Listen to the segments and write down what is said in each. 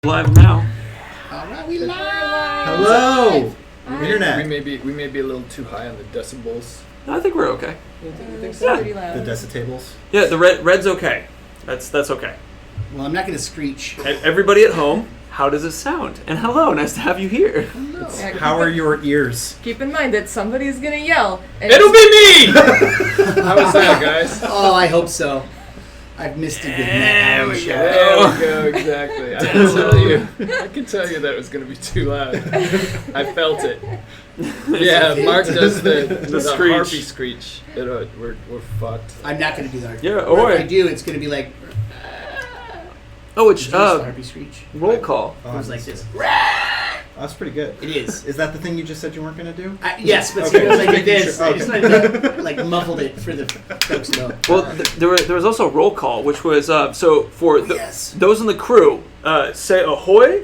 live now. All right, we live. Hello, Hi. internet. We may be a little too high on the decibels. I think we're okay. You think Yeah. pretty loud. The decitables. Yeah, the red's okay. That's okay. Well, I'm not going to screech. Everybody at home, how does it sound? And hello, nice to have you here. Yeah, How are your ears? Keep in mind that somebody's gonna yell. And It'll be me! How was that, guys? Oh, I hope so. I've missed a good There night. we go. There we go, exactly. I can tell you that it was going to be too loud. I felt it. Yeah, Mark does the screech. harpy screech. We're fucked. I'm not going to do that. Yeah, Or if oi. I do, it's going to be like Oh, it's the harpy screech. roll call. Oh, It was like this. That's pretty good. It is. Is that the thing you just said you weren't going to do? Yes, but Okay, it was like just making this. sure. I just wanted to like muffled it for the folks to know. Well, there was also a roll call, which was so for Yes. those in the crew, say ahoy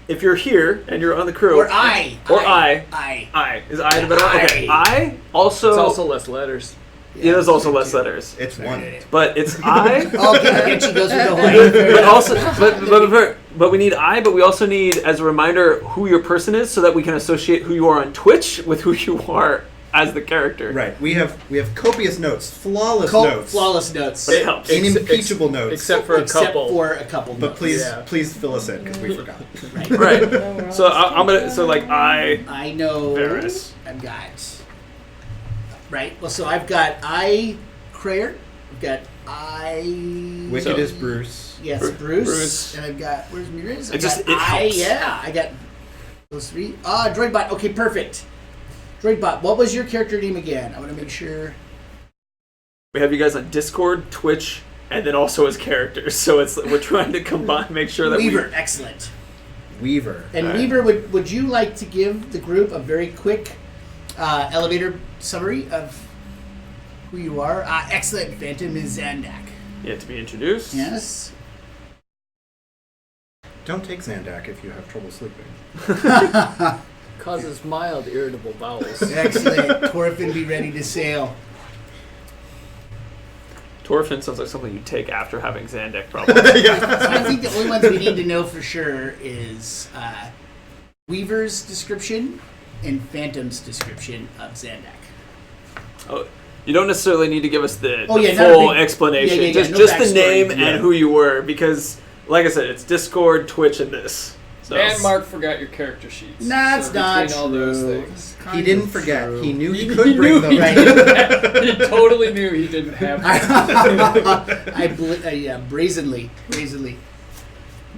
if you're here and you're on the crew. Or I. Or I. I. Is I the better one? Okay. I also. It's also less letters. Yeah, there's also less letters. It's one. But it's I. Okay, and she goes with the Hawaii. But also, but we need I. But we also need, as a reminder, who your person is, so that we can associate who you are on Twitch with who you are as the character. Right. We have copious notes, flawless notes, Flawless notes. But it helps. unimpeachable notes. Except for a couple. For a couple. But please, Yeah. please fill us in because we forgot. Right. Right. No, we're all So just I'm gonna. So like I. I know. Varys. I've got. Right. Well, so I've got I. Crayer. I've got I. Wicked is Bruce. Yes, Bruce. Bruce. And I've got. Where's Muriz? It I. helps. Yeah. I got those three. Droidbot. Okay, perfect. Droidbot. What was your character name again? I want to make sure. We have you guys on Discord, Twitch, and then also as characters. So it's we're trying to combine, make sure that Weaver. Excellent. Weaver. And All right. Weaver, would you like to give the group a very quick elevator summary of who you are? Excellent. Phantom is Zandak. yet to be introduced. Yes. Don't take Zandak if you have trouble sleeping. Causes mild irritable bowels. Excellent. Torfin, be ready to sail. Torfin sounds like something you take after having Zandak problems. So I think the only ones we need to know for sure is Weaver's description and Phantom's description of Zandak. Oh, you don't necessarily need to give us the, Oh, the yeah, not a full big- explanation. yeah, just no just the backstory. name Yeah. and who you were, because, like I said, it's Discord, Twitch, and this. So. And Mark forgot your character sheets. That's so not between all those true. things. He didn't forget. true. He knew he He could knew bring them. he Right. He totally knew he didn't have them. Brazenly.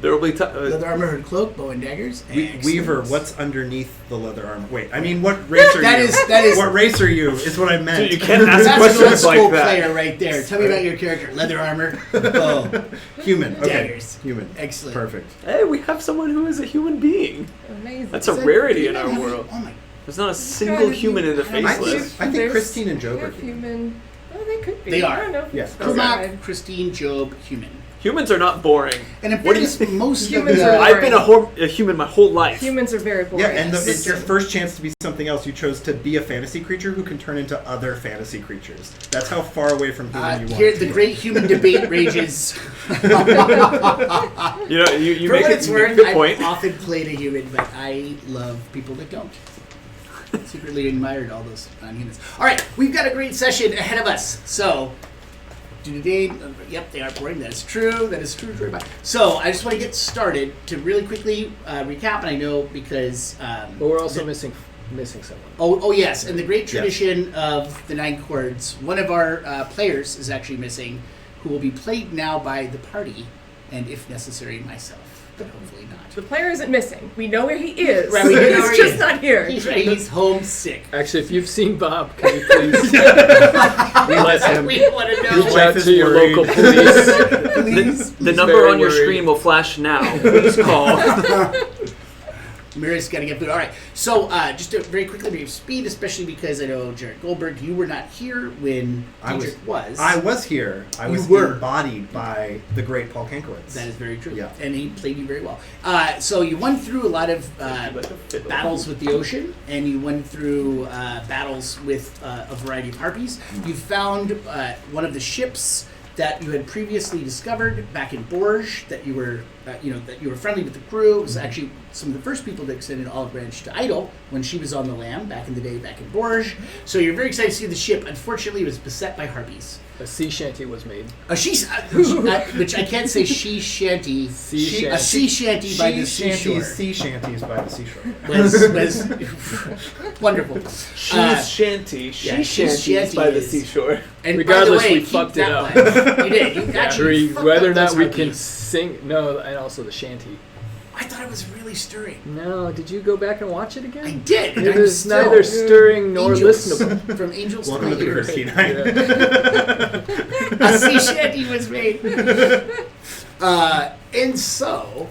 There will be Leather armor, hood, cloak, bow and daggers. Excellent. Weaver, what's underneath the leather armor? Wait, I mean, what race are That you? is- What race are you? Is what I meant. Dude, you can't ask That's questions an old school like that. player right there. Tell me about your character. Leather armor, bow. Human. Okay. Daggers. Human. Excellent. Perfect. Hey, we have someone who is a human being. Amazing. That's a rarity in our Oh world. my. There's not a single human in the I faceless. think Christine and Job are They're human. Oh, they could be. They are. I don't know. if Yes. it's Kumak, outside. Christine, Job, human. Humans are not boring. And in What do you fairness, most of Humans the... are- I've been a human my whole life. Humans are very boring. Yeah, and it's Listen. your first chance to be something else. You chose to be a fantasy creature who can turn into other fantasy creatures. That's how far away from human you want here, to the be. great human debate rages. You know, you For make, what it, it's you make a worth, good I've point. often played a human, but I love people that don't. Secretly admired all those non-humans. All right, we've got a great session ahead of us. So, today, yep, they are boring. That is true. That is true. So, I just want to get started to really quickly recap, and I know because. But we're also missing someone. Oh yes, and the great Yes. tradition of the Nine Chords. One of our players is actually missing, who will be played now by the party, and if necessary, myself, but hopefully not. The player isn't missing. We know where he is. Right, we know where He's he just is. not here. He's right. He's homesick. Actually, if you've seen Bob, can you please let him We want to know. reach wife out is to your worried. local police? Please. The number very on your worried. screen will flash now. Please call. Mira's got to get food. All right. So just to very quickly bring speed, especially because I know Jared Goldberg, you were not here when I was- Diedrich was. I was here. I You was were. embodied by the great Paul Kankowitz. That is very true. Yeah. And he played you very well. So you went through a lot of battles with the ocean, and you went through battles with a variety of harpies. You found one of the ships that you had previously discovered back in Bourges that you were that you were friendly with the crew. It was actually some of the first people to extend an olive branch to Idle when she was on the lam back in the day, back in Borge. So you're very excited to see the ship. Unfortunately, it was beset by harpies. A sea shanty was made. Which I can't say she shanty. Sea shanty. A sea shanty by the seashore. Sea shanties by the seashore. Was wonderful. She's shanty. yeah, She's she's shanties by the shanty is- seashore. And Regardless, by the way, we fucked keep it that up. one. You did. You actually fucked Whether or up not those we can harpies. sing. No, and also the shanty. I thought it was really stirring. No, did you go back and watch it again? I did. and It I'm is still- neither stirring nor Angels. listenable. From Angels Welcome to to the My Ears. Christine. A sea shanty was made. And so,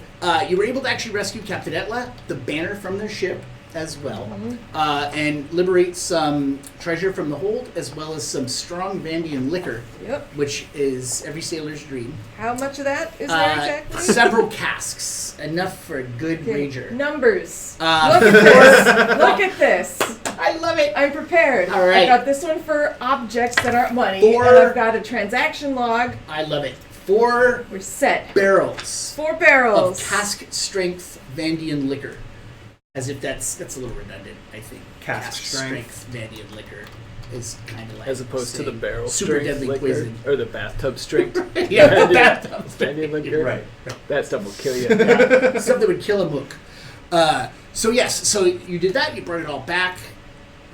you were able to actually rescue Captain Etla, the banner from their ship as well, and liberate some treasure from the hold, as well as some strong Vandian liquor, Yep. which is every sailor's dream. How much of that is there exactly? Several casks, enough for a good Okay, rager. numbers. Look Uh, at this. Look at this. I love it. I'm prepared. All right. I got this one for objects that aren't money, Four- and I've got a transaction log. I love it. 4 We're set. barrels 4 barrels. of cask strength Vandian liquor. As if that's a little redundant, I think. Cask strength. Vandian liquor is kind of like As opposed to the saying barrel super strength deadly liquor. poison. Or the bathtub strength. Yeah, the bathtub Vandian liquor. Right. That stuff will kill you. Yeah, stuff that would kill a mook. So yes, so you did that. You brought it all back,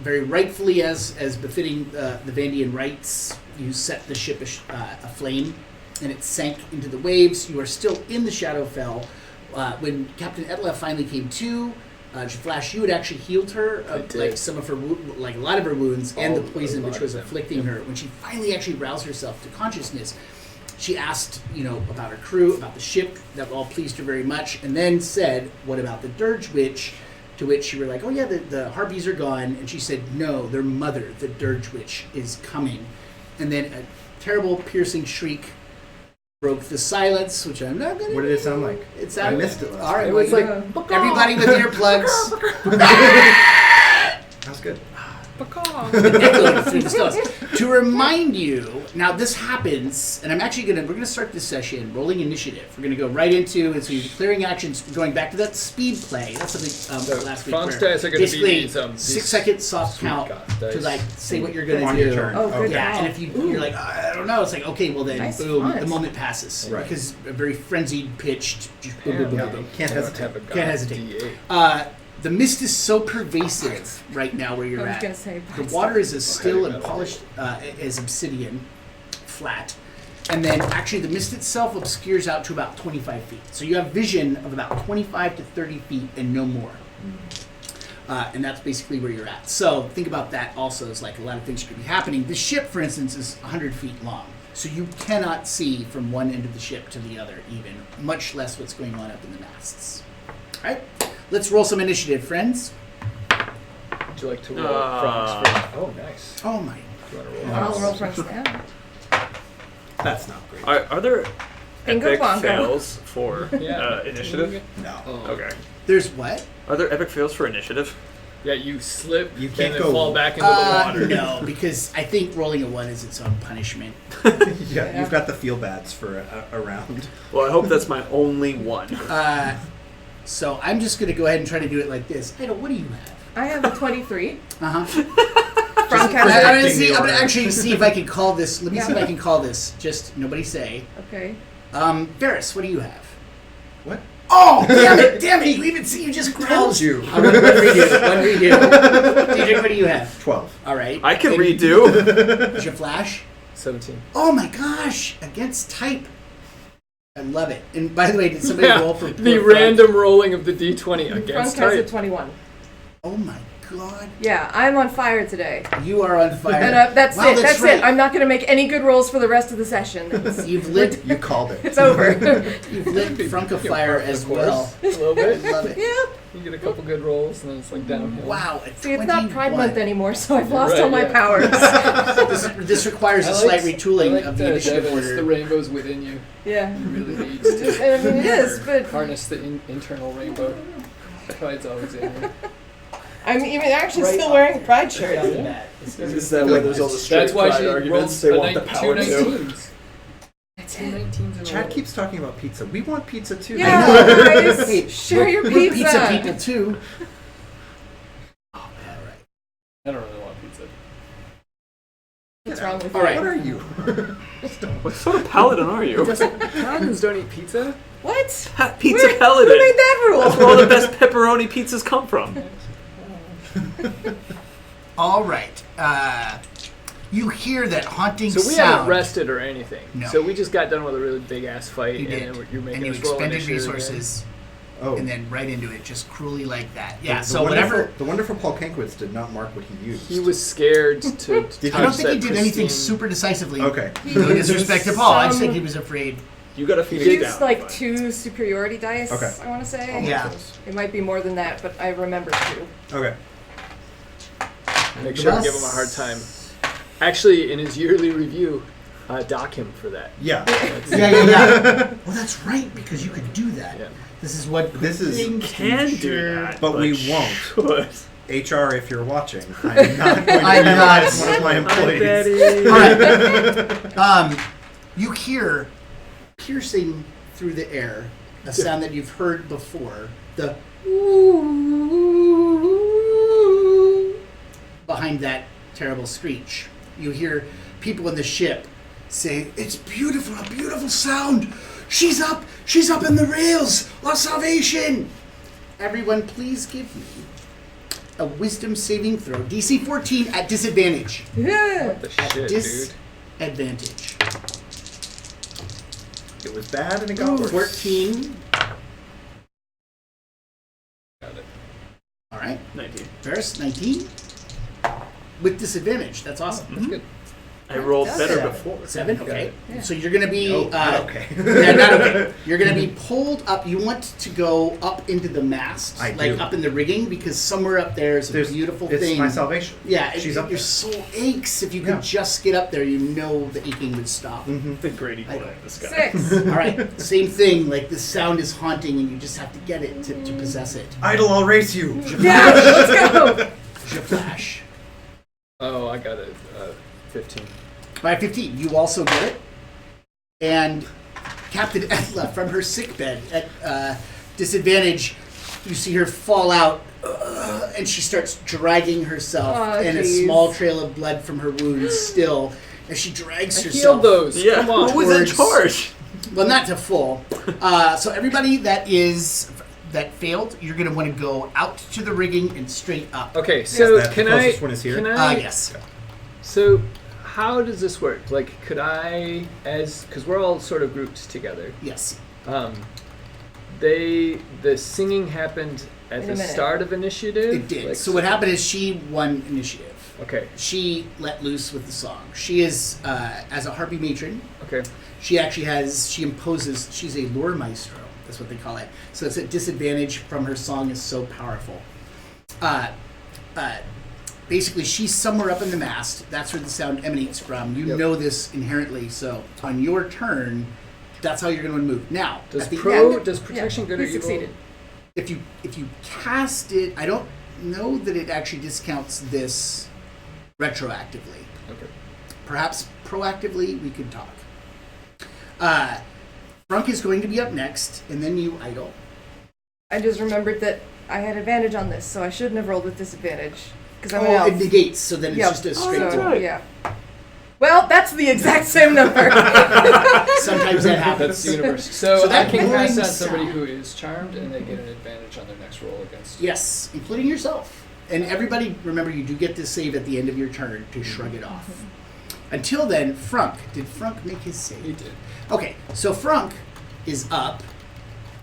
very rightfully as befitting the Vandian rights. You set the ship aflame, and it sank into the waves. You are still in the Shadowfell. When Captain Etla finally came to, Flash, you had actually healed her of did. like some of her, like a lot of her wounds, and the All- poison a lot which of was them. afflicting her. When she finally actually roused herself to consciousness, she asked, about her crew, about the ship. That all pleased her very much, and then said, "What about the Dirge Witch?" To which you were like, "Oh yeah, the harpies are gone." And she said, "No, their mother, the Dirge Witch, is coming." And then a terrible, piercing shriek broke the silence, which I'm not gonna. What did it sound like? It sounded. I missed it last All right, It well, was you- like, everybody with earplugs. That was good. Echoed through the stones. To remind you, now this happens, and we're gonna start this session rolling initiative. We're gonna go right into it's clearing actions, going back to that speed play. That's something So last week. Fonz where dice are gonna be basically these, 6-second soft sweet count goth dice. to like say what you're gonna On do. your turn. Oh, good Yeah, call. and if you're like, I don't know, it's like, okay, well then, Nice boom, font. the moment passes. Right. Because a very frenzied, pitched, just boom, boom, boom, Yeah, boom, boom. can't I don't hesitate. have a Can't hesitate. D8. The mist is so pervasive right now where you're I was at. gonna say, The water is as still and polished as obsidian, flat. And then actually the mist itself obscures out to about 25 feet. So you have vision of about 25 to 30 feet and no more. And that's basically where you're at. So think about that also as like a lot of things could be happening. The ship, for instance, is 100 feet long. So you cannot see from one end of the ship to the other even, much less what's going on up in the masts. All right, let's roll some initiative, friends. Would you like to roll Franz first? Oh, nice. Oh my. Do you want to roll? I'll roll fronts now. That's not great. Are there Bingo epic bongo. fails for Yeah. initiative? No. Okay. There's what? Are there epic fails for initiative? Yeah, you slip You and can't then go- fall back into the water. No, because I think rolling a 1 is its own punishment. Yeah, you've got the feel bads for a round. Well, I hope that's my only one. So I'm just going to go ahead and try to do it like this. Ida, what do you have? I have a 23 Uh-huh. from I'm Captain. going Acting the to order. actually see if I can call this. Let me see if Yeah. I can call this. Just nobody say. Okay. Ferris, what do you have? What? Oh, damn it, damn it. You even see, you just growled. Told you. One redo. DJ, what do you have? 12. All right. I can And redo. Is your flash? 17. Oh my gosh, against type. I love it. And by the way, did somebody roll for the poor random rolling of the D20 Frank against has a type. 21. Oh my god. Yeah, I'm on fire today. You are on fire. And that's Wow, it. That's right. it. I'm not going to make any good rolls for the rest of the session. You've lit You called it. It's over. you've lit Frunk fire as Of course, well. A little I bit. love it. Yeah. You get a couple good rolls, and then it's like downhill. Wow. See, it's not Pride Month anymore, so I've lost Right, all my yeah. powers. This requires a slight retooling of the initiative Devin, order. the rainbows within you. Yeah. It really needs to I mean, it is, but harness the internal rainbow. Pride's always in you. I'm even actually Right still off- wearing a pride right off shirt. the bat. It's Is gonna that be- why there's all the straight That's why pride she arguments? rolled They want the power two too. 19s. That's Two it. 19s in Chad keeps talking about pizza. We want pizza too. Yeah, guys, Hey, share your we're pizza. pizza people too. I don't really want pizza. What's wrong with All you? right. What are you? What sort of paladin are you? Paladins don't eat pizza. What? Pizza Who paladin. made that rule? That's where all the best pepperoni pizzas come from. All right. You hear that haunting So we sound. haven't rested or anything. No. So we just got done with a really big ass fight, You and did. then you're making And you us roll expended initiative resources, Oh, and then right into it, just cruelly like that. Yeah. the So wonderful, whatever. The wonderful Paul Kankowitz did not mark what he used. Again. He was scared to Did I don't touch think he that did anything pristine- super decisively. Okay. No disrespect to Paul. I just Some- think he was afraid. You got to He feed it used down. like but- 2 superiority dice, Okay. I want to say. Almost Yeah. close. It might be more than that, but I remember 2. Okay. Make sure to give him a hard time. Actually, in his yearly review, dock him for that. Yeah. Yeah. Well, that's right, because you could do that. Yeah. This is what This is- things Can do sure. that, But we won't. should. HR, if you're watching, I'm not going to I'm penalize not. one of my employees. All right. You hear piercing through the air a sound that you've heard before. The behind that terrible screech. You hear people in the ship say, "It's beautiful, a beautiful sound. She's up in the rails. La Salvation." Everyone, please give me a wisdom saving throw. DC 14 at disadvantage. Yeah. The shit, dude. Disadvantage. It was bad and it got worse. 14. Got it. All right. 19. Ferris, 19. With disadvantage. That's awesome. That's good. I rolled Does better it? before. 7. Okay. Yeah. So you're going to be... No, not okay. yeah, not okay. You're going to be pulled up. You want to go up into the mast. I like do. up in the rigging, because somewhere up there is a beautiful it's thing. my salvation. Yeah, She's up your there. soul aches. If you could Yeah. just get up there, you know the aching would stop. The Grady Quiet, this guy. 6. All right, same thing. Like the sound is haunting, and you just have to get it to possess it. Idle, I'll race you. Yeah, let's go. Flash. Oh, I got it. 15. By 15, you also get it. And Captain Etla, from her sickbed at disadvantage, you see her fall out, and she starts dragging herself, Oh, and a geez. small trail of blood from her wounds still, as she drags I herself. healed those. Yeah, Come on. who was in Towards- charge? Well, not to full. So everybody that failed, you're going to want to go out to the rigging and straight up. Okay, so Yes, that can the I? closest one is here? Can I? Yes. So, how does this work? Like, could I, because we're all sort of grouped together. Yes. The singing happened at In the a minute. start of initiative. It did. Like, So what happened is she won initiative. Okay. She let loose with the song. She is, as a harpy matron, Okay. she imposes, she's a lore maestro. That's what they call it. So it's at disadvantage from her song is so powerful. Basically, she's somewhere up in the mast. That's where the sound emanates from. You Yep. know this inherently. So on your turn, that's how you're going to move. Now, Does at the end, does protection Yeah, good or he evil? succeeded. if you cast it, I don't know that it actually discounts this retroactively. Okay. Perhaps proactively, we could talk. Frunk is going to be up next, and then you, Idle. I just remembered that I had advantage on this, so I shouldn't have rolled with disadvantage. Because I'm an Oh, elf. it negates, so then it's Yep. just a Oh, straight that's roll. right. Yeah. Well, that's the exact same number. Sometimes that happens. That's the universe. So, So that I can cast rolling on somebody sound- who is charmed, and they get an advantage on their next roll against. Yes, including yourself. And everybody, remember, you do get to save at the end of your turn to shrug it off. Until then, Frunk. Did Frunk make his save? He did. Okay, so Frunk is up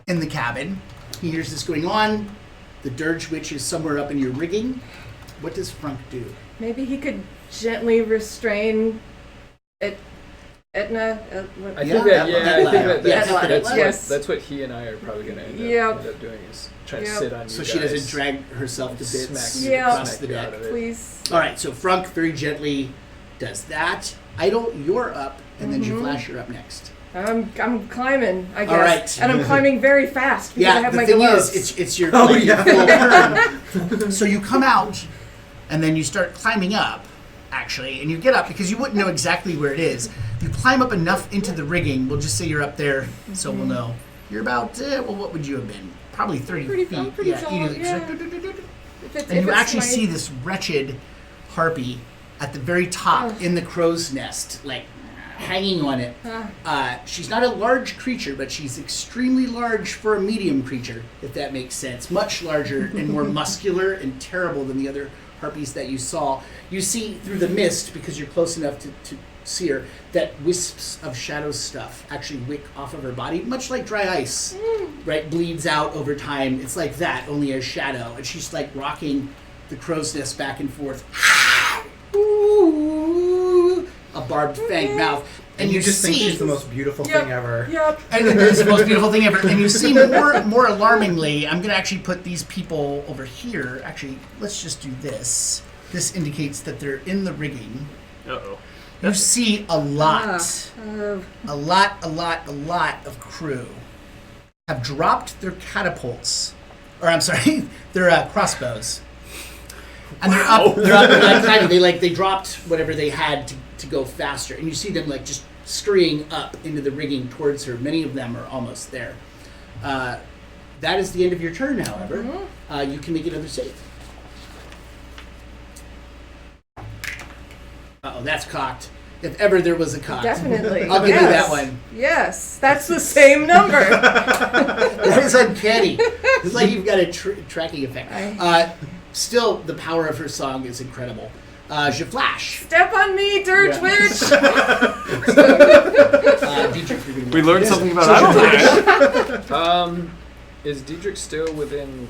in the cabin. He hears this going on. The Dirge Witch is somewhere up in your rigging. What does Frunk do? Maybe he could gently restrain Etna. I Yeah, think that- that. Yeah, that I think level. that. Yes, That's that yes. that's what he and I are probably going to end Yep. up doing is trying to Yep. sit on you So she guys. doesn't drag herself to bits Smack you- Yeah. across smack the you out deck. of it. Please. All right, so Frunk very gently does that. Idle, you're up, and then Mm-hmm. Flash, you're up next. I'm climbing, I guess. All right. And I'm climbing very fast because I Yeah, have the my thing gloves. is, it's your, Oh, your full turn. So you come out, and then you start climbing up actually, and you get up because you wouldn't know exactly where it is. You climb up enough into the rigging. We'll just say you're up there, so we'll know. You're about, what would you have been? Probably 30 feet. Pretty tall, yeah. And you actually see this wretched harpy at the very top in the crow's nest, like hanging on it. She's not a large creature, but she's extremely large for a medium creature, if that makes sense. Much larger and more muscular and terrible than the other harpies that you saw. You see through the mist, because you're close enough to see her, that wisps of shadow stuff actually wick off of her body, much like dry ice, right? Bleeds out over time. It's like that, only a shadow. And she's like rocking the crow's nest back and forth. A barbed fang mouth. And you just think she's the most beautiful thing ever. Yep. And it is the most beautiful thing ever. And you see more alarmingly, I'm going to actually put these people over here. Actually, let's just do this. This indicates that they're in the rigging. Uh-oh. You see a lot of crew have dropped their catapults, or I'm sorry, their crossbows, and they're up they dropped whatever they had to go faster, and you see them like just scurrying up into the rigging towards her. Many of them are almost there. That is the end of your turn, however. You can make another save. Uh-oh, that's cocked. If ever there was a cock. Definitely. I'll give you that one. Yes, that's the same number. That is uncanny. It's like you've got a tracking effect. Still, the power of her song is incredible. Flash. Step on me, Dirge Witch. We learned something about Idle. Is Diedrich still within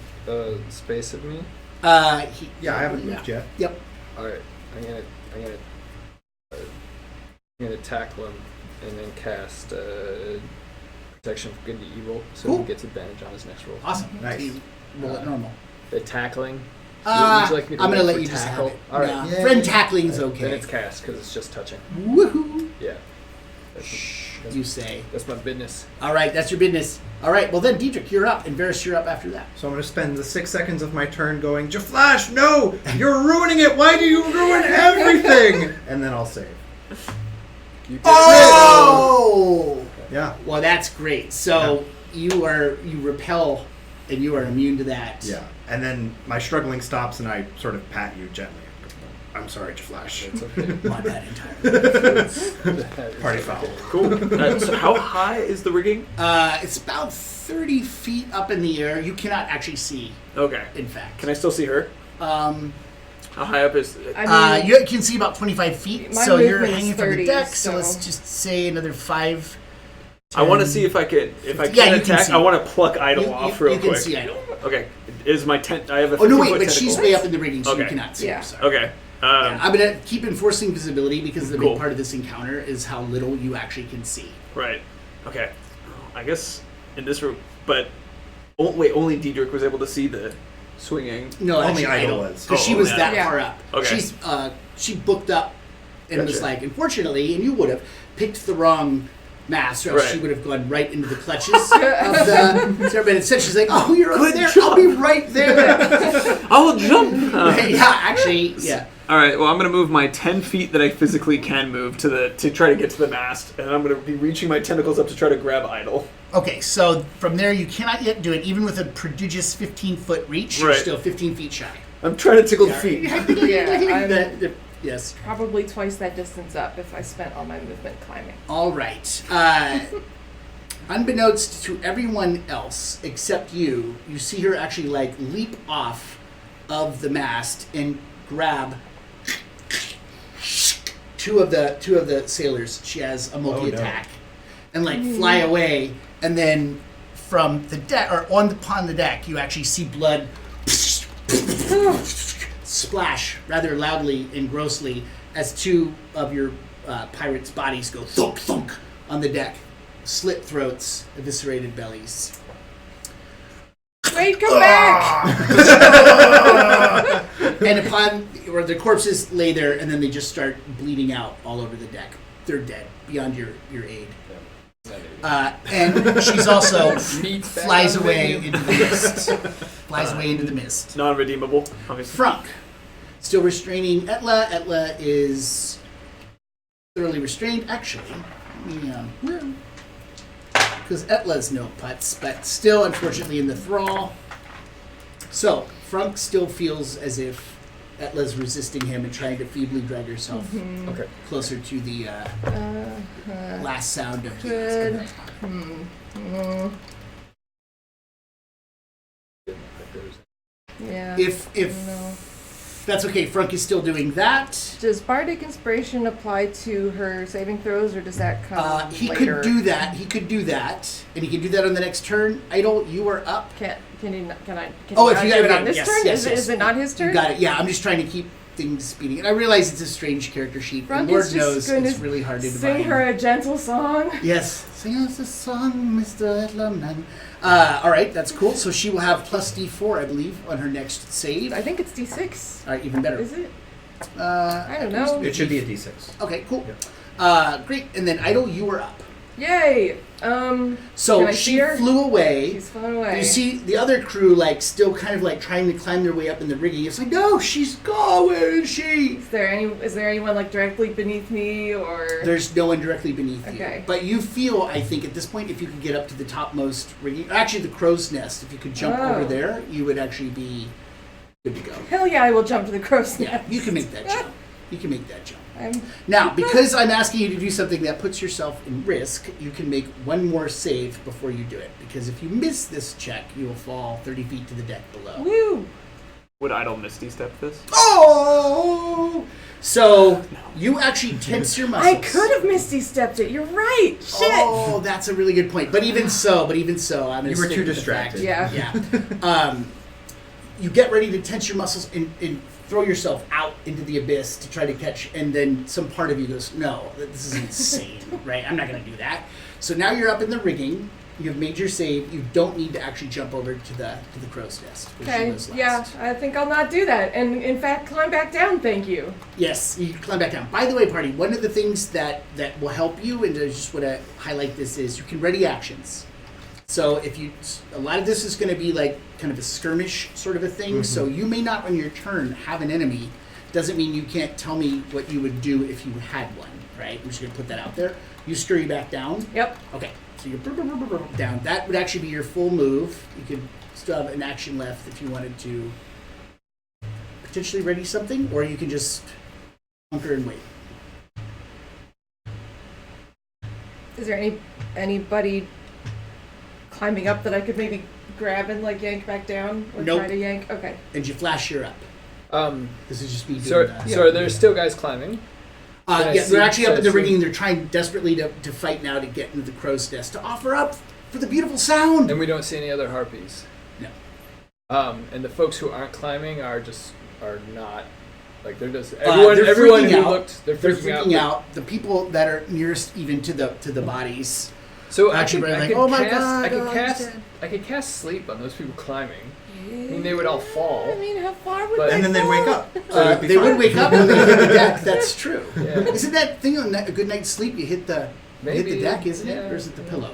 space of me? I haven't moved yet. Yep. All right, I'm gonna tackle him and then cast protection from good to evil, so he gets advantage on his next roll. Awesome. Nice. Roll it normal. The tackling. Would you like me to I'm going to roll let for you just have tackle? it. All right. Yeah. Friend tackling is Then okay. it's cast because it's just touching. Woohoo! Yeah. You say. That's my business. All right, that's your business. All right, well then, Diedrich, you're up, and Varys, you're up after that. So I'm going to spend the 6 seconds of my turn going, Jaflash, no! You're ruining it! Why do you ruin everything? And then I'll save. Oh! Yeah. Well, that's great. So you repel, and you are immune to that. Yeah. And then my struggling stops, and I sort of pat you gently. I'm sorry, Jaflash. It's okay. My bad entirely. Party foul. Cool. So how high is the rigging? It's about 30 feet up in the air. You cannot actually see, Okay. in fact. Can I still see her? How high up is it? I mean, you can see about 25 feet, my so you're movement is hanging from 30, the deck, so so let's just say another 5. I want to see if I can. If I Yeah, can you can attack, see. I want to pluck Idle off real you quick. can see Idle. Okay. Is my tent? I have a. Oh, no, 50-foot wait, but tentacle. she's way up in the rigging, so you Okay. cannot see Yeah. her. Sorry. Okay. I'm going to keep enforcing visibility because the Cool. big part of this encounter is how little you actually can see. Right. Okay. I guess in this room, but only Diedrich was able to see the swinging. No, Only actually Idle Idle was. because she Oh, was yeah. that Yeah. far up. Okay. She booked up and was Gotcha. like, unfortunately, and you would have picked the wrong mass, or else Right. she would have gone right into the clutches of the Sarah. But instead, she's like, "Oh, you're over Good there. job. I'll be right there." I'll jump. Yeah, actually, yeah. All right. Well, I'm gonna move my 10 feet that I physically can move to try to get to the mast, and I'm gonna be reaching my tentacles up to try to grab Idle. Okay, so from there, you cannot yet do it, even with a prodigious 15-foot reach. You're Right. still 15 feet shy. I'm trying to tickle the feet. Yeah, Yes. probably twice that distance up if I spent all my movement climbing. All right. Unbeknownst to everyone else except you, you see her actually like leap off of the mast and grab two of the sailors. She has a multi-attack, and like fly away. And then from the deck or upon the deck, you actually see blood splash rather loudly and grossly as two of your pirates' bodies go thunk thunk on the deck. Slit throats, eviscerated bellies. Wait, come back! And the corpses lay there, and then they just start bleeding out all over the deck. They're dead, beyond your aid. And she's also flies away into the mist. Flies away into the mist. Non-redeemable, obviously. Frunk. Still restraining Etla. Etla is thoroughly restrained. Actually, because Etla's no putz, but still, unfortunately, in the thrall. So, Frunk still feels as if Etla's resisting him and trying to feebly drag herself Okay. closer to the last sound of Good. Yeah. If No. that's okay, Frunk is still doing that. Does Bardic Inspiration apply to her saving throws, or does that come He later? could do that. He could do that, and he can do that on the next turn. Idle, you are up. Can you? Can I? Can Oh, you if not you do have it it, on this yes, turn? yes, Is yes. it not his turn? You got it. Yeah, I'm just trying to keep things speeding. And I realize it's a strange character sheet. Frunk And Lord is just knows going it's to really hard to sing divine. her a gentle song. Yes. Sing us a song, Mr. Etlaman. All right, that's cool. So she will have plus D4, I believe, on her next save. I think it's D6. All right, even better. Is it? I don't know. It should be a D6. Okay, cool. Yeah. Great. And then Idle, you are up. Yay! So Can I she see her? flew away. She's flown away. You see the other crew like still kind of like trying to climb their way up in the rigging. It's like, no, she's gone. Where is she? Is there anyone like directly beneath me, or? There's no one directly beneath Okay. you. But you feel, I think, at this point, if you could get up to the topmost rigging, actually the crow's nest, if you could jump over Oh. there, you would actually be good to go. Hell yeah! I will jump to the crow's Yeah, nest. you can make that jump. You can make that jump. I'm Now, because I'm asking you to do something that puts yourself in risk, you can make one more save before you do it. Because if you miss this check, you will fall 30 feet to the deck below. woo. Would Idle Misty step this? Oh! So, you actually tense your muscles. I could have Misty stepped it. You're right. Shit. Oh, that's a really good point. But even so, I'm going to You were too distracted. Yeah. Yeah. You get ready to tense your muscles and throw yourself out into the abyss to try to catch, and then some part of you goes, no, this is insane, right? I'm not going to do that. So now you're up in the rigging. You've made your save. You don't need to actually jump over to the crow's nest. Which Okay. was last. Yeah, I think I'll not do that, and in fact, climb back down. Thank you. Yes, you can climb back down. By the way, party, one of the things that will help you, and I just want to highlight this, is you can ready actions. So a lot of this is going to be like kind of a skirmish sort of a thing. So you may not on your turn have an enemy. Doesn't mean you can't tell me what you would do if you had one, right? I'm just going to put that out there. You scurry back down. Yep. Okay, so you're down. That would actually be your full move. You could still have an action left if you wanted to potentially ready something, or you can just hunker and wait. Is there anybody climbing up that I could maybe grab and like yank back down, or Nope. try to yank? Okay. And you flash your up. This This is just me doing So, that. so are there still guys climbing? Can I Yeah, see- they're actually up can in I the see? rigging. They're trying desperately to fight now to get into the crow's nest to offer up for the beautiful sound. And we don't see any other harpies. No. And the folks who aren't climbing are not like they're just they're everyone freaking who out. looked they're They're freaking, freaking out. out. The people that are nearest even to the bodies. So Actually, I like, could oh my cast, God, I could oh, cast he's dead. I could cast sleep on those people climbing. I mean, they would all fall. I mean, how far would But- they And then they'd fall? wake up. So it'd be They fine. would wake up when they hit the deck. That's true. Yeah. Isn't that thing on a good night's sleep? You hit the Maybe, deck, isn't yeah. it, or is it the pillow?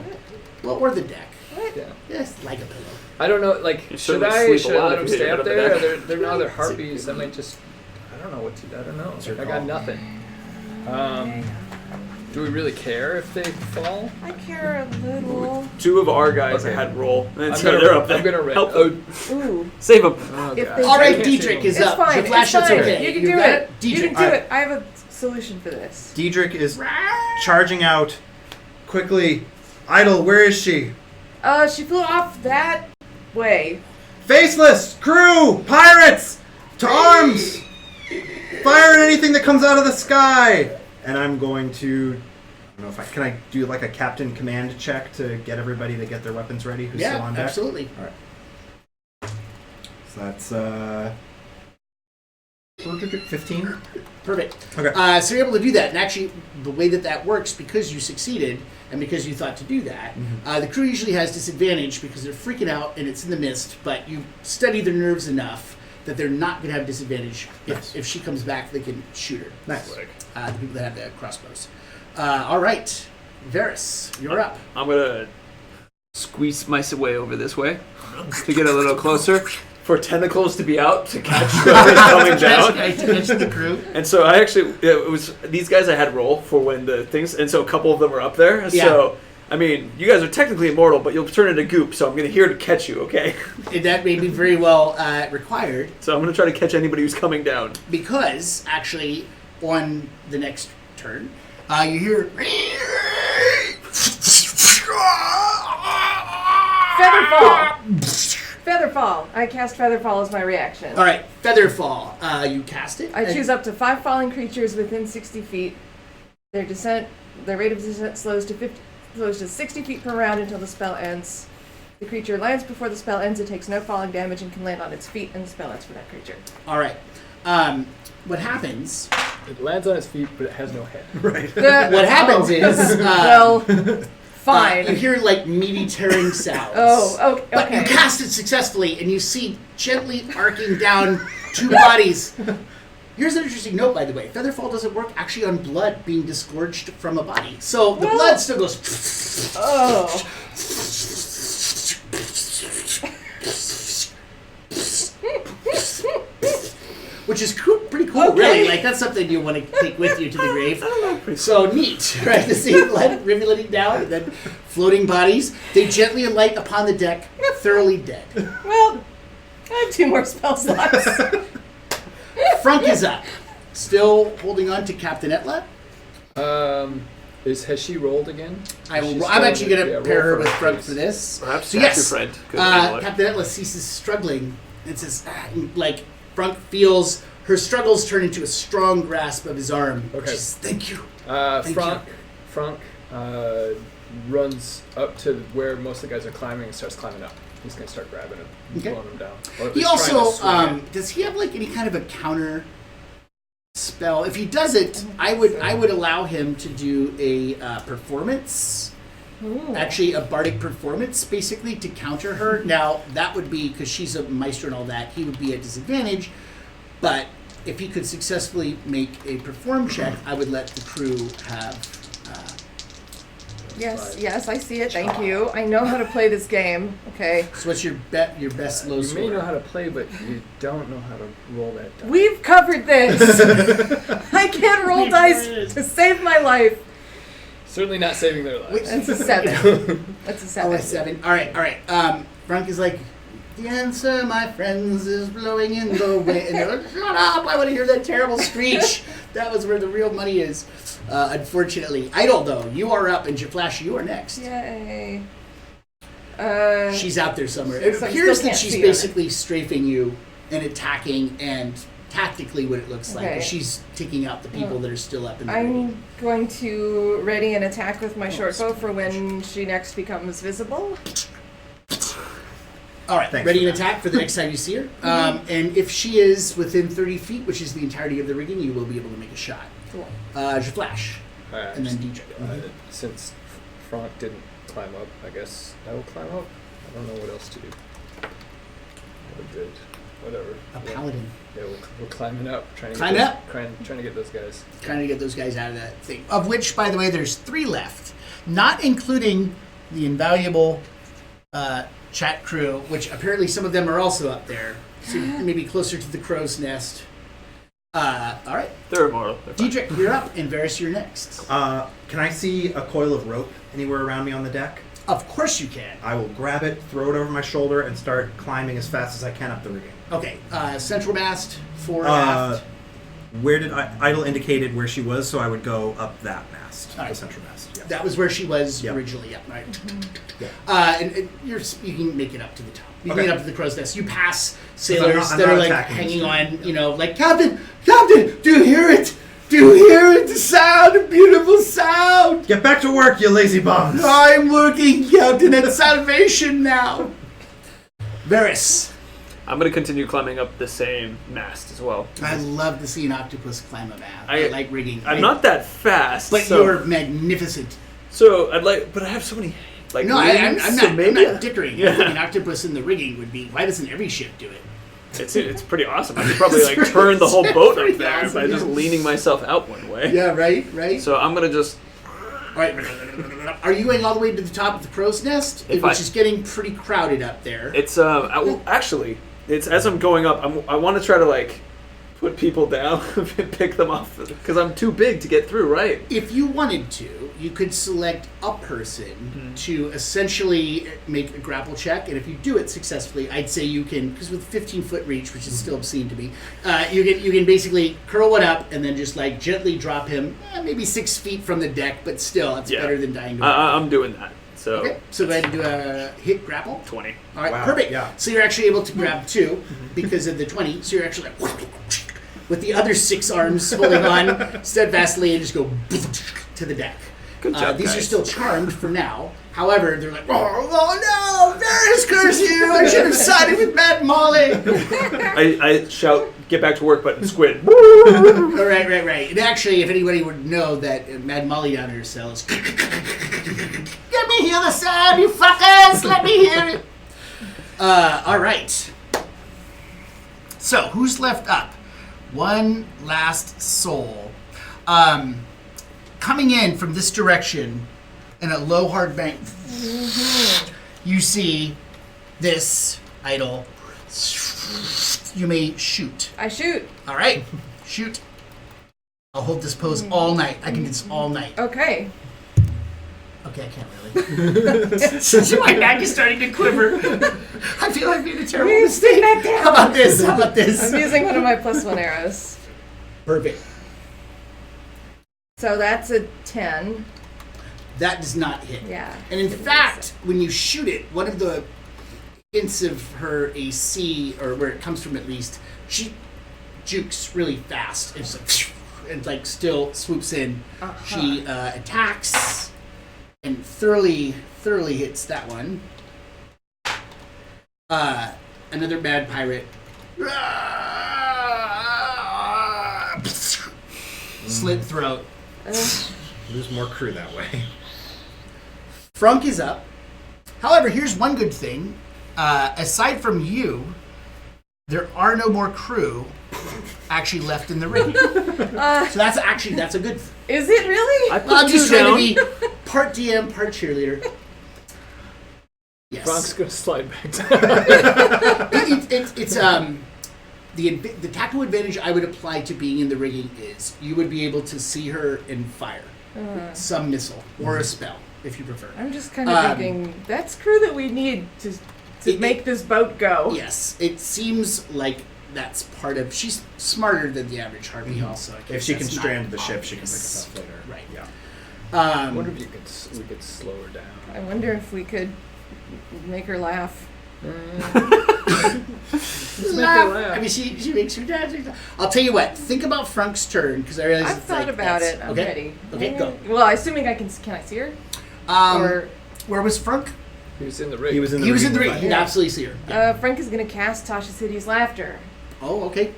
Well, or the deck. What? Yeah. Yes, like a pillow. I don't know. Like, You should certainly I sleep a let lot them if you stay hit up it there? up Are the there no other harpies that might just? I don't know what to. I don't know. your I got call. nothing. Do we really care if they fall? I care a little. Two of our guys Okay. had roll, and I'm so gonna, they're up there. I'm gonna help them. Ooh. Save them. Oh, If God. they- All I right, can't see Diedrich them. is It's up. fine. Your flash, it's that's fine. okay. You can You do got it. You Diedrich. can do Alright. it. I have a solution for this. Diedrich is charging out quickly. Idle, where is she? She flew off that way. Faceless! Crew! Pirates! To arms! Fire at anything that comes out of the sky! And I'm going to... I don't know if can I do like a captain command check to get everybody to get their weapons ready who's still Yeah, on deck? absolutely. So that's 15. Perfect. Okay. So you're able to do that, and actually, the way that works, because you succeeded and because you thought to do that, the crew usually has disadvantage because they're freaking out and it's in the mist. But you study their nerves enough that they're not going to have disadvantage. Nice. If she comes back, they can shoot her. Nice. The people that have the crossbows. All right, Varys, you're up. I'm gonna squeeze my way over this way to get a little closer. for tentacles to be out to catch whoever's coming down. To catch the crew. And so I actually, it was these guys I had roll for when the things, and so a couple of them were up there. Yeah. So, I mean, you guys are technically immortal, but you'll turn into goop, so I'm going to here to catch you, okay? That may be very well required. So I'm going to try to catch anybody who's coming down. Because, actually, on the next turn, you hear... Featherfall! Featherfall. I cast Featherfall as my reaction. All right, Featherfall. You cast it. I choose up to 5 falling creatures within 60 feet. Their rate of descent slows to 60 feet per round until the spell ends. The creature lands before the spell ends. It takes no falling damage and can land on its feet, and the spell ends for that creature. All right. What happens... It lands on its feet, but it has no head. Right. What happens is... well, fine. You hear, like, meaty tearing sounds. Oh, okay. But you cast it successfully, and you see gently arcing down 2 bodies. Here's an interesting note, by the way. Featherfall doesn't work actually on blood being disgorged from a body. So the blood still goes... Oh. Which is pretty cool, Okay. really. Like, that's something you want to take with you to the grave. So neat, right? To see blood rivulating down and then floating bodies. They gently alight upon the deck, thoroughly dead. Well, I have 2 more spell slots. Frunk is up. Still holding on to Captain Etla. Has she rolled again? I'm actually going to pair her with Frunk for this. Perhaps So Jack, yes, your friend, could handle it. Captain Etla ceases struggling and says, like, Frunk feels her struggles turn into a strong grasp of his arm. Okay. She says, thank you. Frank runs up to where most of the guys are climbing and starts climbing up. He's going to start grabbing him, Okay. blowing him down. Or at He least trying to also, swing it. does he have, like, any kind of a counter spell? If he does it, I would allow him to do a performance. Ooh. Actually, a bardic performance, basically, to counter her. Now, that would be, because she's a maestro and all that, he would be at disadvantage. But if he could successfully make a perform check, I would let the crew have... Yes, I see it. Thank you. I know how to play this game. Okay. So what's your best low You score? may know how to play, but you don't know how to roll that die. We've covered this. I can't roll dice to save my life. Certainly not saving their lives. That's a 7. That's a 7. Oh, a 7. All right. Frank is like, the answer, my friends, is blowing in the wind. And they're like, shut up! I want to hear that terrible screech. That was where the real money is. Unfortunately, Idle though, you are up, and Jaflash, you are next. Yay. She's out there somewhere. It So I appears still that can't she's see her. basically strafing you and attacking, and tactically, what it looks like Okay. is she's taking out the people that are still up in the I'm going to ready an attack with my short bow for when she next becomes visible. All right, Thanks ready for an that. attack for the next time you see her. And if she is within 30 feet, which is the entirety of the rigging, you will be able to make a shot. Cool. Jaflash, Alright, and then DJ. since Frank didn't climb up, I guess I will climb up. I don't know what else to do. We're good. Whatever. A paladin. Yeah, we're climbing up. Trying to Climb get up. Trying to get those guys. Trying to get those guys out of that thing. Of which, by the way, there's 3 left. Not including the invaluable chat crew, which apparently some of them are also up there. So maybe closer to the crow's nest. All right. They're immortal. They're fine. Diedrich, you're up, and Varys, you're next. Can I see a coil of rope anywhere around me on the deck? Of course you can. I will grab it, throw it over my shoulder, and start climbing as fast as I can up the rigging. Okay, central mast, fore, aft. Where did Idle indicated where she was, so I would go up that mast, All right. the central mast. Yes. That was where she was Yep. originally. Yep, right. Yeah. And you can make it up to the top. You Okay. can get up to the crow's nest. You pass I'm sailors not that are like attacking hanging this on, time. you know, like, Captain, do you hear it? Do you hear it? The sound, a beautiful sound. Get back to work, you lazy bums! I'm working, Captain, at salvation now. Varys, I'm going to continue climbing up the same mast as well. I love to see an octopus climb a mast. I I- like rigging. I'm not that fast, But so, you're magnificent. so I'd like, but I have so many like. No, I'm wings, so not. I'm maybe not dickering. Yeah. I think an octopus in the rigging would be. Why doesn't every ship do it? It's pretty awesome. I could probably like It's turn the whole pretty- boat pretty up there awesome, by just yeah. leaning myself out one way. Yeah, right. So I'm gonna just. All right. Are you going all the way to the top of the crow's nest, If which I- is getting pretty crowded up there? It's well, actually, it's as I'm going up. I want to try to like put people down and pick them off because I'm too big to get through. Right. If you wanted to, you could select a person to essentially make a grapple check, and if you do it successfully, I'd say you can, because with 15-foot reach, which is still obscene to me, you can basically curl one up and then just like gently drop him, maybe 6 feet from the deck, but still, it's better than dying to I'm doing that. So okay, so go ahead and do a hit grapple. 20. All right, Wow, perfect. yeah. So you're actually able to grab 2 because of the 20. So you're actually like with the other 6 arms holding on steadfastly and just go to the deck. Good job, these are guys. still charmed for now. However, they're like, oh no, Varys, curse you! I should have sided with Mad Molly. I shout, get back to work, but squid. Right. And actually, if anybody would know that Mad Molly down in her cells, let me hear the sound, you fuckers! Let me hear it. All right. So, who's left up? One last soul. Coming in from this direction in a low hard bank, you see this idol. You may shoot. I shoot. All right, shoot. I'll hold this pose all night. I can do this all night. Okay. Okay, I can't really. My back is starting to quiver. I feel like I made a terrible mistake. How about this? I'm using one of my +1 arrows. Perfect. So that's a 10. That does not hit. Yeah. And in fact, when you shoot it, one of the hints of her AC, or where it comes from at least, she jukes really fast. It's like, and like still swoops in. She attacks and thoroughly hits that one. Another bad pirate. Slit throat. Lose more crew that way. Frunk is up. However, here's one good thing. Aside from you, there are no more crew actually left in the ring. So that's a good thing. Is it really? I put I'm just 2 trying down. to be part DM, part cheerleader. Yes. Brock's gonna slide back down. It's the tactical advantage I would apply to being in the rigging is you would be able to see her and fire some missile or a spell if you prefer. I'm just kind of thinking that's crew that we need to make this boat go. Yes, it seems like that's part of. She's smarter than the average Harpy. Also, I If guess she can that's not strand the ship, she can pick obvious. us up later. Right. Yeah. I wonder if we could slow her down. I wonder if we could make her laugh. Let's make her laugh. I mean, she makes her dad. I'll tell you what. Think about Frunk's turn because I realize I've it's thought like, about that's- it. I'm okay. ready. Okay, go. Well, assuming can I see her? Or Where was Frunk? He was in the rig. He was in the He was in the ring. fight. You'd absolutely see her. Frank is going to cast Tasha City's Laughter. Oh, okay.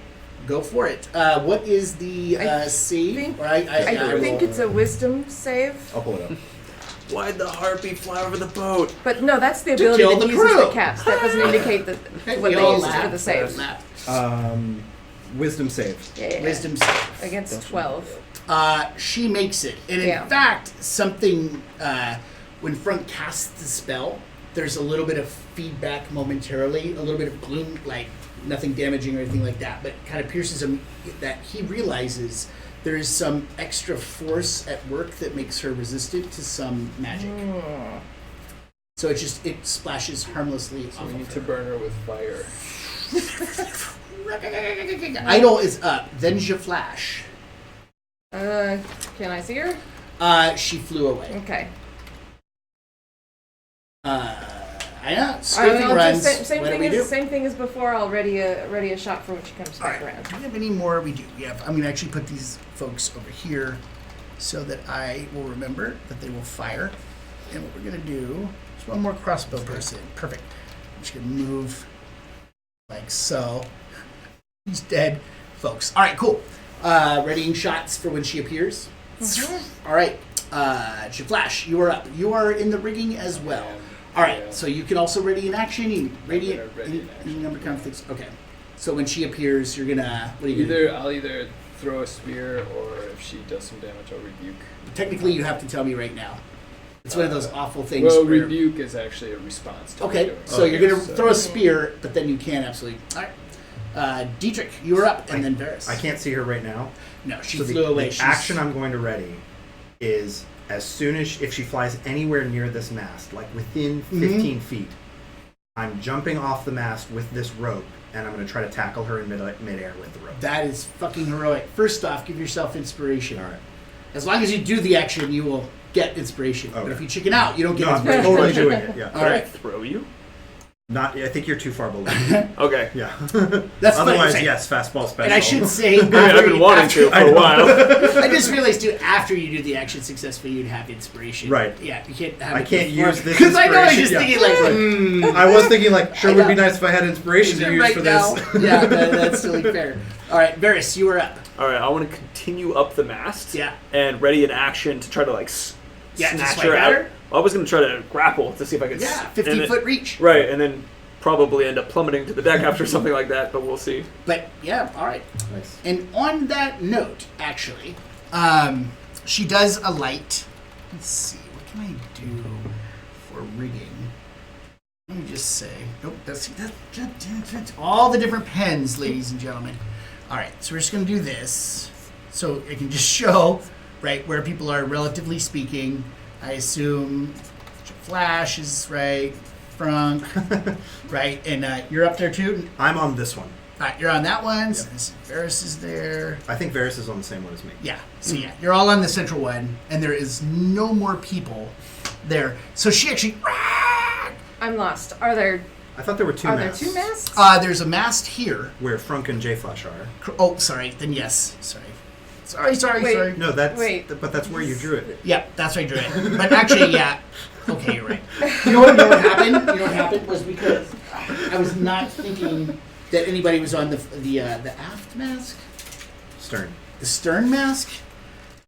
Go for it. What is the I save? think- Or I roll. think it's a wisdom save. I'll pull it up. Why'd the harpy fly over the boat? But no, that's the ability kill that the he uses crew. to cast. That doesn't indicate that Okay, what we they all use laugh. for the save. Laugh. Wisdom save. Yeah. Wisdom save. Against 12. She makes it. And in fact, something, when Frunk casts the spell, there's a little bit of feedback momentarily, a little bit of gloom, like nothing damaging or anything like that, but kind of pierces him that he realizes there is some extra force at work that makes her resistant to some magic. So it splashes harmlessly So off we of need her. to burn her with fire. Idol is up. Then je flash. Can I see her? She flew away. Okay. I know. Scraping runs. Same What do we do? same thing as before. I'll ready a shot for when she comes All back right. around. Do we have any more? We do. We have. I'm going to actually put these folks over here so that I will remember that they will fire. And what we're going to do is one more crossbow person. Perfect. I'm just going to move like so. He's dead, folks. All right, cool. Readying shots for when she appears. All right. Flash, you are up. You are in the rigging as well. All right, so you can also ready in action. You ready any number of conflicts. Okay, so when she appears, you're gonna. What are you gonna do? I'll either throw a spear, or if she does some damage, I'll rebuke. Technically, you have to tell me right now. It's one of those awful things. Well, where, rebuke is actually a response to okay, what you're so doing. you're going to throw a spear, but then you can absolutely. All right. Dietrich, you were up, and then Varys. I can't see her right now. No, she So flew away. the action I'm going to ready is as soon as if she flies anywhere near this mast, like within 15 feet, I'm jumping off the mast with this rope, and I'm going to try to tackle her in midair with the rope. That is fucking heroic. First off, give yourself inspiration. All right. As long as you do the action, you will get inspiration. But Okay. if you chicken out, you don't get No, I'm inspiration. totally doing it. Yeah. All Can I right. throw you? Not. I think you're too far below. Okay. Yeah. That's Otherwise, what I'm yes, fastball special. And I should say, I mean, I've been wanting to for a while. I just realized too. After you do the action successfully, you'd have inspiration. Right. Yeah, you can't. Have I it can't before. use this because I know. I was just inspiration, thinking like, I was thinking like, sure, I would be know. nice if I had inspiration to use right for now. this. Yeah, that's totally fair. All right, Varys, you were up. All right, I want to continue up the mast. Yeah. And ready in action to try to like Yeah, to snatch swipe her at out. her? Well, I was going to try to grapple to see if I could. Yeah, and 15-foot reach. Right, and then probably end up plummeting to the deck after something like that, but we'll see. But yeah, all right. Nice. And on that note, actually, she does alight. Let's see, what can I do for rigging? Let me just say, nope, that's all the different pens, ladies and gentlemen. All right, so we're just going to do this, so it can just show, right, where people are relatively speaking. I assume Flash is right, Frunk, right, and you're up there too. I'm on this one. All right, you're on that one. Yep. So Varys is there. I think Varys is on the same one as me. Yeah. So yeah, you're all on the central one, and there is no more people there. So she actually. I'm lost. Are there I thought there were two are there masts. two masts? There's a mast here. Where Frunk and J-Flash are. Oh, sorry. Then yes. Sorry. Wait. Sorry. No, that's. Wait. But that's where you drew it. Yeah, that's right, Drew. But actually, yeah. Okay, you're right. You know what happened? You know what happened was because I was not thinking that anybody was on the aft mask, Stern. the stern mask.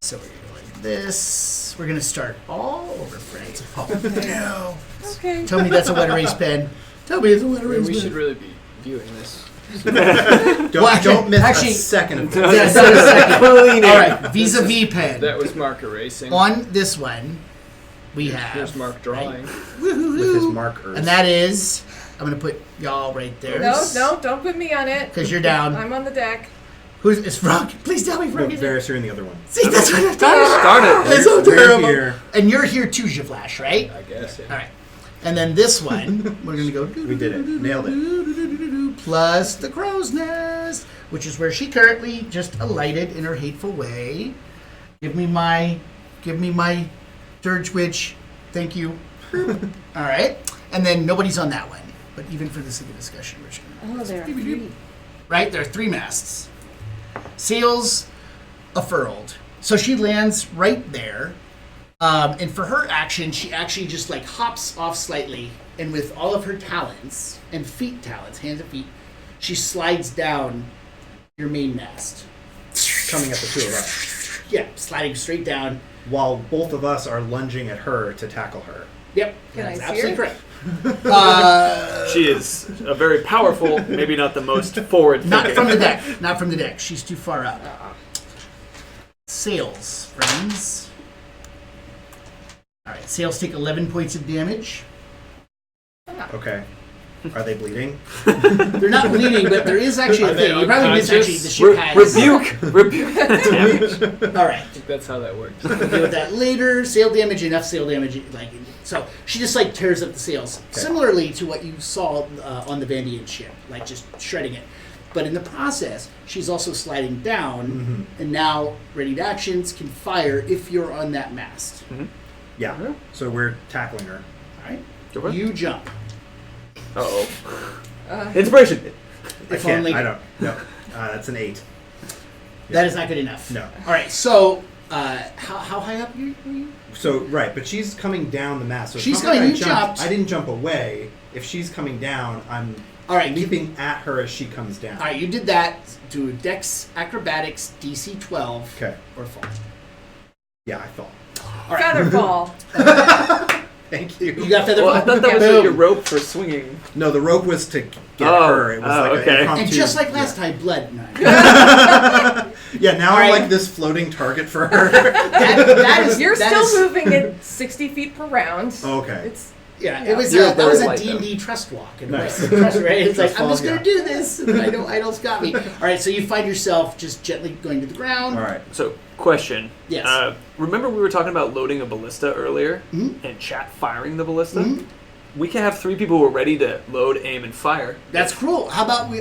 So we're gonna go like this. We're gonna start all over, friends. Oh no! Okay. Tell me that's a wet erase pen. Tell me it's a wet erase We pen. should really be viewing this. Don't miss actually- a second of No, this. Yeah, so a second. Clean All it. right, vis-a-vis pen. That was Mark erasing. On this one, we have. Here's Mark drawing. With his markers. And that is, I'm gonna put y'all right there. No, don't put me on it. Because you're down. I'm on the deck. Who's is Frank? Please tell me No, Frank is there. Varys, you're in the other one. See, that's what I'm Start it. That's so We're terrible. here. And you're here too, Flash, right? I guess. Yeah. All right. And then this one, we're gonna go. We did it. Nailed it. Plus the crow's nest, which is where she currently just alighted in her hateful way. Give me my Dirge Witch. Thank you. All right. And then nobody's on that one. But even for the sake of discussion, we're just gonna. Oh, there are three. Right? There are three masts. Sails unfurled. So she lands right there. And for her action, she actually just like hops off slightly. And with all of her talons and feet talons, hands and feet, she slides down your main mast. Coming at the two of us. Yeah, sliding straight down. While both of us are lunging at her to tackle her. Yep. Can that's I see absolutely her? correct. She is a very powerful, maybe not the most forward Not thinking. from the deck. Not from the deck. She's too far up. Sails, friends. Alright, sails take 11 points of damage. Okay. Are they bleeding? They're not bleeding, but there is actually a Are they thing. You probably missed actually unconscious? the ship has. Rebuke damage. Alright. I think that's how that works. We'll deal with that later. Sail damage, enough sail damage. Like so, she just like tears up the sails, similarly to what you saw on the Vandian ship, like just shredding it. But in the process, she's also sliding down, and now ready to actions can fire if you're on that mast. Yeah. So we're tackling her. All right, Go ahead. you jump. Uh-oh. Inspiration. I If can't. only I don't. No. That's an 8. that is not good enough. No. All right, so how high up are you? So right, but she's coming down the mast. So it's She's not like coming- I you jumped. jumped. I didn't jump away. If she's coming down, I'm All right, leaping at her as she comes down. All right, you did that. Do Dex Acrobatics DC 12 Okay. or fall. Yeah, I thought. All right, Featherfall. Thank you. you got feather Well, I fall? thought that was Boom. like your rope for swinging. No, the rope was to get Oh. her. It was Oh, like okay. an impromptu. And just like last time, blood. No. Yeah, now All I'm right. like this floating target for her. That is, You're that still is- moving at 60 feet per round. Okay. It's Yeah, Yeah. it was You're that was very a light, D&D trust walk. In Nice. a way. Trust, right? It's like, Trust I'm just fall, going to do this. And idol's got me. All right, so you find yourself just gently going to the ground. All right. So, question. Yes. Remember we were talking about loading a ballista earlier Mhm. and chat firing the ballista? Mhm. We can have 3 people who are ready to load, aim, and fire. That's cool. How about we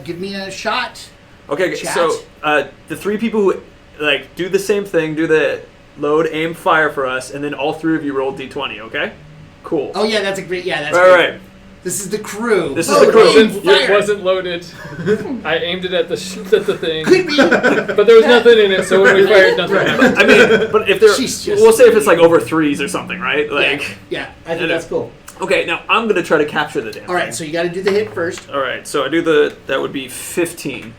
give me a shot? Okay, Chat. so the 3 people who like do the same thing, do the load, aim, fire for us, and then all 3 of you roll d20. Okay, cool. Oh yeah, that's a great. Yeah, that's all great. right. This is the crew. This is Load, the crew. aim, It fire. wasn't loaded. I aimed it at the thing, Could be. but there was nothing in it. So when we fired, nothing happened. I mean, but if they're, She's just- we'll say if it's like over 3s or something, right? Like, Yeah, I think that's cool. okay, now I'm gonna try to capture the damn All right, thing. so you got to do the hit first. All right, so I do that would be 15.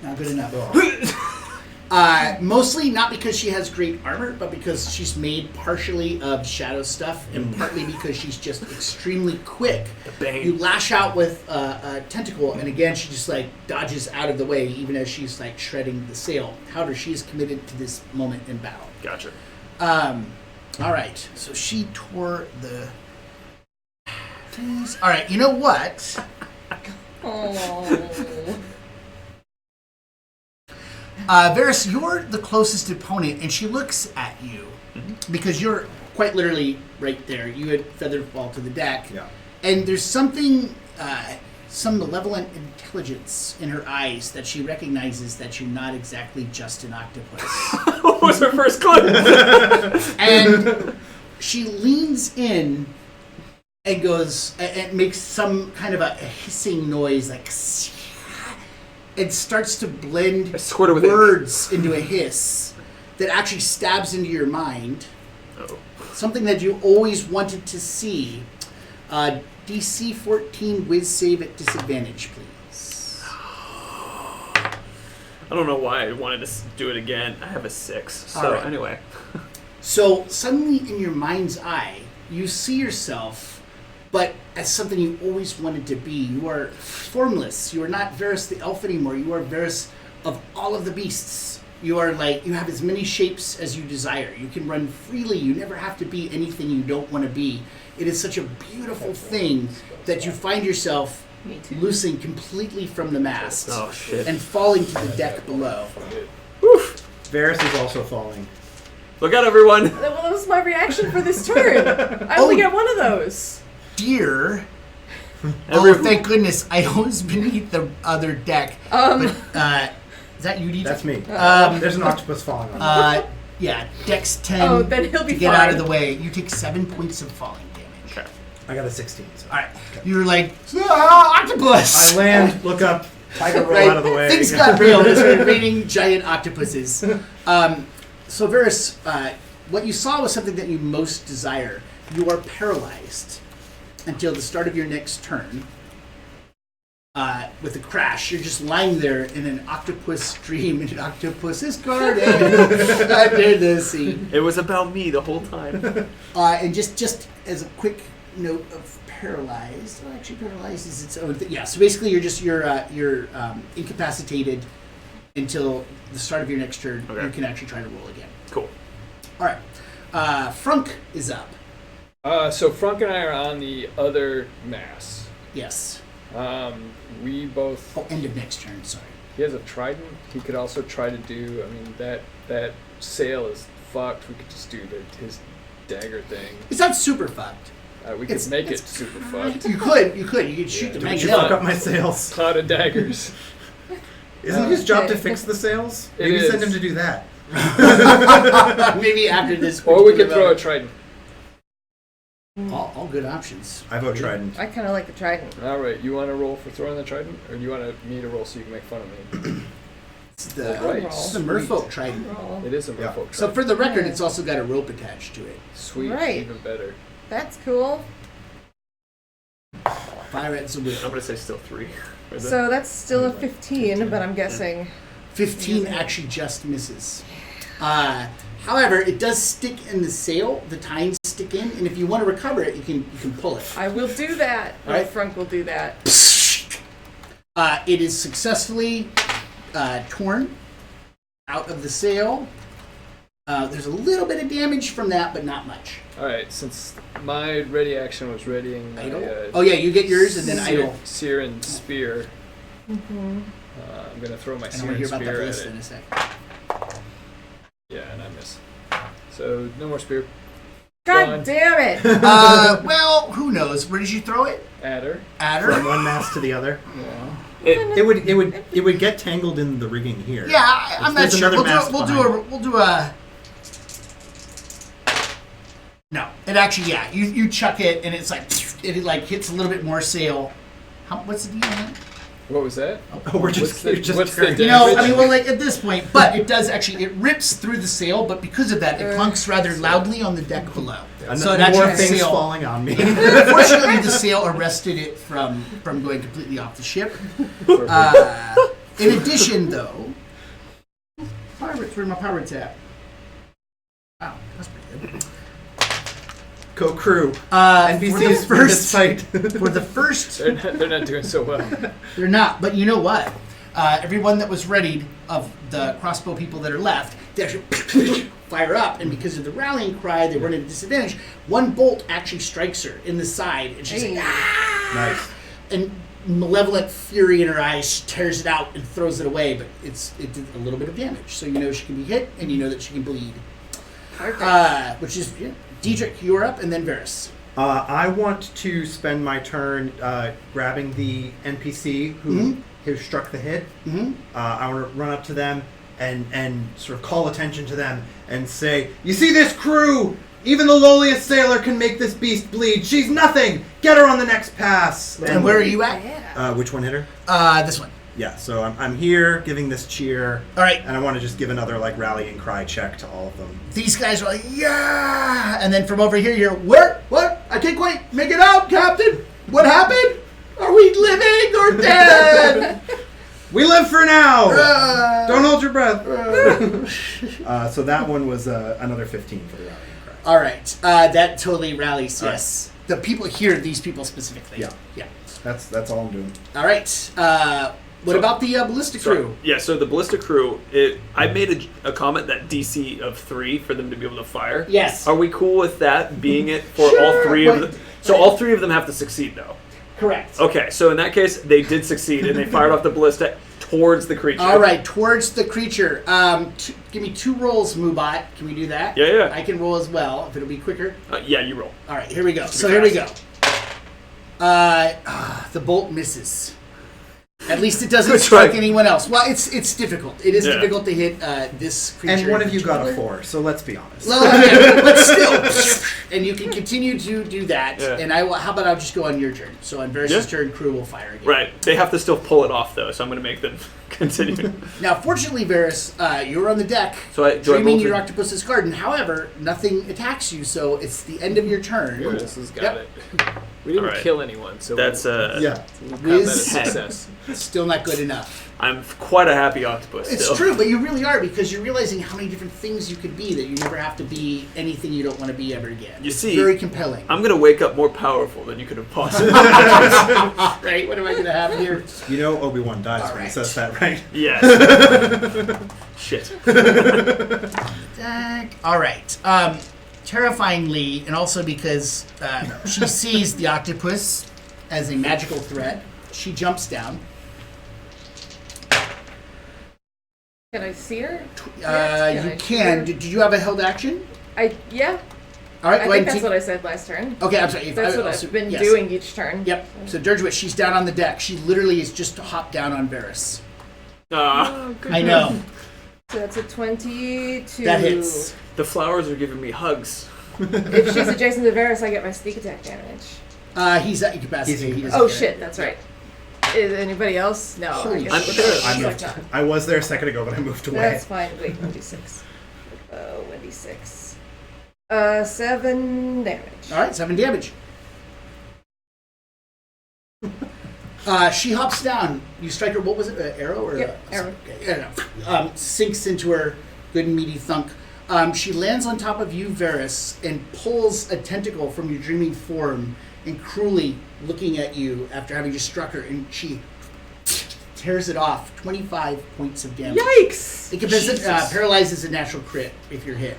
Not good enough. Mostly not because she has great armor, but because she's made partially of shadow stuff, and partly because she's just extremely quick. Bane. You lash out with a tentacle, and again she just like dodges out of the way, even as she's like shredding the sail. However, she is committed to this moment in battle. Gotcha. All right, so she tore the. All right, you know what? oh. Varys, you're the closest opponent, and she looks at you because you're quite literally right there. You had feathered fall to the deck, Yeah. and there's something, some malevolent intelligence in her eyes that she recognizes that you're not exactly just an octopus. What was her first clue? And she leans in and goes and makes some kind of a hissing noise, like. It starts to blend I squirted with ink. words into a hiss that actually stabs into your mind. Oh. Something that you always wanted to see. DC 14 whiz save at disadvantage, please. I don't know why I wanted to do it again. I have a 6. So All right. anyway. So suddenly in your mind's eye, you see yourself, but as something you always wanted to be. You are formless. You are not Varys the elf anymore. You are Varys of all of the beasts. You are like, you have as many shapes as you desire. You can run freely. You never have to be anything you don't want to be. It is such a beautiful thing that you find yourself Me too. loosing completely from the mast Oh shit. and falling to the deck below. Varys is also falling. Look out, everyone. Well, that was my reaction for this turn. I only get one of those. Dear. Every- Oh, thank goodness. I was beneath the other deck. But, is that you, DJ? That's me. Um, There's an octopus falling on me. Yeah, Dex 10 Oh, then he'll be to get fine. out of the way. You take 7 points of falling damage. Okay. I got a 16. So. Alright. You're like, octopus! I land, look up, tiger roll Right? out of the way. Things got real. There's raining giant octopuses. So, Varys, what you saw was something that you most desire. You are paralyzed until the start of your next turn. With a crash, you're just lying there in an octopus dream in an octopus's garden under the sea. It was about me the whole time. And just as a quick note of paralyzed, well, actually paralyzed is its own thing. Yeah, so basically you're incapacitated until the start of your next turn. Okay. You can actually try to roll again. Cool. All right, Frunk is up. So Frank and I are on the other mass. Yes. We both. Oh, end of next turn. Sorry. He has a trident. He could also try to do. I mean, that sail is fucked. We could just do his dagger thing. It's not super fucked. We could make it it's super fine. fucked. You could shoot the Did magnet you fuck up. up my sails? Cloud of daggers. Isn't his job to Okay. fix the sails? It Maybe send is. him to do that. Maybe after this. Or we could particular throw a trident. all good options. I vote trident. I kind of like the trident. All right, you want to roll for throwing the trident, or do you want me to roll so you can make fun of me? It's the, Right. it's the merfolk trident. Roll. It is a Yeah. merfolk trident. So for the record, it's also got a rope attached to it. Sweet, Right. even better. That's cool. Fire at the I'm gonna say still 3. Is it? So that's still a 15, but I'm guessing. 15 actually just misses. However, it does stick in the sail. The tines stick in, and if you want to recover it, you can pull it. I will do that. All right. Frunk will do that. It is successfully torn. out of the sail. There's a little bit of damage from that, but not much. All right, since my ready action was readying my Oh yeah, you get yours and then idle. sear and spear. Mm-hmm. I'm gonna throw my And I sear want to and hear about that spear at list it. in a sec. Yeah, and I miss. So no more spear. God Gone. damn it! Well, who knows? Where did you throw it? Adder. At From her? one mast to the other. Yeah. It would get tangled in the rigging here. Yeah, I'm not There's sure. another We'll mast do a. No, it actually, yeah. You chuck it and it's like it like hits a little bit more sail. What's the deal on that? What was that? Oh, we're just, What's just the turning. You know, damage? I mean, well, like at this point, but it does actually, it rips through the sail, but because of that, it clunks rather loudly on the deck below. So it more actually things sail. falling on me. Unfortunately, the sail arrested it from going completely off the ship. In addition, though, pirates, where are my pirates at? Wow, that's pretty good. Co-crew. NPCs NPCs first sight. For the first, They're not doing so well. they're not. But you know what? Everyone that was readied of the crossbow people that are left, they actually fire up, and because of the rallying cry, they weren't at a disadvantage. One bolt actually strikes her in the side, and she's like, ah! Nice. And malevolent fury in her eyes tears it out and throws it away, but it did a little bit of damage. So you know she can be hit, and you know that she can bleed. Which is, Diedrich, you're up, and then Varys. I want to spend my turn grabbing the NPC who struck the hit. Mm-hmm. I want to run up to them and sort of call attention to them and say, "You see this crew? Even the lowliest sailor can make this beast bleed. She's nothing. Get her on the next pass." And where are you at? Which one hit her? This one. Yeah, so I'm here giving this cheer. All right. And I want to just give another rallying cry check to all of them. These guys are like, yeah! And then from over here, you're, what? I can't quite make it out, Captain. What happened? Are we living or dead? We live for now! Uh, Don't hold your breath. So that one was another 15 for the rallying cry. All right. That totally rallies, All yes. The people here, these people specifically. Yeah. Yeah. That's all I'm doing. All right. What about the ballista crew? So the ballista crew, I made a comment that DC of 3 for them to be able to fire. Yes. Are we cool with that being it for all Sure. three of them? So all three of them have to succeed, though. Correct. Okay, so in that case, they did succeed, and they fired off the ballista towards the creature. All right, towards the creature. Give me 2 rolls, Moobot. Can we do that? Yeah. I can roll as well, if it'll be quicker. Yeah, you roll. All right, here we go. So here we go. The bolt misses. At least it doesn't Good strike try. anyone else. Well, it's difficult. It is Yeah. difficult to hit this creature. And one in of you got a particular. 4, so let's be honest. Well, okay, but still, and you can continue to do that. Yeah. And how about I'll just go on your turn? So on Varys' turn, crew will fire again. Right. They have to still pull it off, though, so I'm going to make them continue. Now, fortunately, Varys, you're on the deck, So do I dreaming roll your to- octopus's garden. However, nothing attacks you, so it's the end of your turn. This has got Yep. it. We didn't Alright. kill anyone, so That's Yeah. we'll count that as Whiz. success. Still not good enough. I'm quite a happy octopus. It's still. true, but you really are, because you're realizing how many different things you could be, that you never have to be anything you don't want to be ever again. You It's see, very compelling. I'm going to wake up more powerful than you could have possibly. Right? What am I going to have here? You know Obi-Wan dies when he Alright. says that, right? Yes. Shit. All right. Terrifyingly, and also because she sees the octopus as a magical threat, she jumps down. Can I see her? You can. Did you have a held action? Yeah. All right. I go think ahead that's and what I said last turn. Okay, I'm sorry. That's what I've been doing each turn. Yep. So Dirge Witch, she's down on the deck. She literally is just hopped down on Varys. I know. So that's a 22. That hits. The flowers are giving me hugs. If she's adjacent to Varys, I get my sneak attack damage. He's at incapacity. He doesn't Oh get it. shit, that's right. Is anybody else? No. Holy I guess I'm it's sure. she's I like moved. that. I was there a second ago, but I moved away. That's fine. Wait, 1d6. 1d6. 7 damage. All right, 7 damage. She hops down. You strike her. What was it? An arrow or Yep, arrow. arrow? Sinks into her good meaty thunk. She lands on top of you, Varys, and pulls a tentacle from your dreaming form, and cruelly looking at you after having just struck her, and she tears it off. 25 points of damage. Yikes! It paralyzes a natural crit if you're hit.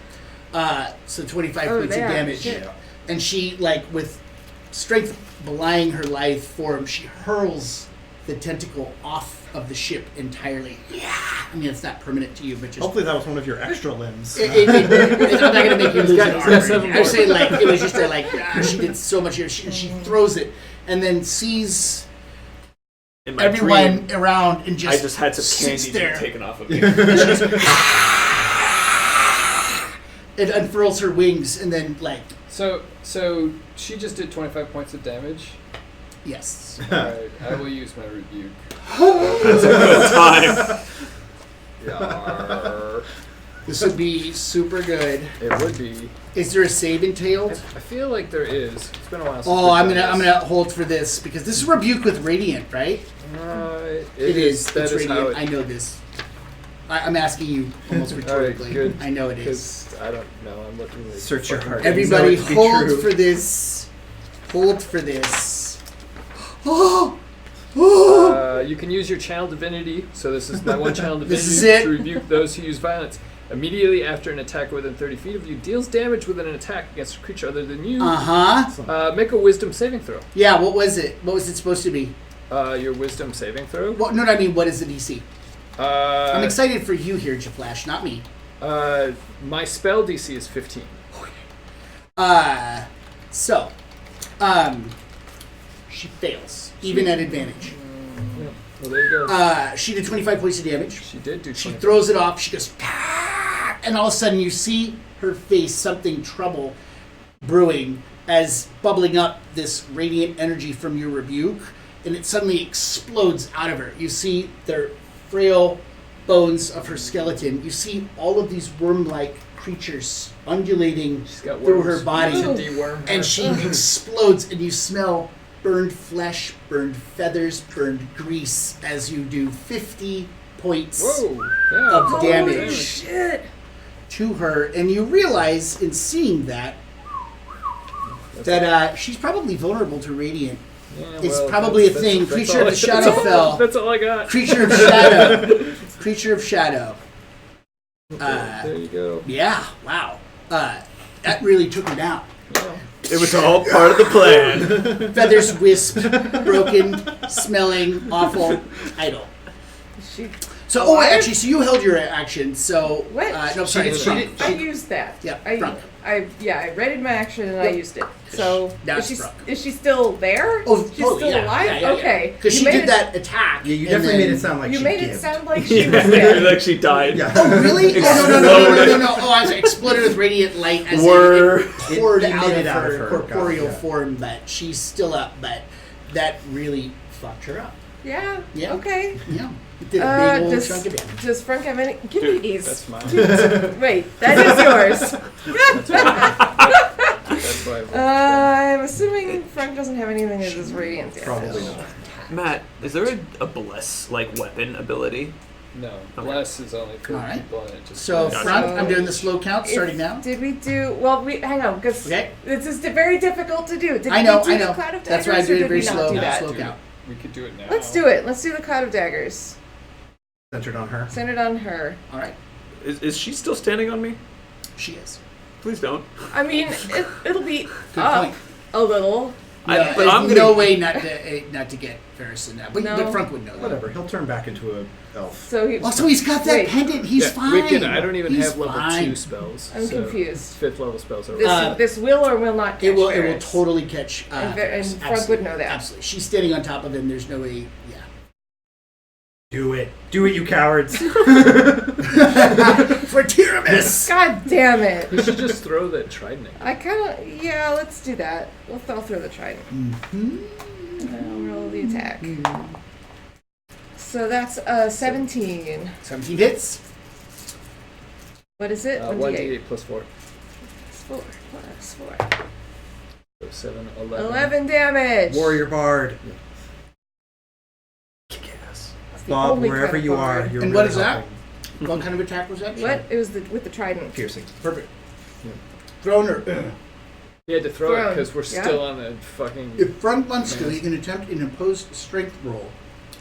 So 25 points of damage. Shit. And she, like, with strength belying her lithe form, she hurls the tentacle off of the ship entirely. Yeah. I mean, it's not permanent to you, but just... Hopefully that was one of your extra limbs. I'm not going to make you lose an arm. seven I'm saying, like, it was just a, like, she did so much here. She throws it and then sees In my everyone dream, around and just I just had some sits candy there. taken off of me. It unfurls her wings and then, like, So she just did 25 points of damage. yes. Alright, I will use my rebuke. That's a good time. Yarr. This would be super good. It would be. Is there a save I entailed? feel like there is. It's been a while since Oh, we've I'm done gonna this. hold for this because this is rebuke with radiant, right? It is. That It's is radiant. how it. I know this. I'm asking you almost rhetorically. good. I know it is. Because I don't know. I'm looking. Like Search your heart. Everybody Know it to be hold true. for this. Hold for this. Oh! Oh! You can use your channel divinity. So this is my one channel divinity This is it. to rebuke those who use violence. Immediately after an attack within 30 feet of you deals damage within an attack against a creature other than you. Make a wisdom saving throw. Yeah, what was it? What was it supposed to be? Your wisdom saving throw. No, I mean, what is the DC? I'm I'm excited for you here, Jaflash, not me. My spell DC is 15. So, she fails, even at advantage. Well, there you go. She did 25 points of damage. She did do. She 25. throws it off. She goes, "Ah!" And all of a sudden you see her face, something trouble brewing as bubbling up this radiant energy from your rebuke, and it suddenly explodes out of her. You see their frail bones of her skeleton. You see all of these worm-like creatures undulating She's got through worms. her body, To deworm her. and she explodes, and you smell burned flesh, burned feathers, burned grease as you do 50 points Whoa! Yeah. of Holy damage Shit! to her, and you realize in seeing that she's probably vulnerable to radiant. Yeah, It's well, probably a that's- thing. that's Creature all of the I- Shadowfell. That's all I got. Creature of shadow. Creature of shadow. There you go. Yeah. Wow. That really took her down. Yeah. It was all part of the plan. Feathers wisped, broken, smelling, awful, idle. She. So, actually, so you held your action. So, What? no, sorry, it's Frunk. I used that. Yeah, I readied my action and I used it. So Now is it's she, Frunk. is she still there? Oh, she's totally, still yeah, alive. yeah. Okay. Because You she made did it- that attack. Yeah, you and definitely then- made it sound like You she made gave. it sound like she was It dead. like she died. Yeah. Oh, really? Oh, no. Oh, I was exploded with radiant light as it poured It out emitted of her corporeal God, yeah. form, but she's still up, but that really fucked her up. Yeah. Yeah. Okay. Yeah. It did a big old does, chunk of damage. does Frank have any? Give me Dude, these. That's mine. Wait, that is yours. That's why. I'm assuming Frank doesn't have anything that is radiant yet. Probably not. Matt, is there a bless like weapon ability? No, bless is only for All right. people, and it just. So, Gotcha. Frank, I'm doing the slow count starting now. Did we do? Well, hang on, because Okay. this is very difficult to do. Did I know, we do I know. the Cloud of That's why I Daggers, do or it did very we not slow. do that? Slow Dude, count. we could do it now. Let's do it. Let's do the Cloud of Daggers. Centered on her. Centered on her. All right. Is she still standing on me? She is. Please don't. I mean, it'll be Good up point. a little. Yeah, but there's I'm no gonna- way not to get Ferris in that. But, No. but Frank would know that. Whatever. He'll turn back into a elf. So he. Also, he's got that Wait. pendant. He's Yeah, fine. Wicked, I don't even He's have level fine. 2 spells. I'm so confused. 5th level spells are. This will or will not catch It will Ferris. totally catch. And Ferris. Frank would Absolutely. know that. Absolutely. She's standing on top of him. There's no way. Yeah. Do it. Do it, you cowards. For Tiramis. God damn it! You should just throw that trident. I kind of let's do that. I'll throw the trident. Mm-hmm. And I'll roll the attack. So that's 17. 17 hits. What is it? 1d8 plus 4. Plus 4. So 7, 11. 11 damage. Warrior Bard. Kick ass. That's the Bob, only wherever kind of you are, bard. you're And really what is that? helping. What kind of attack was that? What? It was with the trident. Piercing. Perfect. Yeah. Thrown her. You had to throw it Thrown. because we're Yeah. still on the fucking. If Frank wants to, he can attempt an opposed strength roll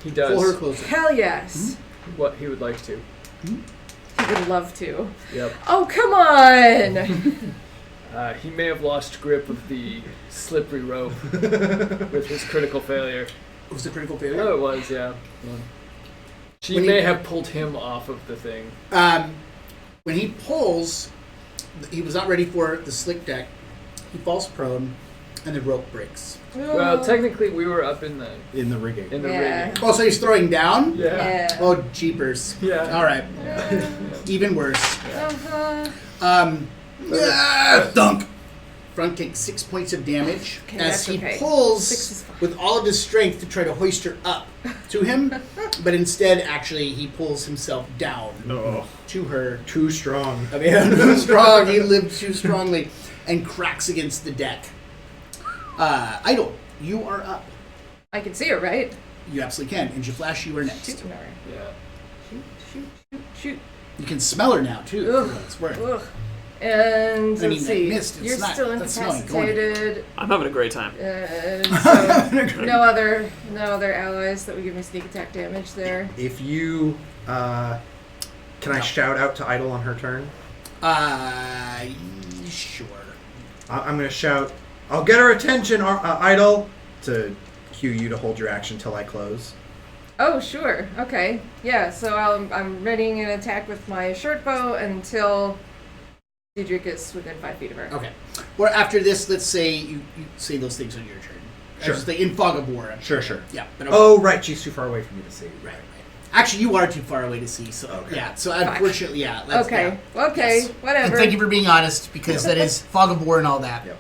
He does. Pull her closer. Hell yes. What he would like to. He would love to. Yep. Oh, come on! He may have lost grip of the slippery rope with his critical failure. It was a critical failure? Oh, it was, yeah. She When may he- have pulled him off of the thing. When he pulls, he was not ready for the slick deck. He falls prone, and the rope breaks. Well, technically, we were up in the rigging. Yeah. rigging. Oh, so he's throwing down? Yeah. Oh, jeepers. Yeah. All right. Yeah. Even worse. Uh-huh. Thunk. Front takes 6 points of damage Okay, as that's he okay. 6 pulls is fine. with all of his strength to try to hoist her up to him, but instead, actually, he pulls himself down to her. Too strong. I mean, too strong. He lived too strongly, and cracks against the deck. Idle, you are up. I can see her, right? You absolutely can. And Jaflash, you are next. Shoot. No. Yeah. Shoot. You can smell her now too. Ugh. for what it's worth. Ugh. And I mean, let's see. that mist, it's You're not- still that's smelling. Go on. incapacitated. I'm having a great time. So no other allies that would give me sneak attack damage there. If you, can I shout out to Idle on her turn? Sure. I'm going to shout, "I'll get her attention, Idle," to cue you to hold your action till I close. Oh, sure. Okay. Yeah, so I'm readying an attack with my short bow until Diedrich is within 5 feet of her. Okay. Or after this, let's say you say those things on your turn. Sure. Just like in Fog of War. Sure. Yeah. But okay. Oh, right, she's too far away for me to see. Right. Actually, you are too far away to see. So Okay. yeah. So unfortunately, yeah. Let's, Okay. yeah. Okay. Yes. Whatever. And thank you for being honest, because that is Fog of War and all that. Yep.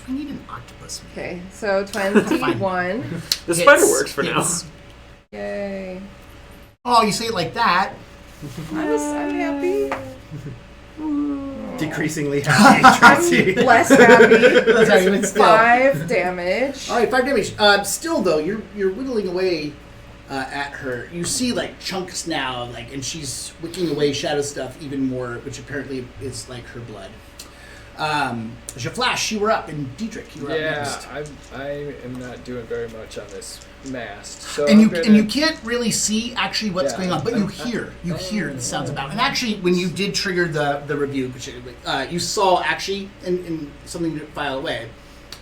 We need an octopus. Okay. So 21. The Hits. spider works for Hits. Yay. Oh, you say it like that. I'm happy. Decreasingly happy, Tracy. I'm less happy. Less happy, but still. 5 damage. All right, 5 damage. Still though, you're whittling away at her. You see like chunks now, like, and she's wicking away shadow stuff even more, which apparently is like her blood. Jaflash, you were up, and Diedrich, you were up next. I am not doing very much on this mast. So And I'm you gonna- can't really see actually what's Yeah. going on, but you hear the sounds about. And actually, when you did trigger the rebuke, which you saw actually in something to file away,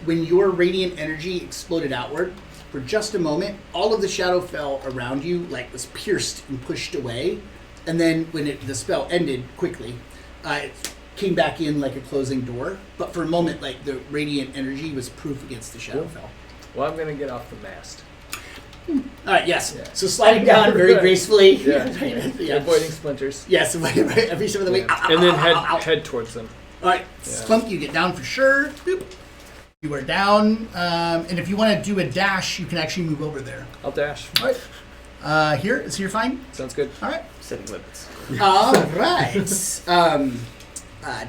when your radiant energy exploded outward for just a moment, all of the Shadowfell around you like was pierced and pushed away, and then when the spell ended quickly, it came back in like a closing door. But for a moment, like the radiant energy was proof against the Shadowfell. Well, I'm gonna get off the mast. All right, yes. Yeah. So sliding down very gracefully. Yeah. Yeah. Avoiding splinters. Yes, every step of the way. Yeah. Ow, And then ow, ow, ow, ow. head towards them. All right, Yeah. Spunk, you get down for sure. Boop. You are down, and if you want to do a dash, you can actually move over there. I'll dash. All right. Here, so you're fine. Sounds good. All right. Setting limits. All right.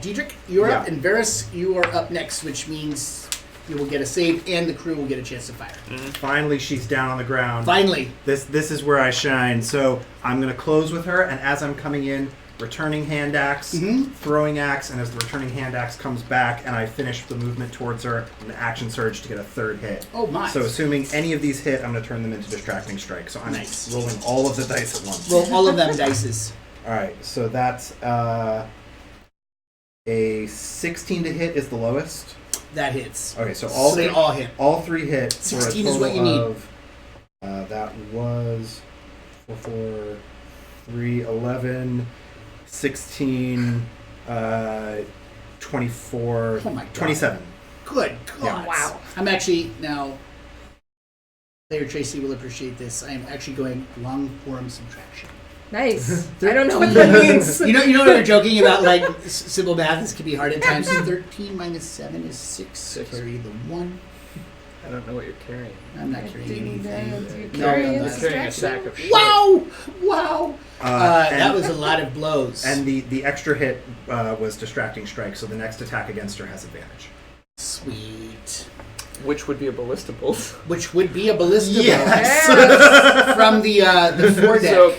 Diedrich, you're up, Yeah. and Varys, you are up next, which means you will get a save, and the crew will get a chance to fire. Finally, she's down on the ground. Finally. This is where I shine. So I'm going to close with her, and as I'm coming in, returning hand axe, throwing axe, and as the returning hand axe comes back, and I finish the movement towards her, an action surge to get a third hit. Oh, my. So assuming any of these hit, I'm going to turn them into distracting strike. So I'm Nice. rolling all of the dice at once. Roll all of them dices. All right, so that's a 16 to hit is the lowest. That hits. Okay, so So they all hit. all 3 hit for a 16 total is what you need. of that was 4, 3, 11, 16, 24, Oh my God. 27. Good God. Yeah. Wow. I'm actually now. Player Tracy will appreciate this. I am actually going long form subtraction. Nice. I don't know what that means. You know when we're joking about like simple math. This can be hard at times. 13 minus 7 is 6. Six. Carry the 1. I don't know what you're carrying. I'm not carrying anything. You No, carrying I'm the not. You're carrying a distraction? sack of shit. Wow! That And- was a lot of blows. And the extra hit was distracting strike, so the next attack against her has advantage. Sweet. Which would be a ballista bolt. Which would be a ballista Yes. bolt from the foredeck. So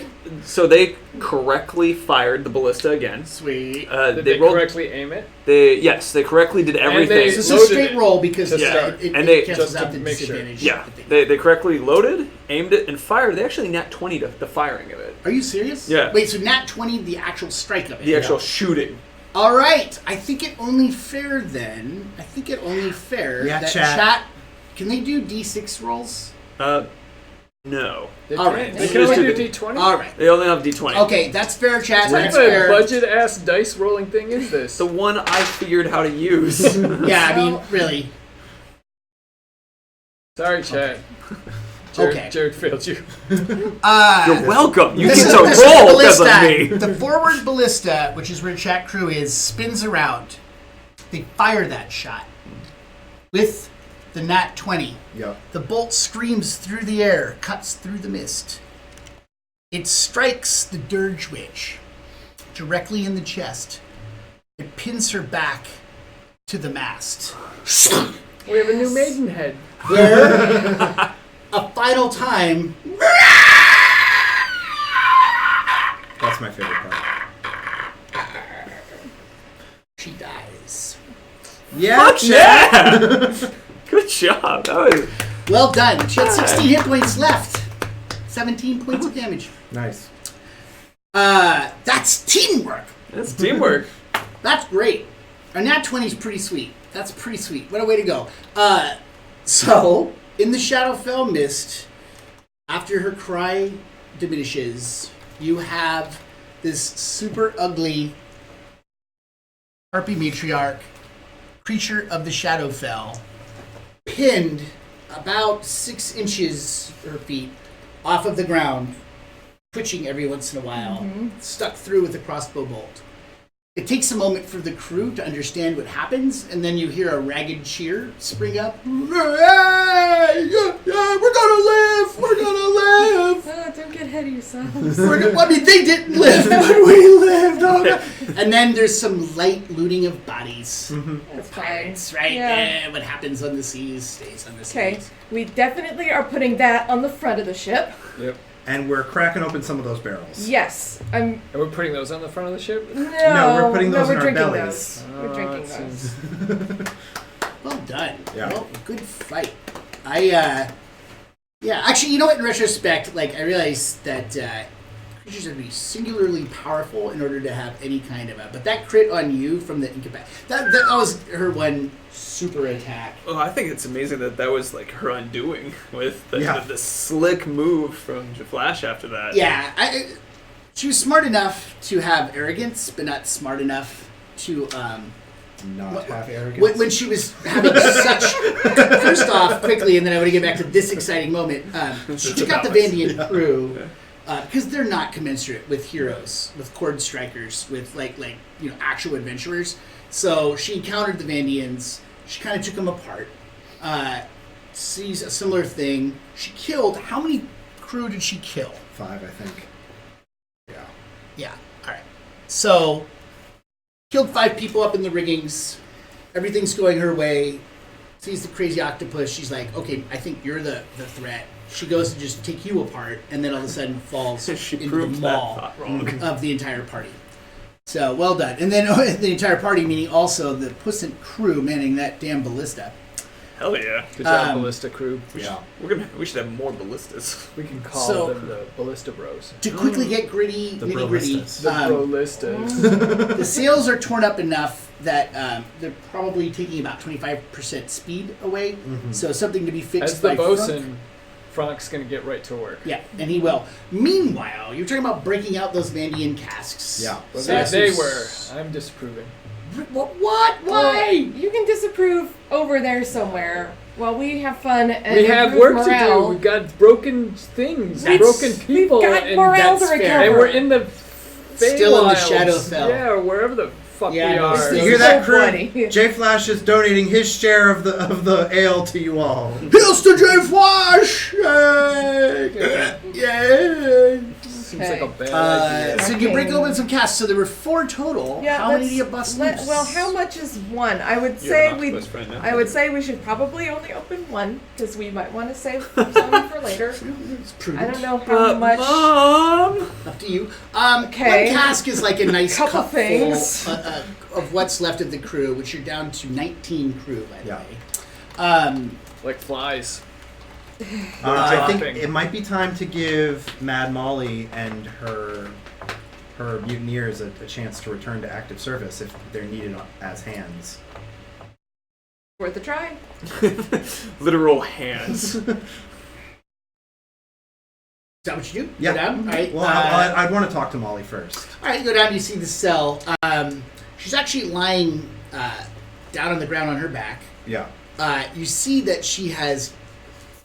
So they correctly fired the ballista again. Sweet. Did They they rolled. correctly aim it? They correctly did everything. So it's a Loaded straight it roll because to start. it And they- cancels just to out the make sure. disadvantage. Yeah, they correctly loaded, aimed it, and fired. They actually nat 20 to the firing of it. Are you serious? Yeah. Wait, so nat 20, the actual strike of it. The actual shooting. All right. I think it only fair then. Yeah, that chat. Can they do D6 rolls? No. They All can't. right. They They can can only just do do D20? All right. They only have D20. Okay, that's fair, chat. What That's kind of fair. budget-ass dice rolling thing is this? The one I figured how to use. Yeah, I mean, really. Sorry, Chad. Okay. Jared failed you. You're welcome. You This get is- to this is roll because of ballista. me. The forward ballista, which is where chat crew is, spins around. They fire that shot with the nat 20. Yep. The bolt screams through the air, cuts through the mist. It strikes the Dirge Witch directly in the chest. It pins her back to the mast. We have a new Maidenhead. Where a final time, That's my favorite part. she dies. Yeah, Fuck chat. yeah! Good job. That was Well done. She had 16 hit points left. 17 points of damage. Nice. That's teamwork. that's teamwork. That's great. A nat 20 is pretty sweet. That's pretty sweet. What a way to go. So, in the Shadowfell mist, after her cry diminishes, you have this super ugly harpy matriarch, creature of the Shadowfell, pinned about 6 inches or feet off of the ground, twitching every once in a while, stuck through with a crossbow bolt. It takes a moment for the crew to understand what happens, and then you hear a ragged cheer spring up. Hey, yeah, we're gonna live! We're gonna live! Oh, don't get ahead of yourselves. I mean, they didn't live, but we lived! Oh, God. And then there's some light looting of bodies. That's fine. Pirates, right? Yeah. What happens on the seas stays on the Okay, seas. we definitely are putting that on the front of the ship. Yep. And we're cracking open some of those barrels. Yes, I'm. And we're putting those on the front of the ship? No, we're putting those we're in our drinking bellies. those. We're drinking it those. seems- Well done. Yeah. Well, good fight. Yeah, actually, you know what, in retrospect, like, I realized that creatures have to be singularly powerful in order to have any kind of a... But that crit on you from the incapacity... That was her one super attack. Oh, I think it's amazing that was like her undoing with the, Yeah. the slick move from Flash after that. Yeah, she was smart enough to have arrogance, but not smart enough to... Not have arrogance. When she was having such... First off, quickly, and then I want to get back to this exciting moment. She took out the Vandian crew because they're not commensurate with heroes, with cord strikers, with like actual adventurers. So she encountered the Vandians. She kind of took them apart. Sees a similar thing. She killed... How many crew did she kill? 5, I think. Yeah. Yeah. All right. So... Killed 5 people up in the riggings. Everything's going her way. Sees the crazy octopus. She's like, okay, I think you're the threat. She goes to just take you apart, and then all of a sudden falls She into the proved that maw thought wrong. of the entire party. So, well done. And then the entire party, meaning also the puissant crew manning that damn ballista. Hell yeah. Good job, Um, Ballista crew. Yeah. We should have more ballistas. We can call So- them the Ballista Bros. To quickly get gritty, The nitty gritty, ballistas. The Ballistas. the sails are torn up enough that they're probably taking about 25% speed away. So something to be fixed As the by Frunk. bosun, Frank's going to get right to work. Yeah, and he will. Meanwhile, you're talking about breaking out those Vandian casks. Yeah. Well, So they were. I'm disapproving. What? Why? Well, you can disapprove over there somewhere while we have fun and We have improve work morale. to do. We've got broken things, That's- broken people, We've got and, morale to that's fair. recover. and we're in the Still in the Feywilds. Shadowfell. Yeah, or wherever the fuck Yeah, we I know. are. You hear that, So crew? bloody. J Flash is donating his share of the ale to you all. Here's to J Flash! Yay! Yay! Seems like a Okay. bad idea. So you break open some casks. So there were 4 total. Yeah, how many let's- do you bust loose? Well, how much is one? I would You're say an we. octopus friend now. I would say we should probably only open one because we might want to save some for later. It's prudent. I don't know how much. Mom! Up to you. Okay. One cask is like a nice Couple cup things. full of what's left of the crew, which you're down to 19 crew, by the Yeah. way. Like flies. I think dropping. it might be time to give Mad Molly and her mutineers a chance to return to active service if they're needed as hands. Worth a try. Literal hands. Is that what you do? Yeah. Go down? All right. Well, I'd want to talk to Molly first. All right, you go down, you see the cell. She's actually lying down on the ground on her back. Yeah. You see that she has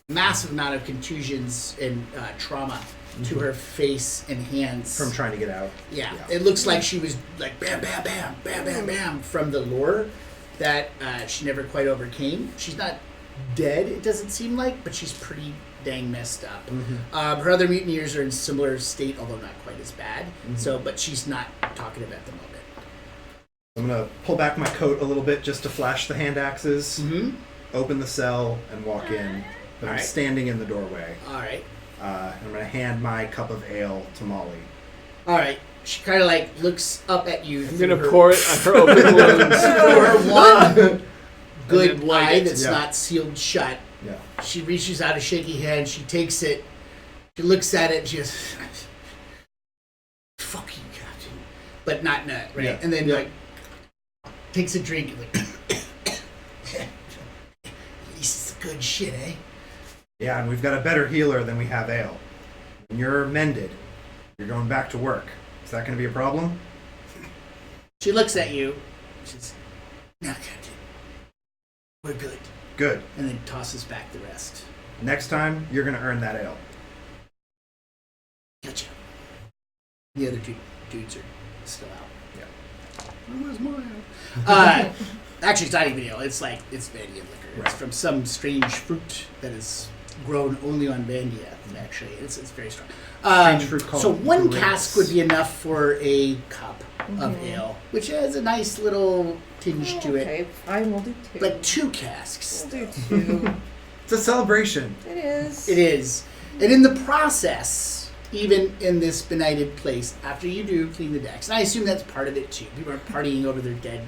massive amount of contusions and trauma to her face and hands. From trying to get out. Yeah. Yeah. It looks like she was like bam, bam, bam, bam, bam, bam from the lure that she never quite overcame. She's not dead, it doesn't seem like, but she's pretty dang messed up. Her other mutineers are in similar state, although not quite as bad. So, but she's not talkative at the moment. I'm going to pull back my coat a little bit just to flash the hand axes, open the cell, and walk in. But I'm Alright. standing in the doorway. All right. I'm going to hand my cup of ale to Molly. All right. She kind of like looks up at you. I'm gonna pour it on her open wounds. For her one good And then light eye it. that's Yeah. not sealed shut. Yeah. She reaches out a shaky hand. She takes it. She looks at it. And she goes, "Fuck you, Captain," but not nut, right? Yeah. And then Yeah. like takes a drink and like, this is good shit, eh? Yeah, and we've got a better healer than we have ale. When you're mended, you're going back to work. Is that going to be a problem? She looks at you. She says, "No, Captain, we're good," Good. and then tosses back the rest. Next time, you're going to earn that ale. Gotcha. The other two dudes are still out. Yeah. Where's my actually, it's not even ale. It's like, it's Vandia liquor. Right. It's from some strange fruit that is grown only on Vandia, actually. It's very strong. Strange fruit called So one grapes. cask would be enough for a cup of ale, which has a nice little tinge to it. Okay, fine, we'll do 2. But 2 casks. We'll do 2. It's a celebration. It is. It is. And in the process, even in this benighted place, after you do clean the decks, and I assume that's part of it too. People are partying over their dead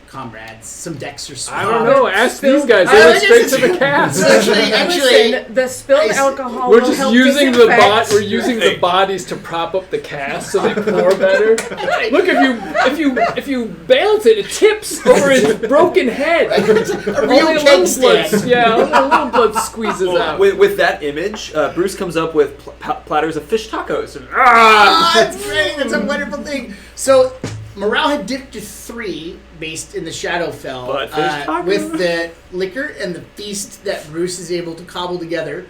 comrades. Some decks are swamped. I don't know. Ask these guys. They went straight to the cast. So actually, Listen, the spilled alcohol We're will just help using the disinfect. We're using the bodies to prop up the cast so they pour better. Look, if you balance it, it tips over his broken head. a real Only a keg little stand. blood, yeah, only a little blood squeezes out. With that image, Bruce comes up with platters of fish tacos. Ah, that's great. That's a wonderful thing. So, morale had dipped to 3 based in the Shadowfell But fish taco. with the liquor and the feast that Bruce is able to cobble together.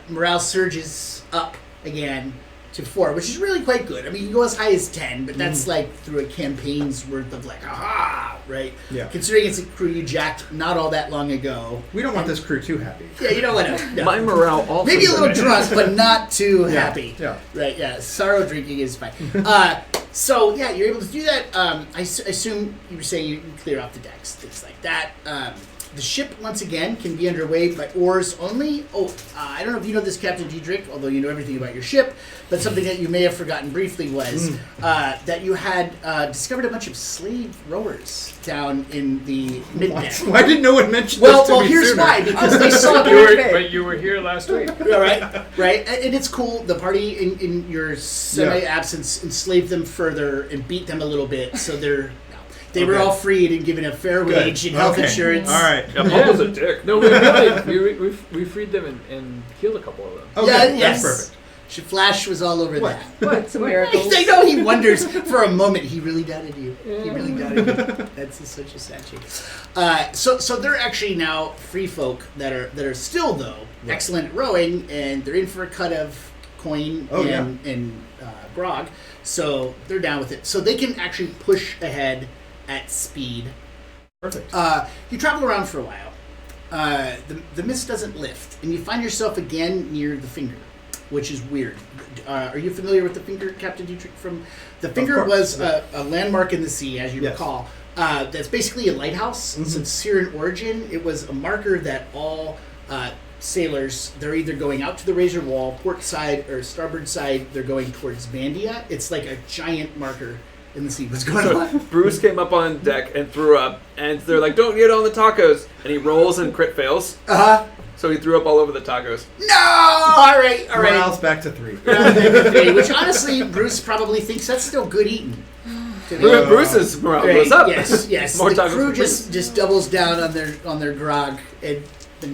Morale surges up again to 4, which is really quite good. I mean, you can go as high as 10, but that's like through a campaign's worth of like, aha, right? Yeah. Considering it's a crew you jacked not all that long ago. We don't want this crew too happy. Yeah, you don't want to. No. My morale also. Maybe a little dipped. drunk, but not too Yeah, happy. yeah. Right, yeah. Sorrow drinking is fine. So, yeah, you're able to do that. I assume you were saying you can clear off the decks, things like that. The ship, once again, can be underway by oars only. I don't know if you know this, Captain Diedrich, although you know everything about your ship, but something that you may have forgotten briefly was that you had discovered a bunch of slave rowers down in the mid-deck. Why didn't no one mention Well, this to me here's sooner? why. Because they saw You were here last week. All right, and it's cool. The party in your semi-absence enslaved them further and beat them a little bit, so they were Okay. all freed and given a fair Good. wage and health Okay. insurance. All right. Yeah, Paul was a dick. No, we really we freed them and healed a couple of them. Okay, Yeah, that's yes. perfect. Flash was all over What? that. What? Some miracles. I know he wonders for a moment. He really doubted you. He really doubted you. That's such a sad shame. So they're actually now free folk that are still though excellent at rowing, and they're in for a cut of coin and grog. So they're down with it. So they can actually push ahead at speed. Perfect. You travel around for a while. The mist doesn't lift, and you find yourself again near the finger. which is weird. Are you familiar with the finger, Captain Dietrich? The finger course. was a landmark in the sea, as you Yes. recall. That's basically a lighthouse. Mhm. Since Syrian origin, it was a marker that all sailors, they're either going out to the Razor Wall, port side or starboard side, they're going towards Vandia. It's like a giant marker in the sea. What's going on? Bruce came up on deck and threw up, and they're like, "Don't get on the tacos," and he rolls and crit fails. So he threw up all over the tacos. No! All right. Morale's back to 3. Which honestly, Bruce probably thinks that's still good eating. Bruce's morale goes up. Yes. More The tacos crew for Bruce. just doubles down on their grog, and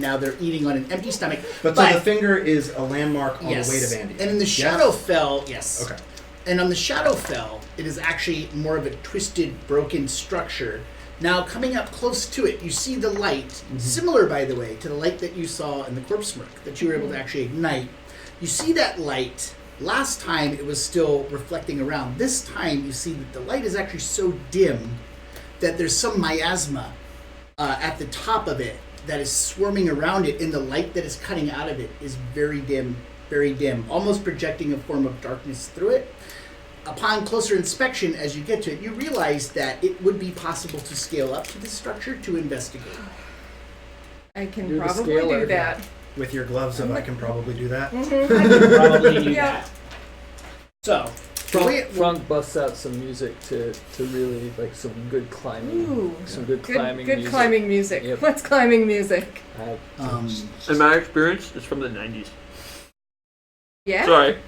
now they're eating on an empty stomach. But so the finger is a landmark on yes. the way to Vandia. And in the Shadowfell, yes. Okay. And on the Shadowfell, it is actually more of a twisted, broken structure. Now, coming up close to it, you see the light, similar, by the way, to the light that you saw in the corpse smirk that you were able to actually ignite. You see that light. Last time, it was still reflecting around. This time, you see that the light is actually so dim that there's some miasma at the top of it that is swarming around it, and the light that is cutting out of it is very dim, almost projecting a form of darkness through it. Upon closer inspection, as you get to it, you realize that it would be possible to scale up to this structure to investigate. I can You're the probably scaler. do that. With your gloves on, I can probably do that. I could probably do Yeah. that. So, Frank busts out some music to really like some good climbing, Ooh. some good climbing Good music. climbing music. Yep. What's climbing music? In my experience, it's from the 90s. Yeah? Sorry.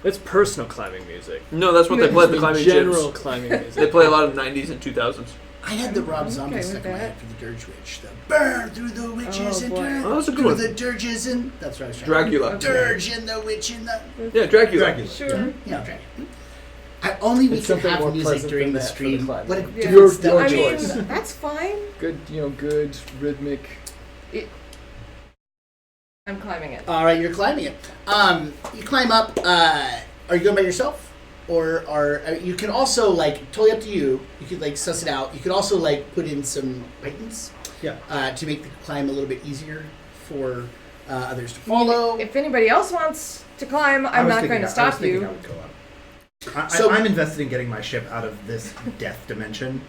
It's personal climbing music. No, that's what they play at the In climbing general gyms. climbing music. They play a lot of 90s and 2000s. I had the Rob Zombie okay stuck with in my that. head for the Dirge Witch. The burn through the witches Oh, and boy. turn Oh, that's a good through one. the dirges and... That's what I was trying Dracula. to Dirge and the witch and the... Yeah, Dracula. Dracula. Sure. Yeah, Dracula. Only we It's can something more have music pleasant during than the that for the stream. climbing. What a Yeah. difference that Your I would make. choice. mean, that's fine. Good, good rhythmic. I'm climbing it. All right, you're climbing it. You climb up. Are you going by yourself, or you can also like totally up to you. You could like suss it out. You could also like put in some Titans, to make the climb a little bit easier for others to follow. If anybody else wants to climb, I'm not going to stop I you. would go up. So- I'm invested in getting my ship out of this death dimension.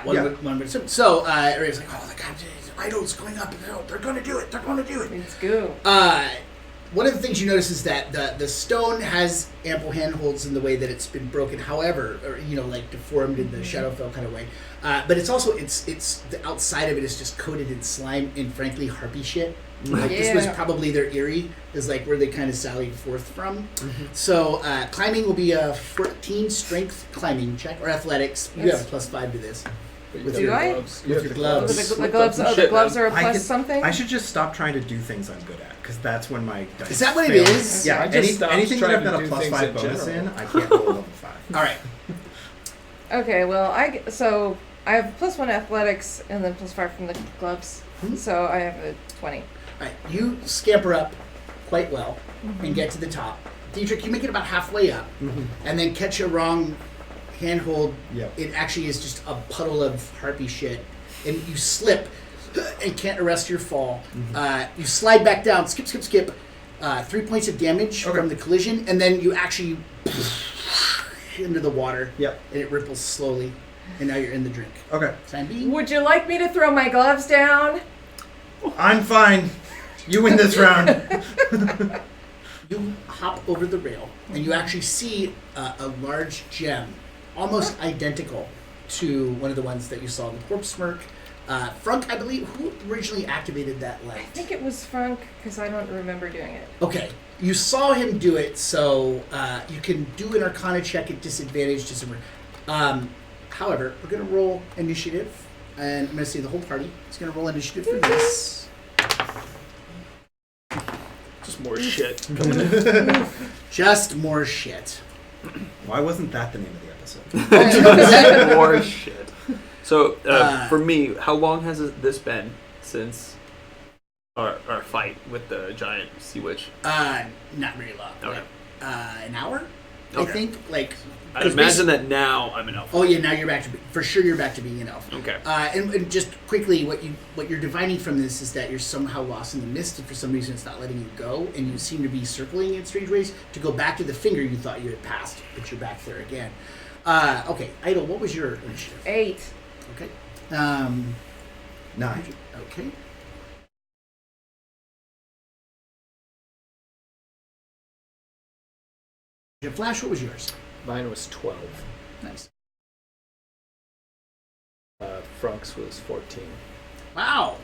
One would assume. So everybody's like, "Oh, the goddamn idol's going up. They're going to do it. They're going to do it." Let's go. One of the things you notice is that the stone has ample handholds in the way that it's been broken. However, or like deformed in the Shadowfell kind of way. But it's also it's the outside of it is just coated in slime and frankly harpy shit. Like this was Yeah. probably their eyrie, is like where they kind of sallied forth from. So climbing will be a 14 strength climbing check or athletics. You have a +5 to this. With Do I? gloves. With your gloves. The gloves. some Oh, the shit, gloves man. are a plus something. I should just stop trying to do things I'm good at, because that's when my dice Is that what it fail. is? Yeah, I just stopped anything that I've trying got to a do things +5 in bonus general. in, I can't roll level 5. All right. Okay, well, so I have +1 athletics and then +5 from the gloves. So I have a 20. All right. You scamper up quite well and get to the top. Dietrich, you make it about halfway up and then catch a wrong handhold. Yep. It actually is just a puddle of harpy shit. And you slip and can't arrest your fall. You slide back down, skip. 3 points of damage Okay. from the collision, and then you actually into the water. Yep. And it ripples slowly. And now you're in the drink. Okay. Time being. Would you like me to throw my gloves down? I'm fine. You win this round. You hop over the rail, and you actually see a large gem, almost identical to one of the ones that you saw in the corpse smirk. Frunk, I believe, who originally activated that I light? think it was Frank, because I don't remember doing it. Okay, you saw him do it, so you can do an Arcana check at disadvantage. However, we're going to roll initiative, and I'm going to say the whole party is going to roll initiative for this. Just more shit. Just more shit. Why wasn't that the name of the episode? More shit. So, for me, how long has this been since our fight with the giant sea witch? Not very long. Okay. An hour? I think, like... I'd imagine that now I'm an elf. Oh yeah, now you're back to for sure. You're back to being an elf. Okay. And just quickly, what you're divining from this is that you're somehow lost in the mist, and for some reason it's not letting you go, and you seem to be circling in strange ways to go back to the finger you thought you had passed, but you're back there again. Okay, Idle, what was your initiative? 8. Okay. 9. Okay. Flash, what was yours? Mine was 12. Nice. Frunk's was 14. Wow.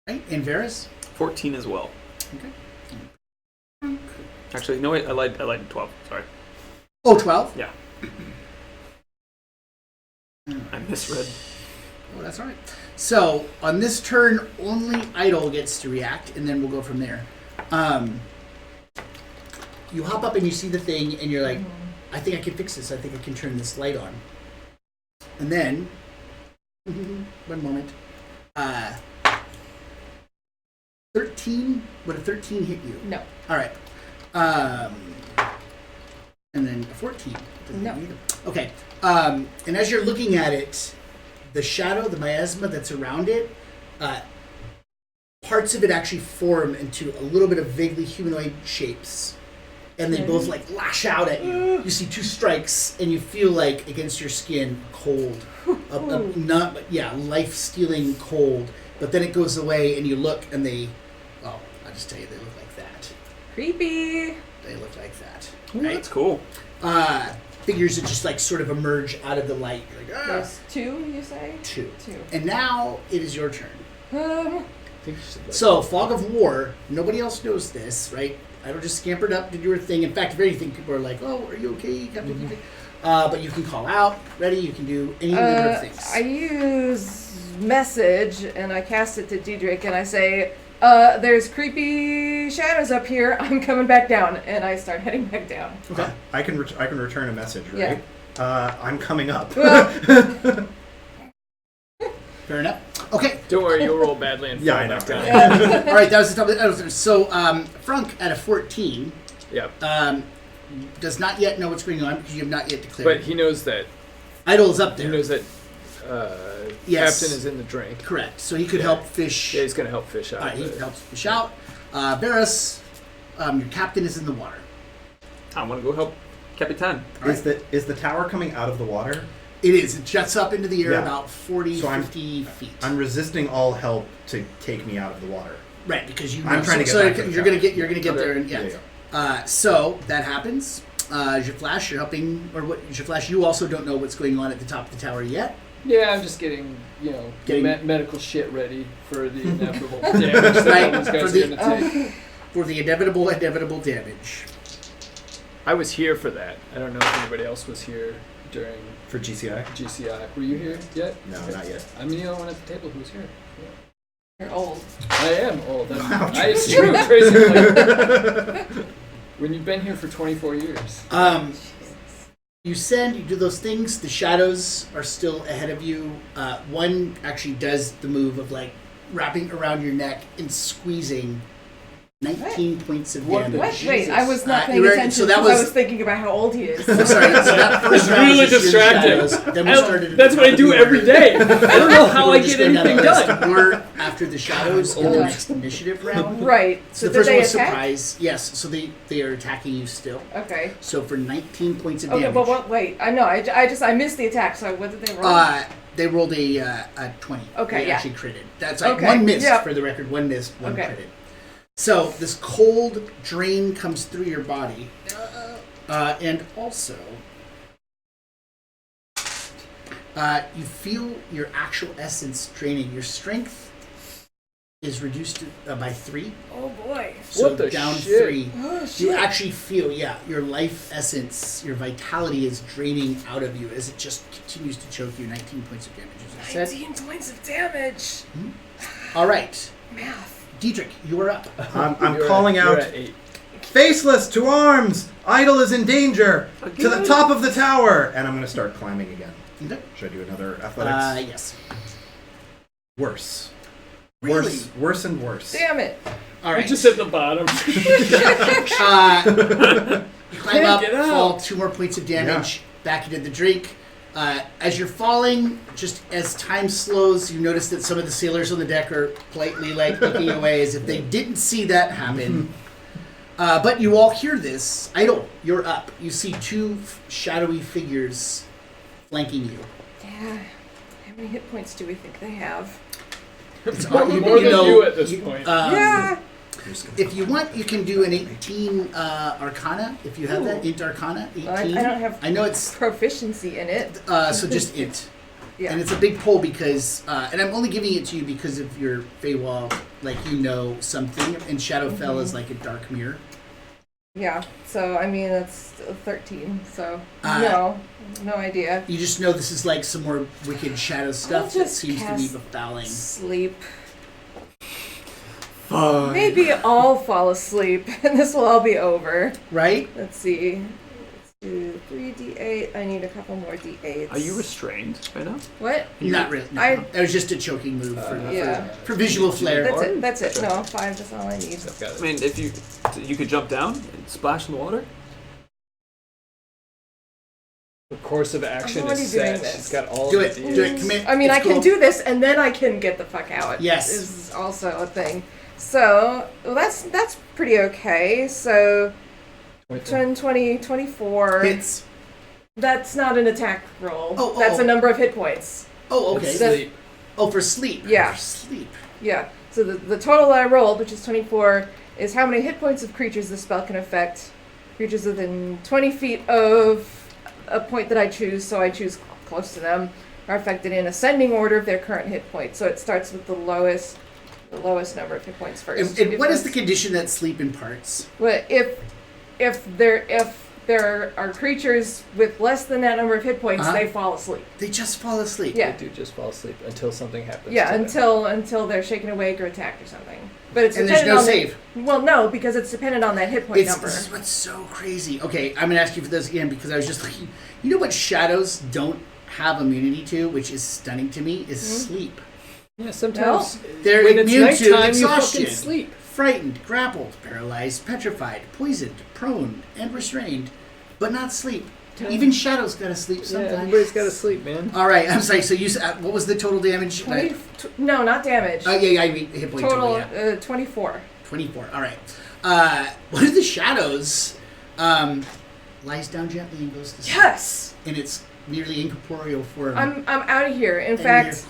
Right, and Varys? 14 as well. Okay. Actually, no wait, I lied 12. Sorry. Oh, 12? Yeah. I misread. Oh, that's all right. So, on this turn, only Idle gets to react, and then we'll go from there. You hop up and you see the thing, and you're like, I think I can fix this. I think I can turn this light on. And then, one moment. 13? Would a 13 hit you? No. All right. And then a 14. No. Either. Okay. And as you're looking at it, the shadow, the miasma that's around it, parts of it actually form into a little bit of vaguely humanoid shapes. And they both like lash out at you. You see 2 strikes, and you feel like against your skin, cold. Life-stealing cold. But then it goes away, and you look, and I'll just tell you, they look like that. Creepy. They look like that. Ooh, Right? that's cool. Figures that just like sort of emerge out of the light. You're like, There's 2, you say? 2. 2. And now it is your turn. I think you should So, Fog of War, nobody else knows this, right? I just scampered up, did your thing. In fact, if anything, people are like, oh, are you okay, Captain? But you can call out, ready, you can do any number of things. I use message, and I cast it to Diedrich, and I say, there's creepy shadows up here. I'm coming back down, and I start heading back down. Okay. I can return a message, right? Yeah. I'm coming up. Well, Fair enough. Okay. Don't worry, you'll roll badly and fall Yeah, I know. back down. All right, that was the top of the... So, Frunk, at a 14, Yep. does not yet know what's going on because you have not yet declared. But he knows that. Idle's up there. He knows that Yes. Captain is in the drink. Correct. So he could help fish. Yeah, he's going to help fish out. All right, he helps fish out. Varys, your captain is in the water. I want to go help Capitan. Is the tower coming out of the water? It is. It juts up into the air Yeah. about 40, So 50 feet. I'm resisting all help to take me out of the water. Right, because you. I'm trying to get so back to the you're tower. gonna get there, and so that happens. Jaflash, you're helping, or what? Jaflash, you also don't know what's going on at the top of the tower yet. Yeah, I'm just getting Getting- medical shit ready for the inevitable damage that Right, those guys for are the- going to take. For the inevitable damage. I was here for that. I don't know if anybody else was here during For GCI? GCI. Were you here yet? No, not yet. I'm the only one at the table who's here. you're old. I am old. Wow, It's true, Tracy. Like, when you've been here for 24 years. You do those things. The shadows are still ahead of you. One actually does the move of like wrapping around your neck and squeezing. 19 points of damage. What? Wait, I was not paying you were- attention so that because I was- was thinking about how old he is. I'm sorry, so that first It's round really was just your distracting. shadows. Then we started at That's the what I top do of the every order. day. I don't know how We're I just get going down anything the list. done. We're after the shadows in the Ugh. next initiative round. Right. So So the did first they one was attack? surprise. Yes, so they are attacking you still. Okay. So for 19 points of Okay, damage. but what? Wait, I know. I missed the attack. So what did they roll? They rolled a 20. Okay, They yeah. actually critted. That's right. Okay, One missed yeah. for the record. One missed, one Okay. critted. So this cold drain comes through your body. And also, you feel your actual essence draining. Your strength is reduced by 3. Oh boy. So What the down shit? 3. Oh You shit. actually feel, your life essence, your vitality is draining out of you as it just continues to choke you. 19 points of damage, as I said. 19 points of damage. All right. Math. Diedrich, you are up. I'm You're calling you're out, at 8. faceless to arms! Idle is in danger! To the Again? top of the tower! And I'm going to start climbing again. Okay. Should I do another athletics? Yes. Worse. Really? Worse and worse. Damn it. All right. Just at the bottom. You climb up, Get out. fall 2 more points of damage back into the drink. As you're falling, just as time slows, you notice that some of the sailors on the deck are politely looking away as if they didn't see that happen. But you all hear this. Idle, you're up. You see 2 shadowy figures flanking you. Yeah. How many hit points do we think they have? It's More than you at this point. Yeah. If you want, you can do an 18 Arcana. If you have that, Int Arcana, 18. I don't have I know it's proficiency in it. so just Int. Yeah. And it's a big pull because, and I'm only giving it to you because of your Feywall, you know something, and Shadowfell is like a dark mirror. Yeah. So I mean that's 13. So Uh, no idea. You just know this is like some more wicked shadow stuff that just seems to be cast befouling. Sleep. Fine. Maybe I'll fall asleep and this will all be over. Right? Let's see. Let's do 3d8. I need a couple more d8s. Are you restrained right now? What? Not really. No. I- That was just a choking move Yeah. for visual flair. That's it. No, 5 is all I need. I've got I it. mean, if you could jump down and splash in the water. The course of action I'm already is doing set. this. She's got all Do of it. the Do it. Commit. I mean, It's I can cool. do this and then I can get the fuck out. Yes. Is also a thing. So, well, that's pretty okay. So, 10, 20, 24. Hits. That's not an attack roll. Oh, That's oh. a number of hit points. Oh, okay. It's sleep. Oh, for sleep. Yeah. For sleep. Yeah. So the total I rolled, which is 24, is how many hit points of creatures the spell can affect. Creatures within 20 feet of a point that I choose, so I choose close to them, are affected in ascending order of their current hit points. So it starts with the lowest number of hit points first. And what is the condition that sleep imparts? Well, if there are creatures with less than that number of hit points, Uh-huh. they fall asleep. They just fall asleep. Yeah. They do just fall asleep until something happens. Yeah, to them. until they're shaken awake or attacked or something. But it's And there's dependent no on save. Well, no, because it's dependent on that hit point number. This is what's so crazy. Okay, I'm gonna ask you for this again because I was just like, you know what shadows don't have immunity to, which is stunning to me, is sleep. Yeah, sometimes They're when it's immune to nighttime, you exhaustion, fucking sleep. frightened, grappled, paralyzed, petrified, poisoned, prone, and restrained, but not sleep. Even shadows gotta sleep Yeah, sometimes. everybody's got to sleep, man. All right, I'm sorry. So you what was the total damage? 20, no, not damage. Yeah, I mean hit point Total, yeah. 24. 24. All right. One of the shadows lies down gently and goes to sleep. Yes! In its nearly incorporeal form. I'm out of here. In And fact,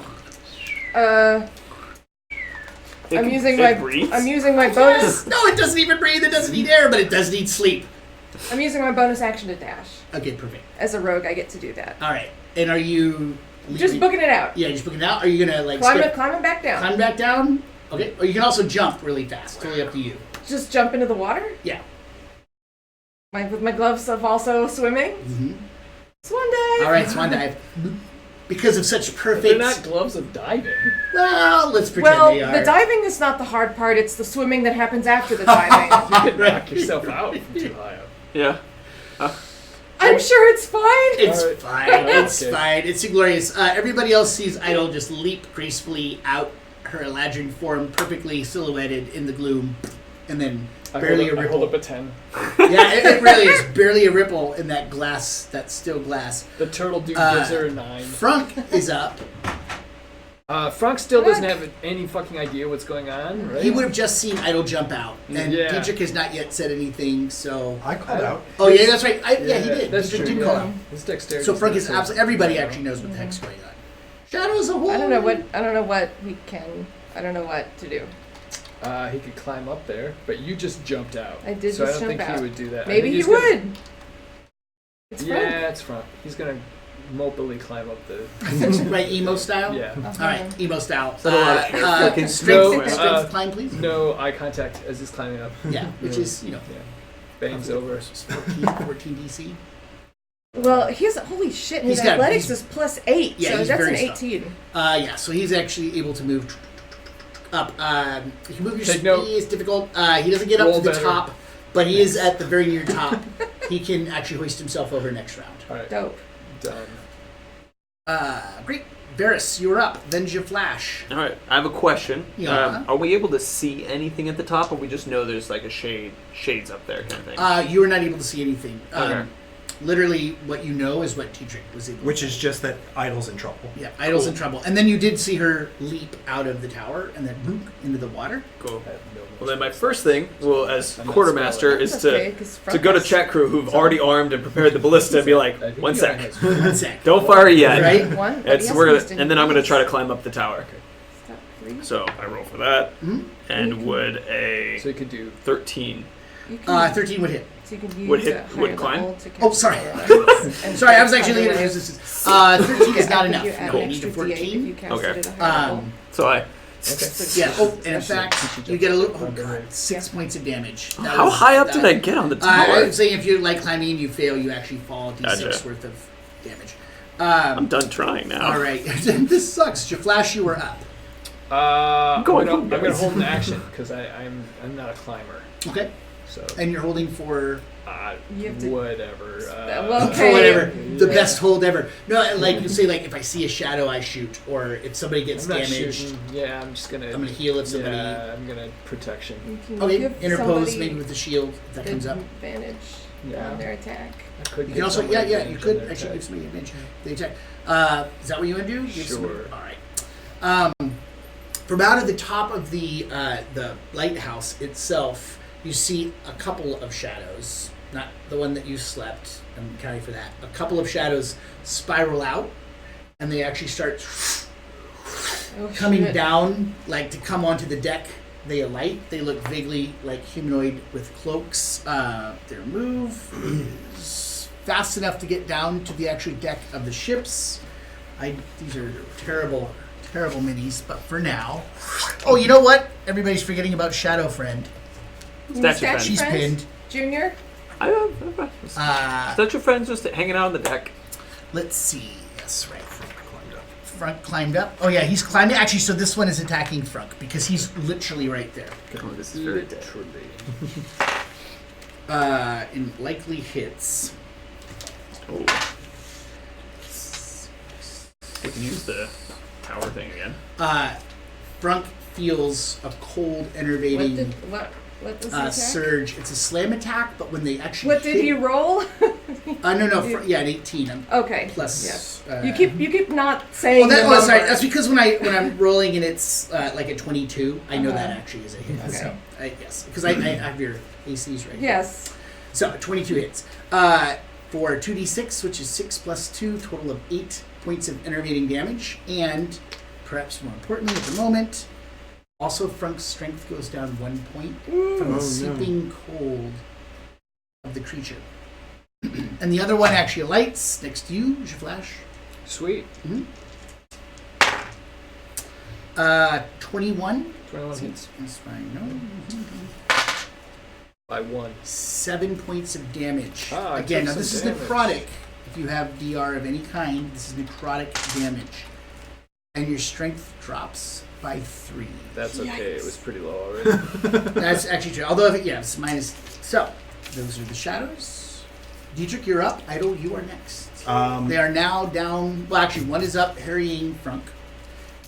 I'm using it breathes? my bonus. no, it doesn't even breathe. It doesn't need air, but it does need sleep. I'm using my bonus action to dash. Okay, perfect. As a rogue, I get to do that. All right. And are you Just booking it out. Yeah, just booking it out. Are you gonna Climbing back down. climb back down? Okay. Or you can also jump really fast. Totally up to you. Just jump into the water. Yeah. With my gloves of also swimming. Mm-hmm. Swan dive. All right, swan dive. Because of such perfect. They're not gloves of diving. Well, let's pretend Well, they are. the diving is not the hard part. It's the swimming that happens after the diving. You could knock yourself out from too high up. Yeah. I'm sure it's fine. It's Alright. fine. It's Okay. fine. It's glorious. Everybody else sees Idol just leap gracefully out her Eladrin form, perfectly silhouetted in the gloom, and then barely a I ripple. hold up a 10. Yeah, it really is barely a ripple in that glass, that still glass. The turtle dude Uh, gives her a 9. Frunk is up. Frank still doesn't have any fucking idea what's going on, right? He would have just seen Idol jump out, and Yeah. Dietrich has not yet said anything. So, I called out. oh yeah, that's right. Yeah, he did. That's Dietrich true. did call out. His dexterity. So Frunk is absolutely. Everybody actually knows what the heck's going on. Shadows a whole. I don't know what we can. I don't know what to do. He could climb up there, but you just jumped out. I did so just I don't jump think out. he would do that. I Maybe think he he's gonna- would. It's Yeah, fun. it's Frunk. He's gonna mopily climb up the. Right, emo style. Yeah. All right, emo style. that a lot of hair flicking? Strength, No, strength climb, please. No eye contact as he's climbing up. Yeah, which is Yeah. Bangs over. 14 DC. Well, holy shit. His He's got- athletics he's- is +8, Yeah, so he's that's an very 18. Yeah, so he's actually able to move up. You can move your Take speed. note. It's difficult. He doesn't get up Roll to the better. top, but he is at the very near top. He can actually hoist himself over next round. All right. Dope. Done. Great. Varys, you're up. Then Flash. All right, I have a question. Yeah. Are we able to see anything at the top, or we just know there's like a shades up there kind of thing? You are not able to see anything. Okay. Literally, what you know is what Tetrick was able Which to is just that Idle's in trouble. Yeah, Idle's in Cool. trouble. And then you did see her leap out of the tower and then boop into the water. Cool. I have no Well, then my first thing, as I'm not quartermaster, spelling. is That's to okay, 'cause to Frank go to has- chat crew who've already armed and prepared the ballista and be like, I think 1 you sec, guys- 1 sec. don't fire it yet. Right? One. but It's he we're has gonna, and then I'm gonna try to climb. climb up the tower. So I roll for that, Mhm. and would a So you could do 13. You can, 13 would hit. so you can use would hit- a would higher climb? level to Oh, cast sorry. it. And Sorry, I was actually other looking at ways. resistance. 13 is not I think enough. you add No, an you need a extra D8 if you 14. cast Okay. it at a higher level. So I. okay. Yeah. Oh, and in Actually, fact, since you you get a little. jumped Oh under god, it. 6 points of damage. That How was- high up that- did I get on the I tower? would say if you're like climbing and you fail, you actually fall D6 Gotcha. worth of damage. I'm done trying now. All right. This sucks. Flash, you were up. I'm going gonna, home, I'm gonna guys. hold an action because I'm not a climber. Okay. So And you're holding for You have to- whatever. well, for okay. whatever the Yeah. best hold ever. No, like you say, like if I see a shadow, I shoot, or if somebody gets I'm not damaged, shooting. Yeah, I'm just gonna. I'm gonna heal if somebody. Yeah, I'm gonna protection. You can Okay, give interpose somebody maybe with the shield if that comes up. advantage Yeah. on their attack. I could. You give can also, somebody you advantage on could their actually attack. give somebody advantage. They attack. Is that what you want to do? Give somebody- Sure. all right. From out of the top of the lighthouse itself, you see a couple of shadows. Not the one that you slept. I'm counting for that. A couple of shadows spiral out, and they actually start Oh, coming shit. down, like to come onto the deck. They alight. They look vaguely like humanoid with cloaks. Their move is fast enough to get down to the actual deck of the ships. These are terrible, terrible minis, but for now. Oh, you know what? Everybody's forgetting about Shadow Friend. Statue friend. She's friend? pinned. Junior? Statue friends just hanging out on the deck. Let's see. Yes, right. Frunk climbed up. Oh yeah, he's climbing. Actually, so this one is attacking Frunk because he's literally right there. Oh, this is very dead. Literally. And likely hits. Oh. We can use the tower thing again. Frunk feels a cold, What enervating did what was the attack? surge. It's a slam attack, but when they actually What did hit, he roll? no, yeah, an 18 Okay. plus. Yes. Uh, You keep not saying. Well, the sorry. number. That's because when I'm rolling and it's like a 22, I know Uh-huh. that actually is a hit. Okay. So yes, because I have your ACs right. Yes. So 22 hits. For 2d6, which is 6 plus 2, total of 8 points of enervating damage. And perhaps more importantly at the moment, also Frunk's strength goes down 1 point from the seeping cold of the creature. And the other one actually alights next to you, Flash. Sweet. 21. 21 hits That's fine. No. by 1. 7 points of damage. Ah, I Again, took now this is some damage. necrotic. If you have DR of any kind, this is necrotic damage. And your strength drops by 3. That's okay. It Yikes. was pretty low already. That's actually true. Although, it's minus. So, those are the shadows. Dietrich, you're up. Idle, you are next. They are now down. Well, actually, one is up, harrying Frunk.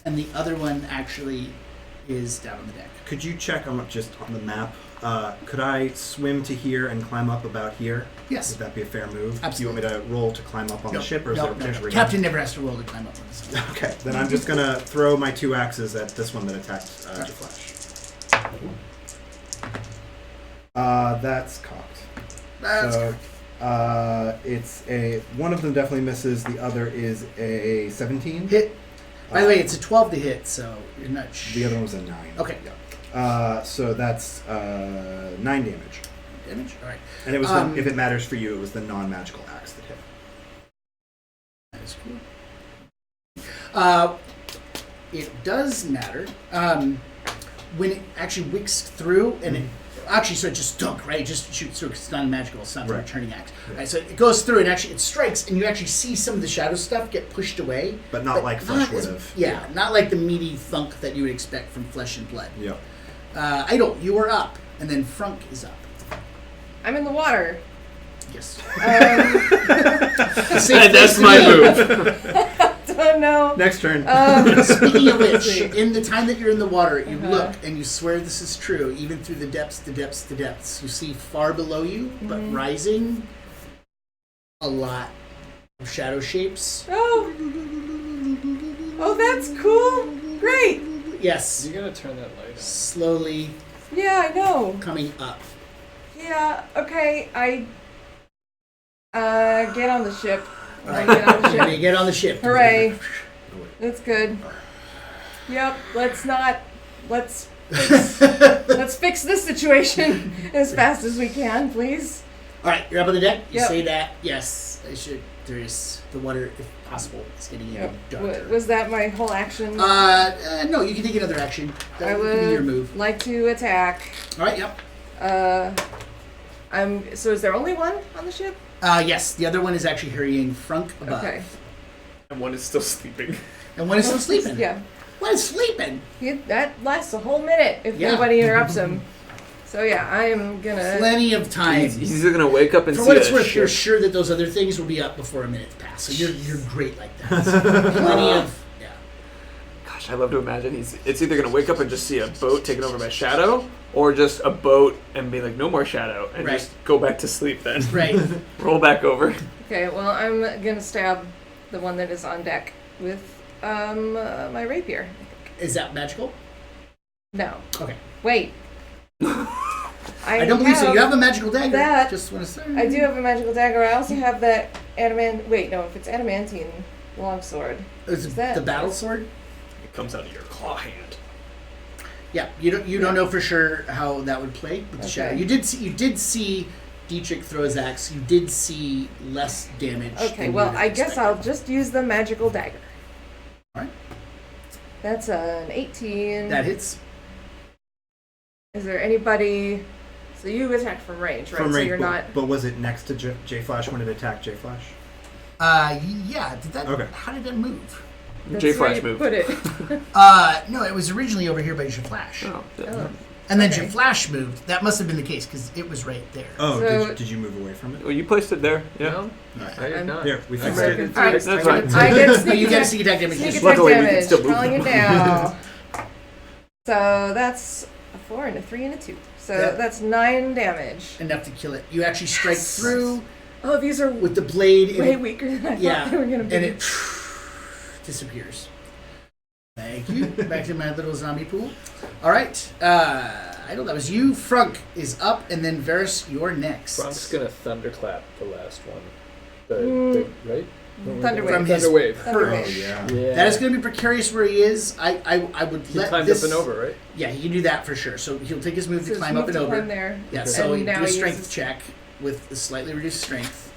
And the other one actually is down on the deck. Could you check on just on the map? Could I swim to here and climb up about here? Yes. Would that be a fair move? Absolutely. Do you want me to roll to climb up on the ship, or is there a potential? Captain never has to roll to climb up on this. Okay, then I'm just gonna throw my 2 axes at this one that attacked Flash. That's cocked. That's So it's a one of them definitely misses. The other is a 17. hit. By the way, it's a 12 to hit, so you're not. The other one was a 9. Okay. So that's 9 damage. Damage. All right. And it was if it matters for you, it was the non-magical axe that hit. That is cool. It does matter. When it actually wicks through, and it actually, so it just dunk, right? It just shoots through 'cause it's non-magical. It's not a Right. returning axe. Right. So it goes through, and actually it strikes, and you actually see some of the shadow stuff get pushed away. But not like flesh would as- have. Yeah, not like the meaty thunk that you would expect from flesh and blood. Yep. Idle, you are up, and then Frunk is up. I'm in the water. Yes. And that's my move. Oh no. Next turn. Speaking of which, see. in the time that you're in the water, you Uh-huh. look and you swear this is true, even through the depths, you see far below you, but rising, a lot of shadow shapes. Oh, that's cool. Great. Yes, You gotta turn that light on. slowly Yeah, I know. coming up. Yeah. Okay. I get on the ship. I get on the When you ship. get on the ship. Hooray. That's good. Yep. Let's fix this situation as fast as we can, please. All right, you're up on the deck. You Yep. say that. Yes, I should. There is the water, if possible. It's getting even darker. Was that my whole action? No, you can take another action. I That would be your would move. like to attack. All right, yep. So is there only one on the ship? Yes, the other one is actually hurrying Frunk above. Okay. And one is still sleeping. And one is still sleeping. Yeah. One is sleeping. That lasts a whole minute if Yeah. nobody interrupts him. So yeah, I am gonna. Plenty of time. He's either gonna wake up and For see what it's a worth, you're ship. sure that those other things will be up before a minute's passed. So you're great like that. Plenty of Gosh, I love to imagine it's either gonna wake up and just see a boat taken over by shadow, or just a boat and be like, no more shadow, and Right. just go back to sleep then. right. Roll back over. Okay, well I'm gonna stab the one that is on deck with my rapier. Is that magical? No. Okay. Wait. I don't believe so. You have a magical dagger. that. Just want to say. I do have a magical dagger. I also have that Wait, no. If it's adamantine longsword. Is Is that- the battle sword? It comes out of your claw hand. Yeah. You don't know for sure how that would play with the shadow. Okay. You did see Dietrich throw his axe. You did see less damage. Okay, than you well would have I guess I'll expected. just use the magical dagger. Alright. That's an 18. That hits. Is there anybody? So you attack from range, right? From so range, you're not. but was it next to J Flash when it attacked J Flash? Yeah. Did that? Okay. How did that move? That's J where Flash you move. Put it. No, it was originally over here by Jaflash. Oh, Oh. And then Okay. Jaflash moved. That must have been the case because it was right there. Oh, So- did you move away from it? Well, you placed it there. Yeah. No, Alright. I did I'm- not. Here, we I fixed got it. confused. Alright, That's fine. I get No, sneak you get attack. sneak attack damage. Sneak Just- attack Luckily, we can damage. still move. Calling it down. So that's a 4 and a 3 and a 2. So Yeah. that's 9 damage. enough to kill it. You actually strike through Oh, these are with the blade. and way it- weaker than I Yeah, thought they were gonna be. and it disappears. Thank you. Back to my little zombie pool. All right. I know that was you. Frunk is up, and then Varys, you're next. Frank's gonna thunderclap the last one. The right? Thunderwave. From his Thunderwave. Thunderwave. Oh, yeah. Yeah. That is going to be precarious where he is. I would He let climbed this. up and over, right? Yeah, he can do that for sure. So he'll take his move So to climb move up and to over. climb there. Yeah, Okay. so And you do now a he strength uses- check with a slightly reduced strength.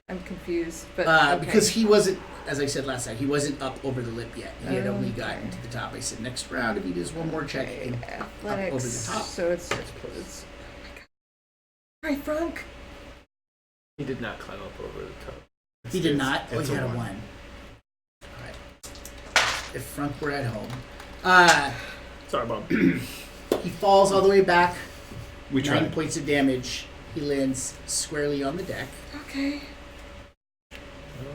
I'm confused, but okay. Because he wasn't, as I said last time, he wasn't up over the lip yet. He had only Okay. gotten to the top. I said next round, if he does one more check, he can athletics. up over the top. So it's. All right, Frank. He did not climb up over the top. He did not. Oh, It's he a had a one. 1. All right. If Frunk were at home. Sorry, Bob. He falls all the way back. We 9 tried. points of damage. He lands squarely on the deck. Okay.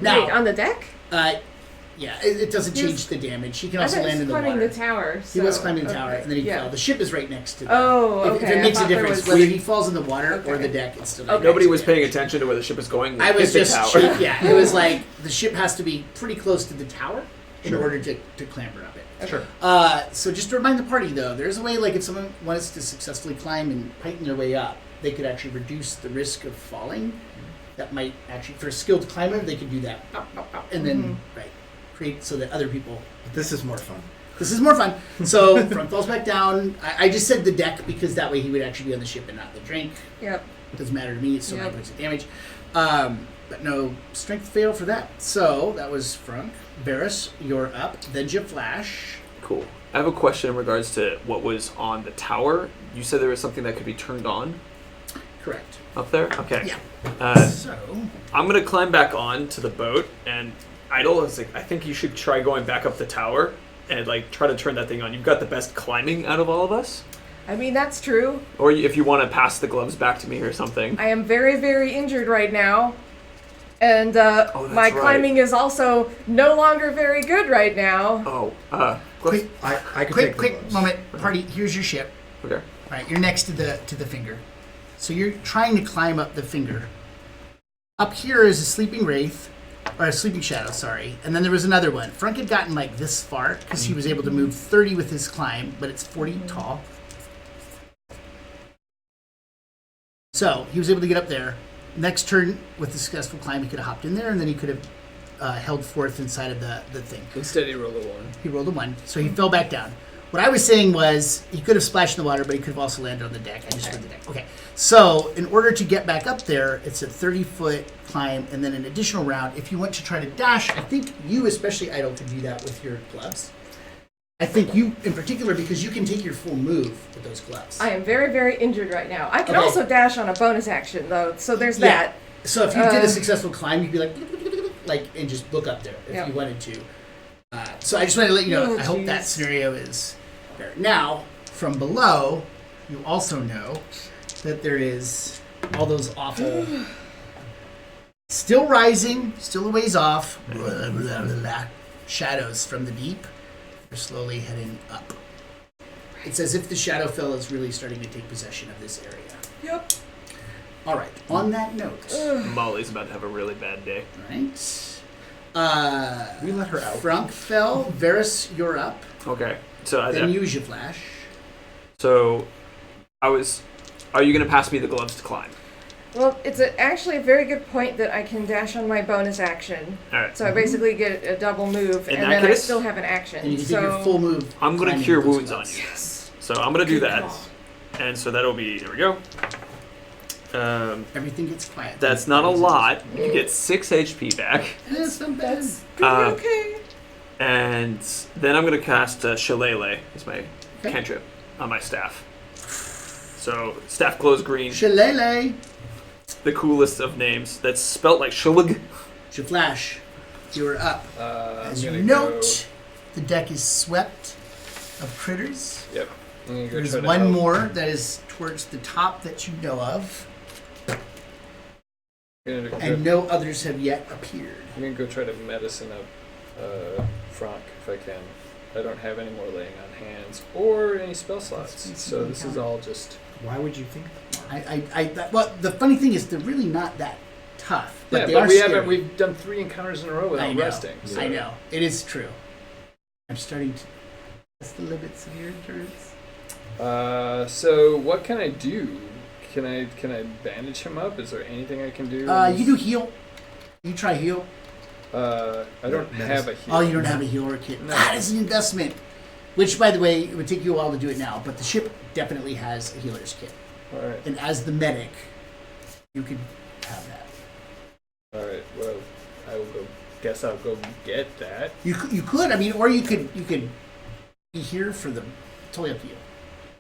Now, Wait, on the deck? yeah, it doesn't He was- change the damage. He can I also thought he land was in the climbing water. the tower. He was so- climbing the tower, okay, and then he yeah. fell. The ship is right next to them. Oh, If okay. it makes I a thought there difference was- whether he falls in the water or Okay. the deck, it's still Okay. Nobody makes was a paying difference. attention to where the ship is going. I was Hit just the tower. yeah. It was like the ship has to be pretty close to the tower in order to clamber up it. Sure. So just to remind the party though, there's a way like if someone wants to successfully climb and tighten their way up, they could actually reduce the risk of falling. That might actually, for a skilled climber, they could do that, pop, pop, pop, and then create so that other people. This is more fun. This is more fun. So Front falls back down. I just said the deck because that way he would actually be on the ship and not the drink. Yep. Doesn't matter to me. It's still Yep. 9 points of damage. But no strength fail for that. So that was Frunk. Varys, you're up. Then Flash. Cool. I have a question in regards to what was on the tower. You said there was something that could be turned on Correct. up there? Okay. Yeah. So I'm going to climb back on to the boat, and Idle is like, I think you should try going back up the tower and like try to turn that thing on. You've got the best climbing out of all of us. I mean, that's true. Or if you want to pass the gloves back to me or something. I am very, very injured right now. And that's my right. climbing is also no longer very good right now. Oh, Quick, I could take the quick gloves. moment. Party, here's your ship. Okay. All right, you're next to the finger. So you're trying to climb up the finger. Up here is a sleeping wraith, or a sleeping shadow, sorry. And then there was another one. Frank had gotten like this far because he was able to move 30 with his climb, but it's 40 tall. So he was able to get up there. Next turn, with the successful climb, he could have hopped in there, and then he could have held forth inside of the thing. Instead, he rolled a 1. He rolled a 1, so he fell back down. What I was saying was he could have splashed in the water, but he could have also landed on the deck. I just heard the deck. Okay. So in order to get back up there, it's a 30-foot climb and then an additional round. If you want to try to dash, I think you, especially Idle, could do that with your gloves. I think you in particular, because you can take your full move with those gloves. I am very, very injured right now. I can Okay. also dash on a bonus action, though, so there's Yeah. that. So if you did a successful climb, you'd be like, and just look up there if Yeah. you wanted to. So I just wanted to let you know, Oh, I hope that jeez. scenario is there. Now, from below, you also know that there is all those awful, still rising, still a ways off, blah, blah, blah, blah, shadows from the deep. They're slowly heading up. It's as if the Shadowfell is really starting to take possession of this area. Yep. All right, on that note, Molly's about to have a really bad day. all right. We let her out. Frank fell. Varys, you're up. Okay. So Then use your flash. Are you going to pass me the gloves to climb? Well, it's actually a very good point that I can dash on my bonus action. All right. So I basically get a double move, In and that then I case, still have an action. And you can so take your full move. I'm going to climbing cure with those wounds on gloves. you. Yes. So I'm going to do Good that. call. And so that'll be, there we go. Everything gets quiet. That's not a lot. You get 6 HP back. That's not bad. That's gonna be Uh, okay. And then I'm going to cast Shillelagh as my Okay. cantrip on my staff. So staff glows green. Shillelagh. The coolest of names. That's spelt like Shillig. It's your flash. You are up. As you I'm gonna note, the deck is swept of critters. Go, yep. I'm gonna go There's try to one help. more that is towards the top that you know of, I'm gonna and no others have yet appeared. I'm gonna go try to medicine up Frank if I can. I don't have any more laying on hands or any spell slots, so this is all just. Why would you think that? Well, the funny thing is, they're really not that tough, but Yeah, they but are we scary. haven't. We've done 3 encounters in a row I without know. resting. So. I know. It is true. I'm starting to test the limits of your endurance. So what can I do? Can I bandage him up? Is there anything I can do? You do heal. You try heal. I don't have a heal. Oh, you don't have a healer kit. No. That is an investment. Which, by the way, it would take you a while to do it now, but the ship definitely has a healer's kit. All right. And as the medic, you could have that. All right. Well, I will go. Guess I'll go get that. You could. I mean, or you could be here for them. Totally up to you.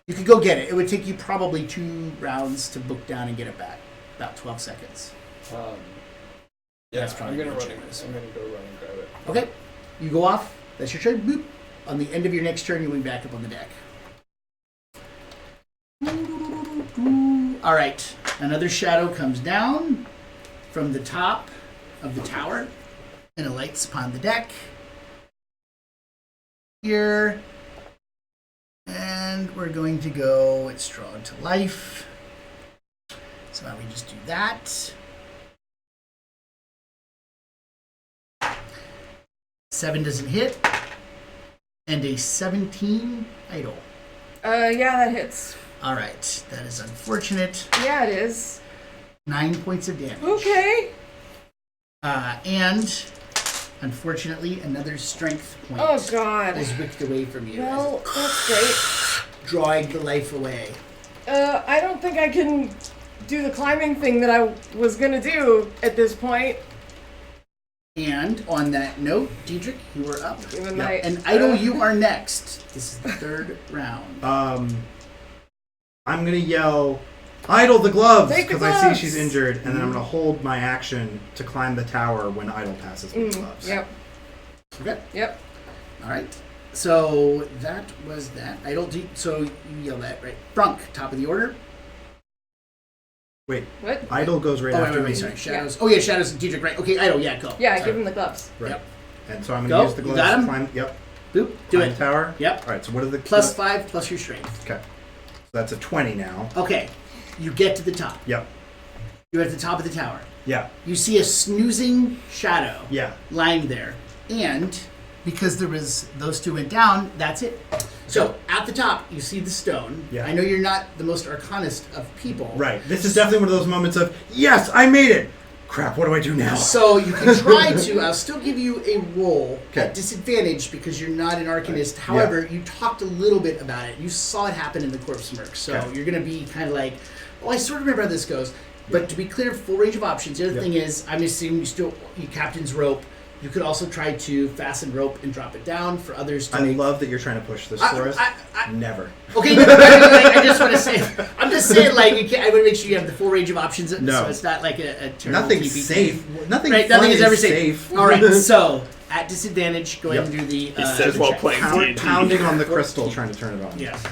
You could go get it. It would take you probably 2 rounds to book down and get it back. About 12 seconds. Yeah, That's probably I'm gonna more run. generous. I'm gonna go run and grab it. Okay. You go off. That's your turn. Boop. On the end of your next turn, you wing back up on the deck. All right. Another shadow comes down from the top of the tower and alights upon the deck. Here. And we're going to go, it's drawn to life. So now we just do that. 7 doesn't hit. And a 17 idle. Yeah, that hits. All right, that is unfortunate. Yeah, it is. 9 points of damage. Okay. And unfortunately, another strength point Oh, God. is wicked away from you, Well, that's great. drawing the life away. I don't think I can do the climbing thing that I was gonna do at this point. And on that note, Diedrich, you are up. Even my, And Idle, you are next. This is the 3rd round. I'm gonna yell, "Idle the gloves!" Take the because I see gloves! she's injured, and then I'm gonna hold my action to climb the tower when Idle passes me the gloves. Yep. Okay. Yep. All right. So that was that. So you yell that, right? Frank, top of the order. Wait, What? Idle goes right Oh, after wait, me. sorry. Shadows. Oh, yeah, Shadows and Deirdre. Right. Okay, Idle, yeah, go. Yeah, Sorry. give him the gloves. Right. Yep. And so I'm Go. going to use the You gloves got to him? climb. Yep. Boop. Do Climb it. tower. Yep. All right. So what are the Plus 5 plus your strength. Okay. So that's a 20 now. Okay. You get to the top. Yep. You're at the top of the tower. Yeah. You see a snoozing shadow Yeah. lying there. And because there was those two went down, that's it. So at the top, you see the stone. Yeah. I know you're not the most arcanist of people. Right. This is definitely one of those moments of yes, I made it. Crap. What do I do now? So you can try to. I'll still give you a roll Okay. at disadvantage because you're not an arcanist. However, you talked a little bit about it. You saw it happen in the corpse murk. So Okay. you're going to be kind of like, oh, I sort of remember how this goes. But to be clear, full range of options. The other Yep. thing is, I'm assuming you captain's rope. You could also try to fasten rope and drop it down for others to I make. love that you're trying to push this for us. Never. Okay, no, I just want to say, I'm just saying, like, you can't, I want to make sure you have the full range of options. No. So it's not like a terrible Nothing's TPK. safe. Nothing. Right, fun nothing is ever safe. safe. All right, so at disadvantage, go ahead Yep. and do the. He says while check. playing Pound, D&D. pounding on the crystal, trying to turn it on. Yes.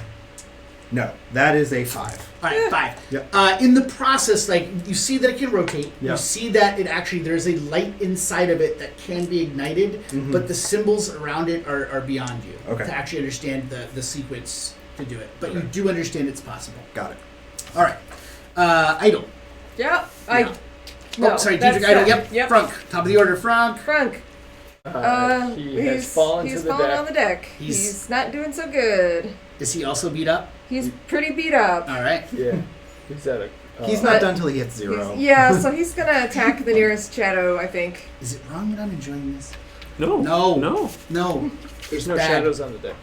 No, that is a 5. All right, 5. Yep. In the process, like you see that it can rotate. You Yep. see that it actually there's a light inside of it that can be ignited, but the symbols around it are beyond you Okay. to actually understand the sequence to do it. But you Okay. do understand it's possible. Got it. All right, Idle. Yeah. Yeah. No, sorry, that's Deirdre Idle. that. Yep. Frank, top of the order, Frank. Frank. He has fallen to he's the fallen deck. on the deck. He's- He's not doing so good. Is he also beat up? He's pretty beat up. All right. Yeah, he's at a. He's But not done till he hits 0. Yeah, so he's gonna attack the nearest shadow, I think. Is it wrong that I'm enjoying this? No. No. No. No. There's It's no bad. shadows on the deck.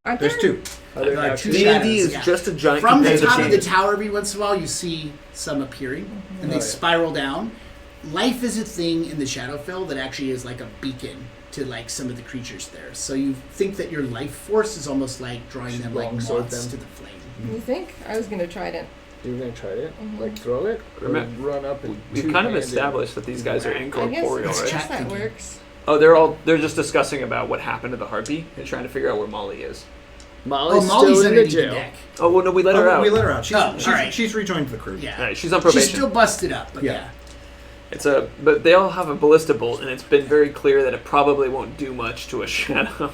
Aren't There's there? 2. Other There are than two two shadows. D&D is yeah. just a giant From the competitive top of the game. tower, every once in a while, you see some appearing, and they Oh, yeah. spiral down. Life is a thing in the Shadowfell that actually is like a beacon to like some of the creatures there. So you think that your life force is almost like drawing Should them like longsword moths them. to the flame. You think? I was gonna try it. You were gonna try it? Like throw it? Or Remember- run up and We've kind of two-handed? established that these guys are I incorporeal, guess, I right? guess that Thinking. works. Oh, they're just discussing about what happened to the harpy and trying to figure out where Molly is. Molly's, Molly's still in the underneath the jail. deck. Oh well, no, we let her out. We let her out. Oh, She's, all right. she's rejoined the crew. Yeah. All right, she's on probation. She's still busted up, but Yeah. yeah. But they all have a ballista bolt, and it's been very clear that it probably won't do much to a shadow.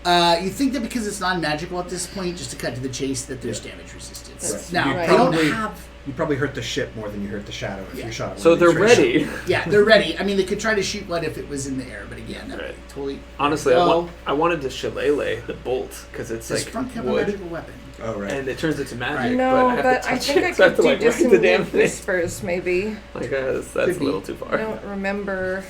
You think that because it's non-magical at this point, just to cut to the chase, that there's damage resistance. That's Now, right. they don't Probably- have... You probably hurt the ship more than you hurt the shadow if Yeah. you shot it. So with they're a ready. Yeah, they're ready. I mean, they could try to shoot one if it was in the air, but again, that would Right. be totally... Honestly, Oh. I wanted to shillelagh the bolt because it's Does like Frunk have a wood, magical weapon? Oh, right. and it turns into magic. No, but I have but to I touch think it, I so I have could to do like write the damn disembodied thing. whispers, maybe. Like that's a Could be. little too I far. don't remember.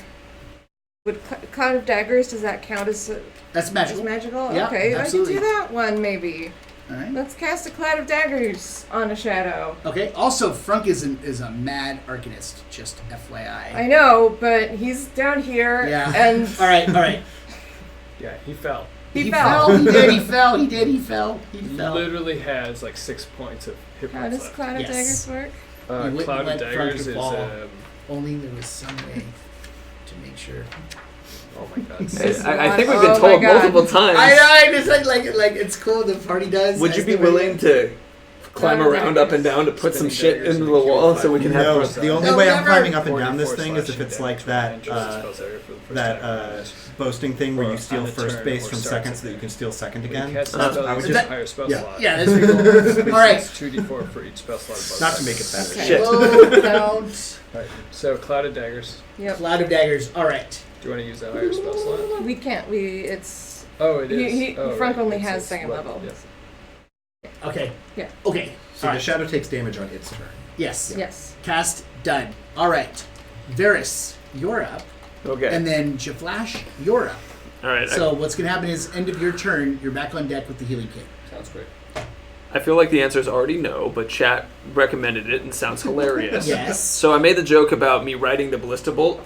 Would Cloud of Daggers, does that count as That's magical. magical? Yeah, Okay, absolutely. I could do that one, maybe. All right. Let's cast a Cloud of Daggers on a shadow. Okay. Also, Frunk is a mad arcanist. Just FYI. I know, but he's down here, Yeah. and All right. All right. Yeah, he fell. he fell. He did. He fell. He did. He fell. He He fell. literally has like 6 points of hit How points does left. Cloud of Yes. Daggers work? You wouldn't Cloud of let Daggers Frunk is fall. Only there was some way to make sure. oh my god. I think we've been Oh my told God. multiple times. I know. Just like it's cool. The party does. Would you as be they willing to climb Cloud of around up and Daggers. down to put some Spinning shit daggers into and the wall kill so we can have? No, five. the only No, way I'm never. climbing up and down 44 this thing is if slashing it's like damage that and just spells area for the first that time. boasting thing where Or you steal on the first turn base or from starts second at so that you there. can steal second When again. you cast I a spell, was you just- get a higher spell yeah. slot. Yeah, that's pretty cool. All right. It's 2d4 for each spell slot. above Not to that. make it better. Okay. Shit. Low count. Alright, so Cloud of Daggers. Yep. Cloud of daggers. All right. Do you want to use that higher spell slot? We can't. It's. Oh, it is. Frank only It's- has it's second level. Yeah. Okay. Yeah. Okay. So All the right. shadow takes damage on its turn. Yes. Yes. Cast done. All right. Varys, you're up, Okay. and then Jaflash, you're up. All right. So what's going to happen is, end of your turn, you're back on deck with the healing kit. Sounds great. I feel like the answer is already no, but chat recommended it and sounds hilarious. Yes. So I made the joke about me riding the ballista bolt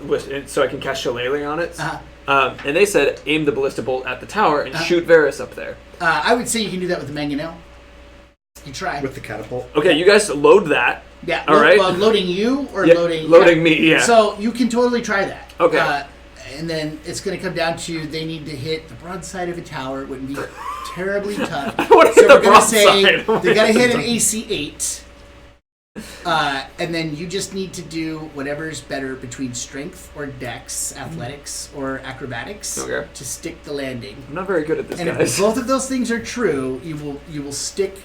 so I can cast shillelagh on it. And they said aim the ballista bolt at the tower and shoot Varys up there. I would say you can do that with the mangonel. You try. With the catapult. Okay, you guys load that. Yeah. All right. Well, loading you or Yeah, loading? loading me, yeah. So you can totally try that. Okay. And then it's going to come down to they need to hit the broadside of a tower. It wouldn't be terribly tough. I want to So hit we're the going to say broadside. they got to hit an AC 8. And then you just need to do whatever's better between strength or dex, athletics or acrobatics Okay. to stick the landing. I'm not very good at this, And if guys. both of those things are true, you will stick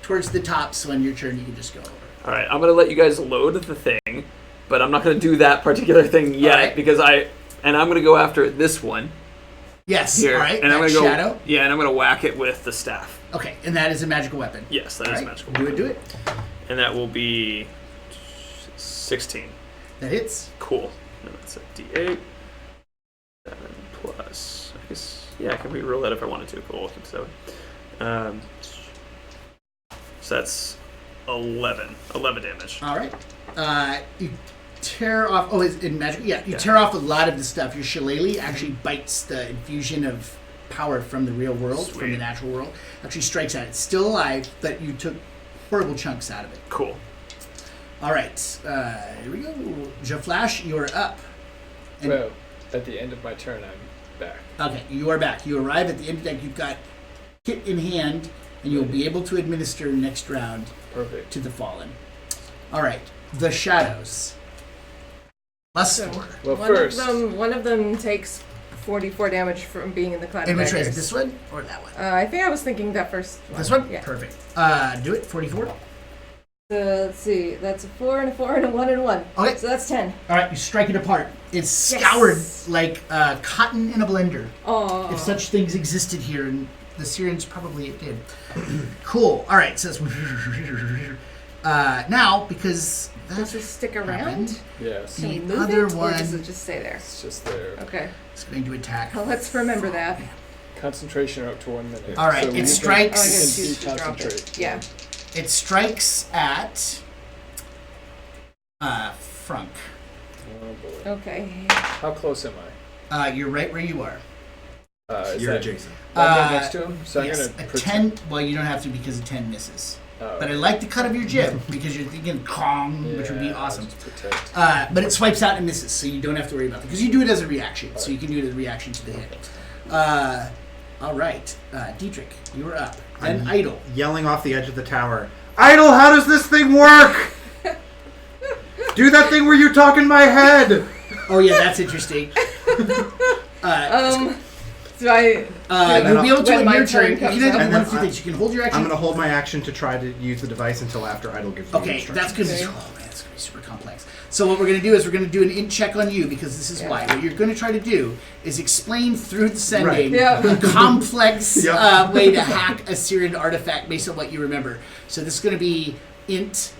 towards the top. So on your turn, you can just go over. All right, I'm gonna let you guys load the thing, but I'm not gonna do that particular thing yet Alright. because I'm gonna go after this one Yes. here, All right. and I'm that gonna go. shadow. Yeah, and I'm gonna whack it with the staff. Okay, and that is a magical weapon. Yes, that All is right, magical. Do it. And that will be 16. That hits. Cool. And that's a D8. 7 plus. I guess. Yeah, I can re-roll that if I wanted to. Cool. Keep 7. So that's 11. 11 damage. All right. You tear off. Oh, is in magic? Yeah. You Yeah. tear off a lot of the stuff. Your shillelagh actually bites the infusion of power from the real world, from the Sweet. natural world. Actually strikes at it. It's still alive, but you took horrible chunks out of it. Cool. All right. Here we go. Jaflash, you're up. And- Well, at the end of my turn, I'm back. Okay, you are back. You arrive at the end of the deck. You've got kit in hand, and you'll be able to administer next round Perfect. to the fallen. All right, the shadows. Plus So, 4. Well, one first, of them takes 44 damage from being in the cloud of And which one is daggers. this one or that one? I think I was thinking that first one. This one? Yeah. Perfect. Do it. 44. Let's see. That's a 4 and a 4 and a 1 and a 1. Okay. So that's 10. All right, you strike it apart. It's Yes. scoured like cotton in a blender. Oh. If such things existed here, and the Syrians probably it did. Cool. All right, so it's now because Does it stick around? happened, yes, The Can we move other it, or one- does it just stay there? it's just there. Okay. it's going to attack. Well, let's remember that. Concentration up to 1 minute. All right, So it we can- strikes- Oh, I we guess can choose to drop concentrate. it. Yeah. It strikes at Frunk. Oh boy. Okay. How close am I? You're right where you are. Is You're that adjacent. right next to him? So Yes, I'm a gonna 10. Well, you don't have to because a 10 misses. Oh, But I like the cut of your jib because you're thinking Kong, which would be yeah, awesome. just protect. But it swipes out and misses, so you don't have to worry about it because you do it as a reaction. So you can do it as a reaction to the hit. All right, Dietrich, you are up. Then I'm Idle. Yelling off the edge of the tower. Idle, how does this thing work? Do that thing where you talk in my head. Oh yeah, that's interesting. So I. You'll be able to When in my your turn turn. You comes can up. do And one then of two things. You can hold your action. I'm going to hold my action to try to use the device until after Idle gives me Okay, instructions. that's good. Okay. Oh man, that's gonna be super complex. So what we're gonna do is we're gonna do an int check on you because this is Yeah. why. What you're gonna try to do is explain through the sending Right. Yeah. a complex Yep. way to hack a Syrian artifact based on what you remember. So this is gonna be int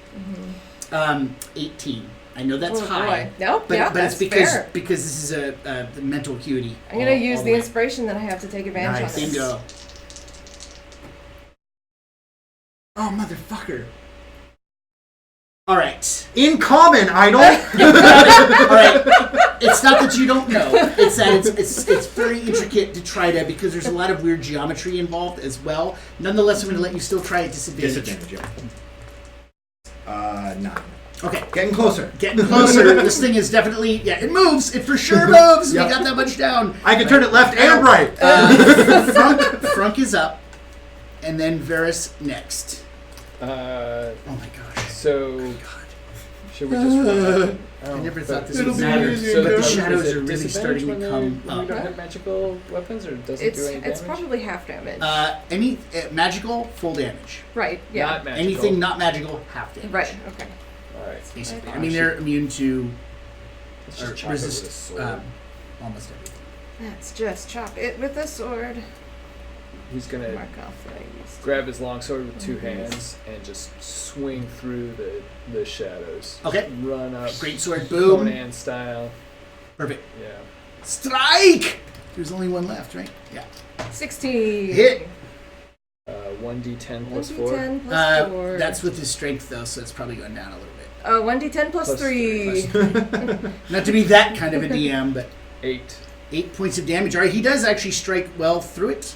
18. I know that's Oh, high, boy. Nope. but Yeah, but it's that's because fair. because this is a mental acuity. I'm gonna all- use all the way. inspiration that I have to take advantage Nice. of this. Bingo. Oh motherfucker! All right. In common, Idle. All right. It's not that you don't know. It's that it's very intricate to try to because there's a lot of weird geometry involved as well. Nonetheless, I'm going to let you still try at disadvantage. Disadvantage, yeah. 9. Okay. Getting closer. Getting closer. This thing is definitely it moves. It for sure moves. Yep. We got that much down. I can turn it left and right. Frunk is up, and then Varys next. Oh Oh my gosh. So should we just run? I never but- thought this It'll would be matter, easier but now. the is shadows it are really disadvantage starting when to come when we up. don't have magical weapons, or does it do any damage? It's probably half damage. Any magical, full damage. Right. Yeah. Not magical. Anything not magical, half damage. Right. Okay. All right. Basically, Okay. I mean they're immune to Let's or just chop it with a resist sword. almost everything. Let's just chop it with a sword. He's gonna Mark off that I used. grab his longsword with 2 hands and just swing through the shadows. Just Okay. Run up. Great sword, boom. Conan style. Perfect. Yeah. Strike! There's only one left, right? Yeah. 16. Hit. 1d10 plus 4. 1d10 plus 4. That's with his strength though, so it's probably going down a little bit. 1d10 plus Plus 3. Not to be that kind of a DM, but 8. 8 points of damage. All right, he does actually strike well through it.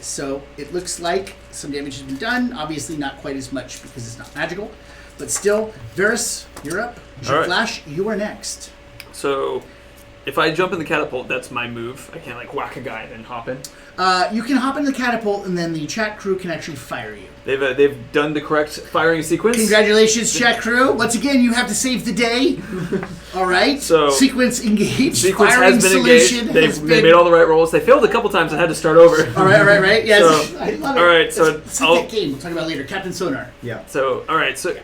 So it looks like some damage has been done. Obviously not quite as much because it's not magical. But still, Varys, you're up. All right. Flash, you are next. So, if I jump in the catapult, that's my move. I can't like whack a guy and then hop in. You can hop in the catapult, and then the chat crew can actually fire you. They've done the correct firing sequence. Congratulations, chat crew. Once again, you have to save the day. All right. So sequence engaged. Sequence Firing has been solution engaged. They made all the right rolls. They failed a couple times and had to start over. All right. Yes. So, I love it. all right, so it's like that game we'll talk about later. Captain Sonar. Yeah. So all right, so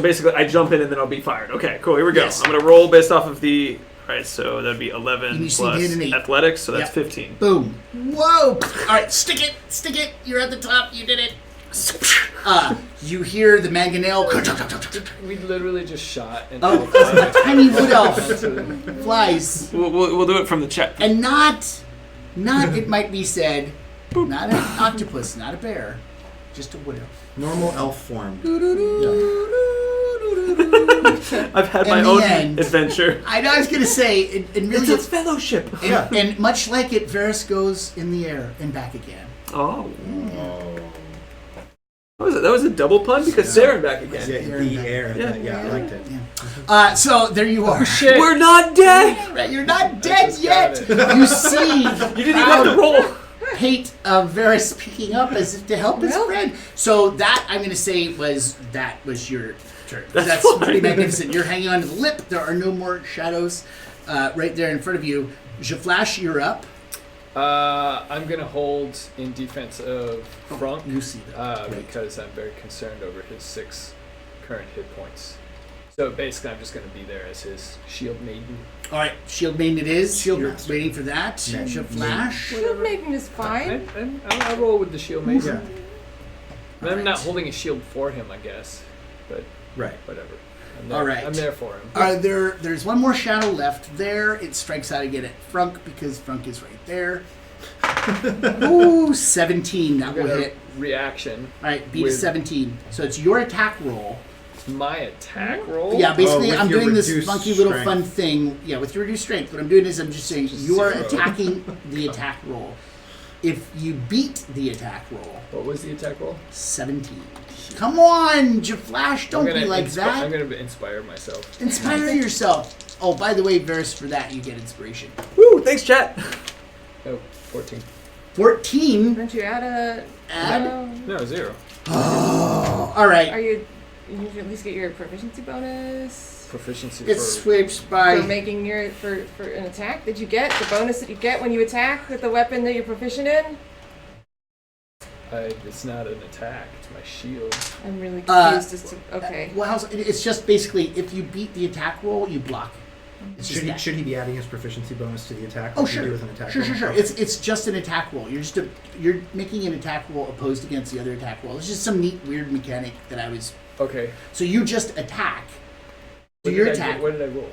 basically I jump in and then I'll be fired. Okay, cool. Here we go. Yes. I'm gonna roll based off of the. All right, so that'd be 11 You just need to plus hit an 8. athletics, so that's Yep. 15. Boom. Whoa. All right, stick it. You're at the top. You did it. You hear the mangonel. We literally just shot and Oh, a tiny wood elf That's flies. We'll do it from the chat. And not, it might be said, not an octopus, not a bear, just a wood elf. Normal elf form. I've had In my the own end- adventure. I know I was going to say, and really, It's a fellowship. and much like it, Varys goes in the air and back again. Oh. That was a double pun because Saren back again. Yeah, the air. Yeah. I liked it. Yeah. So there you are. shit. We're not dead. Right, you're not dead just yet. got You see, You didn't even have to roll. hate of Varys picking up as if to help his Well. friend. So that I'm going to say was your turn. That's fine. pretty magnificent. You're hanging on to the lip. There are no more shadows right there in front of you. Jaflash, you're up. I'm gonna hold in defense of Frunk You see that. Great. because I'm very concerned over his 6 current hit points. So basically, I'm just gonna be there as his shield maiden. All right, Shield Maiden it is. Shield You're Master. waiting for that. Jaflash. Shield maiden is fine. I'll roll with the shield maiden. Yeah. I'm not Alright. holding a shield for him, I guess, but Right. whatever. I'm there, Alright. I'm there for him. There's one more shadow left there. It strikes out again at Frunk because Frunk is right there. Ooh, 17. That I'm will gonna hit. reaction. All right, beat a with- 17. So it's your attack roll. My attack roll. Yeah, basically, with I'm your doing this reduced funky little strength. fun thing. Yeah, with your reduced strength. What I'm doing is I'm just saying Just you are 0. attacking the attack roll. If you beat the attack roll, What was the attack roll? 17. Come on, Jaflash, don't I'm gonna be like that. I'm gonna inspire myself. Inspire yourself. Oh, by the way, Varys, for that you get inspiration. Woo! Thanks, chat. Oh, 14. 14. Don't you add a... Add? No, 0. Oh, all right. You should at least get your proficiency bonus Proficiency It's for switched by. for making your for an attack. Did you get the bonus that you get when you attack with the weapon that you're proficient in? it's not an attack. It's my shield. I'm really confused as to. Okay. Well, it's just basically if you beat the attack roll, you block. It's just that. Should he be adding his proficiency bonus to the attack? Oh, like you sure. do with an attack Sure. roll? It's just an attack roll. You're making an attack roll opposed against the other attack roll. It's just some neat weird mechanic that I was. Okay. So you just attack. So What your did I attack. get? What did I roll?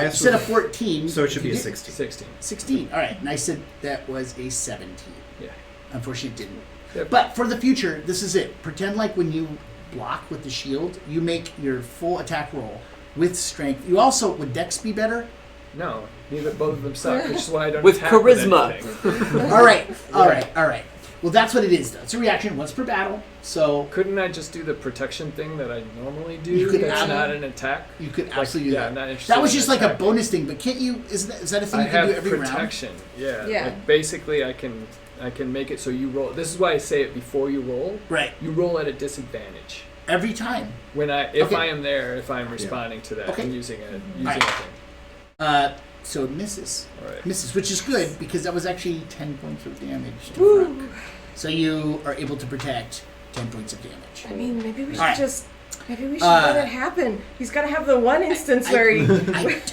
Instead of 14. So it should be a you get 16. 16. 16. All right, and I said that was a 17. Yeah. Unfortunately, it didn't. Yep. But for the future, this is it. Pretend like when you block with the shield, you make your full attack roll with strength. You also would Dex be better? No, neither both of them suck, which is why I don't With attack charisma. anything. All right. Well, that's what it is, though. It's a reaction once per battle. So Couldn't I just do the protection thing that I normally do? You could That's add- not an attack. you could Like, absolutely do yeah, that. I'm not interested. That was in just like a attacking. bonus thing. But can't you? Is that a thing I you can do have every round? protection. Yeah. Yeah. Like basically, I can make it so you roll. This is why I say it before you roll. Right. You roll at a disadvantage. Every time. If Okay. I am there, if I'm responding to that, Okay. I'm using a Alright. thing. So it misses. All right. Misses, which is good because that was actually 10 points of damage to Frunk. So you are able to protect 10 points of damage. I mean, maybe we should Alright. Maybe we should let it happen. He's got to have the one instance where he.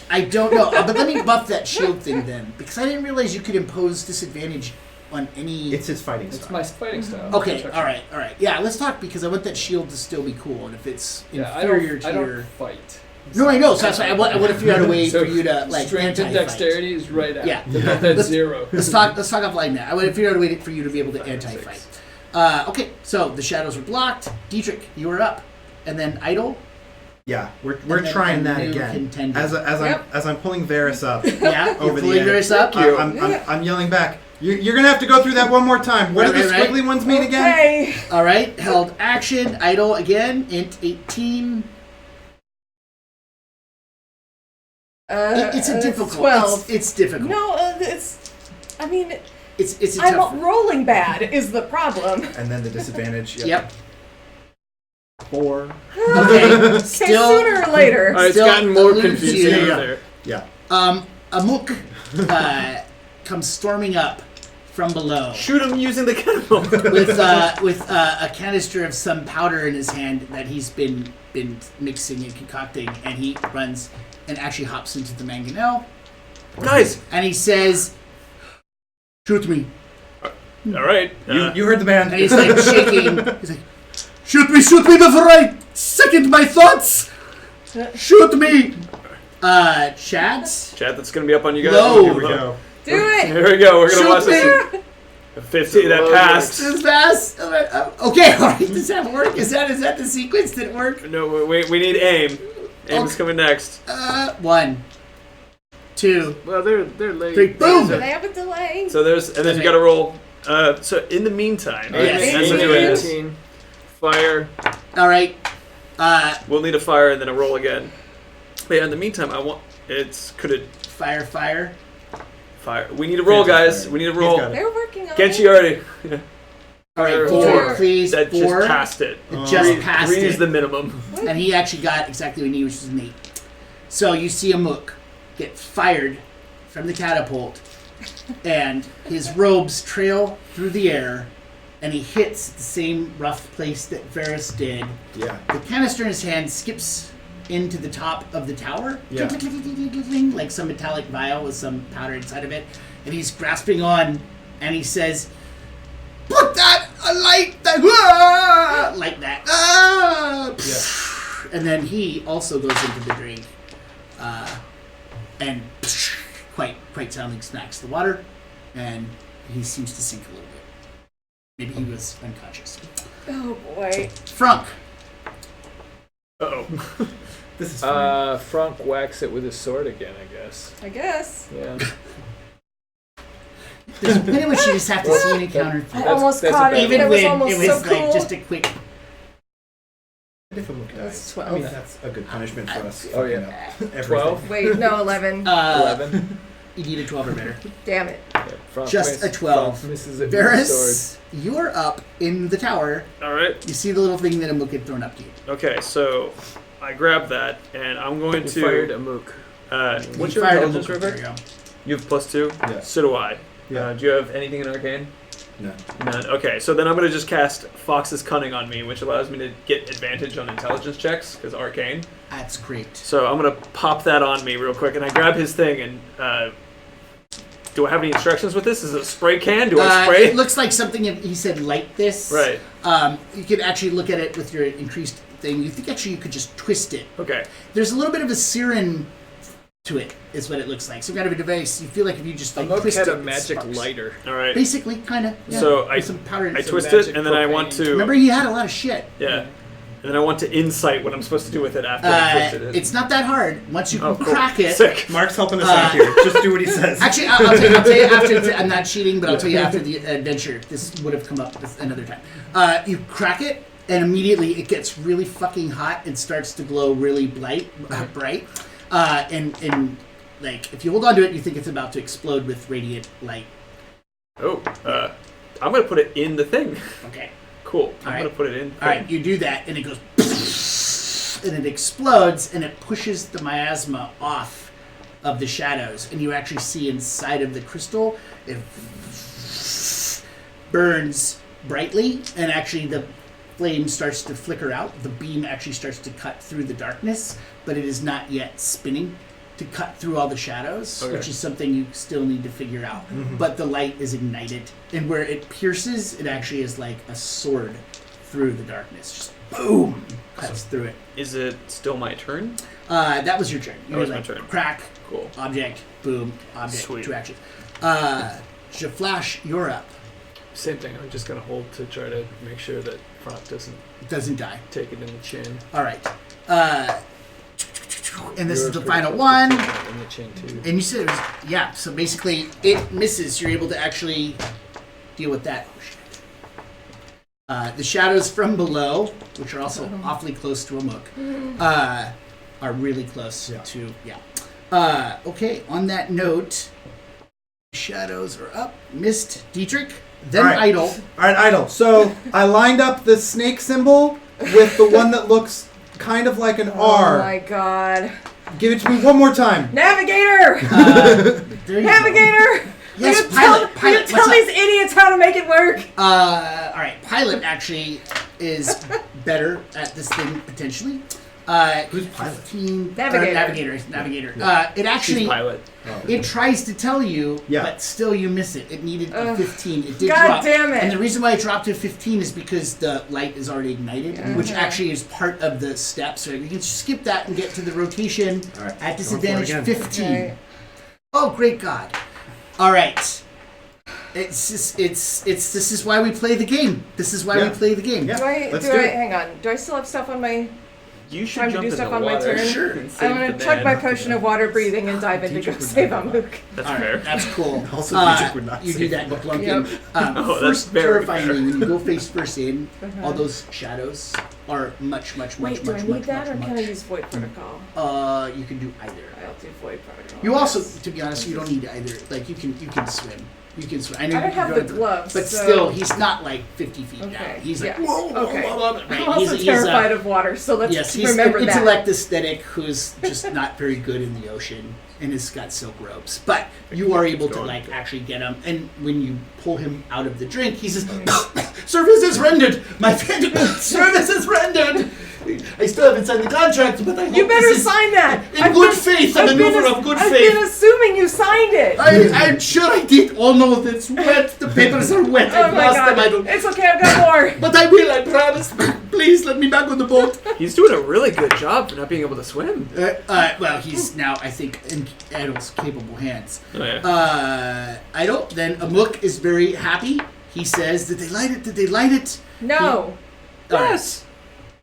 I don't know, but let me buff that shield thing then, because I didn't realize you could impose disadvantage on any. It's his fighting It's style. my fighting style. Okay, Protection. all right. Yeah, let's talk because I want that shield to still be cool, and if it's Yeah, inferior I to your. don't fight. No, I know. So that's why I want to figure out a way So for you to like strength and anti-fight. dexterity is right out. Yeah. That's Let's- 0. Let's talk offline now. I want to figure out a way for you to be able to 5 or anti-fight. 6. Okay, so the shadows were blocked. Dietrich, you were up, and then Idle. Yeah, we're then trying a that new again. contender. Yep. As I'm pulling Varys up Yeah, over you're the pulling edge. yours up. I'm yelling back. You're gonna have to go through that one more time. What do the Right. squiggly ones mean again? Okay. All right, held action. Idle again. Int 18. It's a difficult. 12. It's difficult. No, it's. I mean, It's a I'm tough. rolling bad is the problem. And then the disadvantage. Yep. 4. Okay. Okay, Still. sooner or later. All right, it's Still gotten more eludes you. confusing Yeah. there. Yeah. Amok comes storming up from below Shoot him using the cannonball. with a canister of some powder in his hand that he's been mixing and concocting, and he runs and actually hops into the mangonel, Guys, and he says, "Shoot me!" all right. You heard the man. And he's like shaking. He's like, shoot me before I second my thoughts. Shoot me. Chad. Chad, that's gonna be up on you guys. Low. Here we go. Do it! Here we go. We're gonna watch Shoot this. me. 50 that passed. This is fast. Okay, all right. Does that work? Is that the sequence? Did it work? No, we need aim. Aim is coming next. 1, 2, Well, they're late. 3. Boom. They have a delay. So there's, and then you Okay. gotta roll. So in the meantime, Yes. as we're Aim doing at this, 18. Fire. All right. we'll need a fire and then a roll again. But yeah, in the meantime, could it Fire. fire? We need a roll, guys. Fire. We need a He's roll. got it. They're working on Genchi it. already. All right. Fire. 4, please. That 4. just passed it. It just Three- passed 3 is it. the minimum. And he actually got exactly what he needed, which is an 8. So you see a mook get fired from the catapult, and his robes trail through the air, and he hits the same rough place that Varys did. Yeah. The canister in his hand skips into the top of the tower, Yeah. like some metallic vial with some powder inside of it, and he's grasping on, and he says, "Put that like that, like that." And then he also goes into the drink, and quite soundly smacks the water, and he seems to sink a little bit. Maybe he was unconscious. Oh boy. Frunk. Uh-oh. This is fun. Frank whacks it with his sword again, I guess. I guess. Yeah. There's a point at which you just have to see an encounter. I That's- almost that's caught a it. bad Even It was when almost it was so like cool. just a quick. Difficult guy. That's I 12. mean, that's a good punishment for us. Oh, yeah. fucking up everything. 12? Wait, no, 11. 11. You need a 12 or better. Damn it. Yeah, Frank Just a 12. Frank misses it with his sword. Varys, you're up in the tower. All right. You see the little thing that Amuk had thrown up to you. Okay, so I grab that and I'm going You to. fired a mook. What's You your fired intelligence, Amuk. River? There you go. You have +2. Yeah. So do I. Yeah. Do you have anything in arcane? No. None. Okay, so then I'm gonna just cast Fox's Cunning on me, which allows me to get advantage on intelligence checks because arcane. That's great. So I'm gonna pop that on me real quick, and I grab his thing and. Do I have any instructions with this? Is it a spray can? Do I spray? It looks like something he said light this. Right. You could actually look at it with your increased thing. You think actually you could just twist it. Okay. There's a little bit of a siren to it, is what it looks like. Some kind of a device. You feel like if you just A like mook twist had it, a it magic sparks. lighter. All right. Basically, kind of. Yeah. So With some powder. I some twist magic. it, and then I want to. Remember, he had a lot of shit. Yeah. And then I want to insight what I'm supposed to do with it after I twisted it. It's not that hard. Once you Oh, cool. crack it. Sick. Mark's helping us out here. Just do what he says. Actually, I'll tell you after. I'm not cheating, but I'll tell you after the adventure. This would have come up another time. You crack it, and immediately it gets really fucking hot and starts to glow really bright. And like if you hold on to it, you think it's about to explode with radiant light. Oh, I'm gonna put it in the thing. Okay. Cool. I'm Alright. gonna put it in. All right, you do that, and it goes, and it explodes, and it pushes the miasma off of the shadows, and you actually see inside of the crystal. It burns brightly, and actually the flame starts to flicker out. The beam actually starts to cut through the darkness, but it is not yet spinning to cut through all the shadows, Okay. which is something you still need to figure out. But the light is ignited, and where it pierces, it actually is like a sword through the darkness. Just boom, cuts through it. Is it still my turn? That was your turn. You That were was my like, turn. crack, Cool. object, boom, object, Sweet. 2 actions. Jaflash, you're up. Same thing. I'm just gonna hold to try to make sure that Frank doesn't Doesn't die. take it in the chin. All right. And this You're is the pretty final close to one. taking it in the chin too. And you said it was, yeah, so basically it misses. You're able to actually deal with that. Oh, shit. The shadows from below, which are also awfully close to Amuk, are really close Yeah. to, Okay, on that note, shadows are up. Mist, Dietrich, then All right. Idle. All right, Idle. So I lined up the snake symbol with the one that looks kind of like an Oh R. my god. Give it to me one more time. Navigator! There you go. Navigator! Yes, will pilot. will you Pilot, tell what's these idiots how to make it work? All right, pilot actually is better at this thing potentially. Who's pilot? 15, Navigator. Navigator. It actually She's pilot. it tries to tell you, Yeah. but still you miss it. It needed a Ugh. 15. It did God drop. damn it. And the reason why it dropped to 15 is because the light is already ignited, which actually is part of the step. So you can skip that and get to the rotation All right. at disadvantage Going for it 15. Okay. Oh, great God! All right. It's this is why we play the game. This is why Yeah. we play the game. Yeah. Let's do do I it. hang on? Do I still have stuff on my You should time to jump do in stuff the on my water. turn? Sure. and save I'm gonna the chug my man. potion of water breathing and dive in to go save Amuk. That's All right, fair. that's cool. Also, Dietrich would not you say do that, that. Plunkin. Yep. Oh, that's First, very terrifyingly, fair. when you go face first in, all those shadows are much. Wait, do I need that or can I use Void Protocol? You can do either. I'll do Void Protocol. You also, to be honest, you don't need either. Like you can swim. You can swim. know I don't you have go the gloves, but so- still, he's not like 50 feet Okay. down. He's like, Yeah. whoa, whoa, Okay. whoa, whoa, whoa. Right. I'm also terrified of water, so let's Yes, he's remember an that. intellect aesthetic who's just not very good in the ocean and has got silk robes. But you are able to like actually get him, and when you pull him out of the drink, he says, "Service is rendered, my friend. Service is rendered. I still haven't signed the contract, but I hope You better this is sign that! in good faith, a maneuver of good I've faith. been assuming you signed it! I'm sure I did. Oh no, it's wet. The papers are wet. Oh I've my lost god. them. I don't. It's okay, I've got more! But I will. I promise. Please let me back on the boat. He's doing a really good job for not being able to swim. Well, he's now, I think, in Idle's capable hands. Oh, yeah. Idle, then Amuk is very happy. He says, "Did they light it? Did they light it?" No. Yes.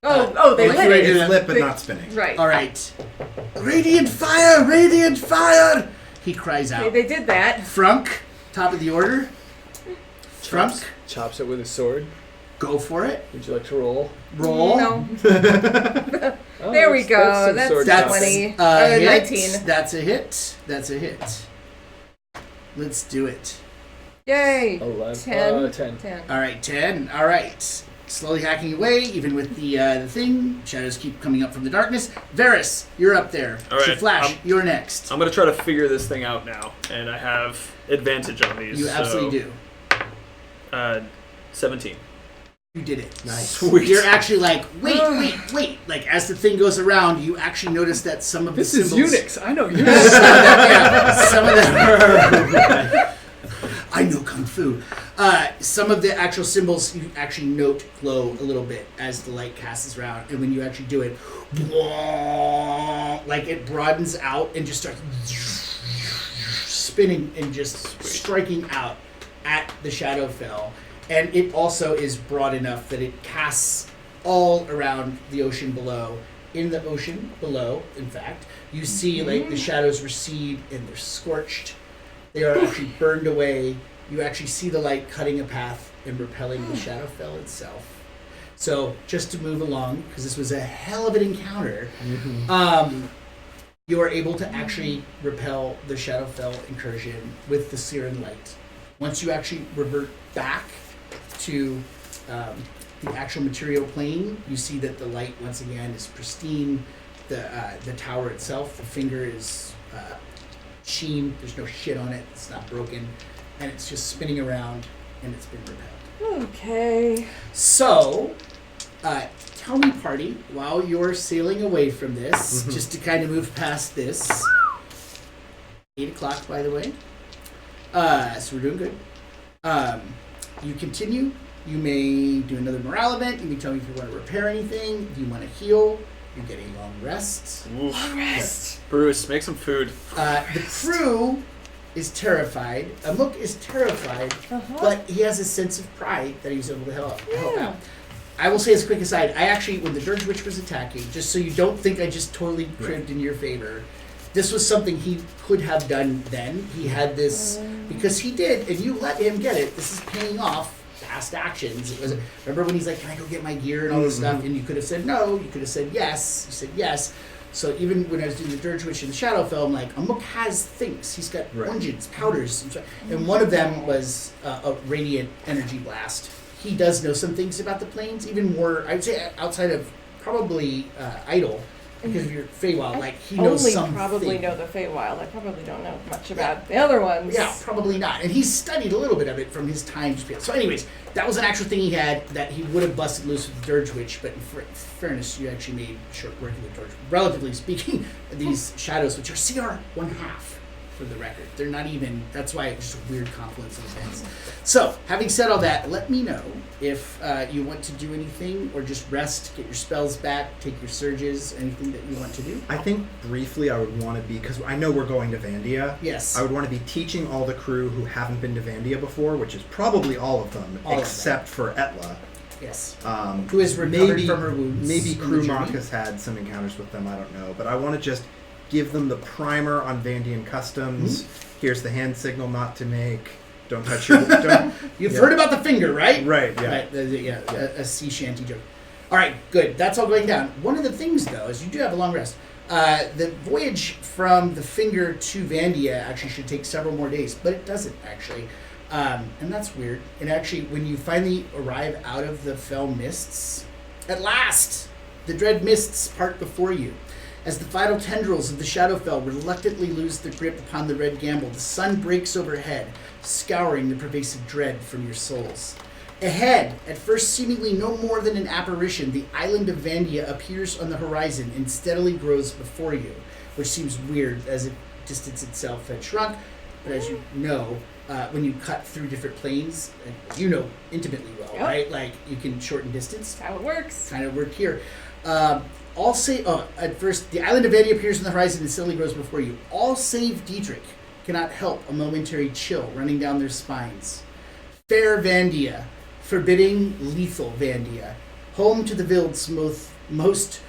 They like lit you it. ready to- It's lit but They- not spinning. Right. All right. Radiant fire! Radiant fire! He cries Okay, out. they did that. Frunk, top of the order. Frunk, Chops it with a sword. go for it. Would you like to roll? Roll. No. Oh, There we go. some That's sword That's chops. 20. a hit. 19. That's a hit. That's a hit. Let's do it. Yay. 11. 10. 10. 10. All right, 10. All right. Slowly hacking away, even with the thing. Shadows keep coming up from the darkness. Varys, you're up there. All right, Flash, you're next. I'm gonna try to figure this thing out now, and I have advantage on these. You absolutely do. 17. You did it. Nice. Sweet. You're actually like, wait. Like, as the thing goes around, you actually notice that some of This the is symbols... Unix. I know Unix. Some of them I know Kung Fu. Some of the actual symbols you actually note glow a little bit as the light casts around, and when you actually do it, like it broadens out and just starts spinning and just striking out at the Shadowfell. And it also is broad enough that it casts all around the ocean below. In the ocean below, in fact, you see like the shadows recede and they're scorched. They are actually burned away. You actually see the light cutting a path and repelling the Shadowfell itself. So just to move along, because this was a hell of an encounter, you are able to actually repel the Shadowfell incursion with the Siren light. Once you actually revert back to the actual material plane, you see that the light once again is pristine. The tower itself, the finger is sheen. There's no shit on it. It's not broken, and it's just spinning around, and it's been repelled. Okay. So, tell me, party, while you're sailing away from this, just to kind of move past this. 8 o'clock, by the way. So we're doing good. You continue. You may do another morale event. You may tell me if you want to repair anything. If you want to heal, you get a long rest. Oof. Rest. Bruce, make some food. The crew is terrified. Amuk is terrified, but he has a sense of pride that he was able to help out. I will say as a quick aside, I actually, when the Dirge Witch was attacking, just so you don't think I just totally cribbed in your favor, this was something he could have done then. He had this, because he did, and you let him get it. This is paying off past actions. It was, remember when he's like, can I go get my gear and all this stuff? And you could have said no. You could have said yes. You said yes. So even when I was doing the Dirge Witch and the Shadowfell, I'm like, Amok has things. He's got Right. engines, powders, and one of them was a radiant energy blast. He does know some things about the planes, even more, I would say, outside of probably Idle, because of your Feywild. Like, he knows Only something. probably know the Feywild. I probably don't know much about the other ones. Yeah, probably not. And he's studied a little bit of it from his time span. So anyways, that was an actual thing he had that he would have busted loose with the Dirge Witch, but in fairness, you actually made short work of the Dirge. Relatively speaking, these shadows, which are CR 1/2 for the record. They're not even, that's why it's just a weird confluence of events. So, having said all that, let me know if you want to do anything or just rest, get your spells back, take your surges, anything that you want to do. I think briefly I would want to be, because I know we're going to Vandia. Yes. I would want to be teaching all the crew who haven't been to Vandia before, which is probably all of them, All of except for Etla. Yes. Um, Who has recovered from her wounds. Maybe in the Crew journey. Mock has had some encounters with them, I don't know. But I want to just give them the primer on Vandian customs. Mm-hmm. Here's the hand signal not to make. Don't touch your... Don't, You've yeah. heard about the finger, right? Right, yeah. Right, a sea shanty joke. All right, good. That's all going down. One of the things, though, is you do have a long rest. The voyage from the finger to Vandia actually should take several more days, but it doesn't, actually. And that's weird. And actually, when you finally arrive out of the fell mists, at last, the dread mists part before you. As the final tendrils of the Shadowfell reluctantly lose their grip upon the red gamble, the sun breaks overhead, scouring the pervasive dread from your souls. Ahead, at first seemingly no more than an apparition, the island of Vandia appears on the horizon and steadily grows before you, which seems weird as if distance itself had shrunk, but as you know, when you cut through different planes, you know intimately well, Yep. right? Like, you can shorten distance. That's how it works. Kind of work here. At first, the island of Vandia appears on the horizon and steadily grows before you. All save Diedrich cannot help a momentary chill running down their spines. Fair Vandia, forbidding lethal Vandia, home to the Vild's most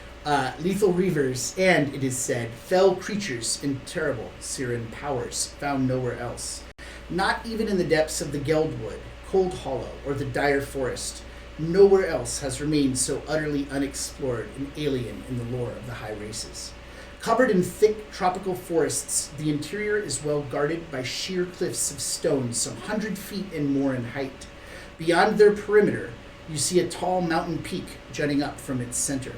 lethal reavers, and, it is said, fell creatures and terrible Siren powers found nowhere else. Not even in the depths of the Geldwood, Cold Hollow, or the Dire Forest. Nowhere else has remained so utterly unexplored and alien in the lore of the high races. Covered in thick tropical forests, the interior is well guarded by sheer cliffs of stone some 100 feet and more in height. Beyond their perimeter, you see a tall mountain peak jutting up from its center.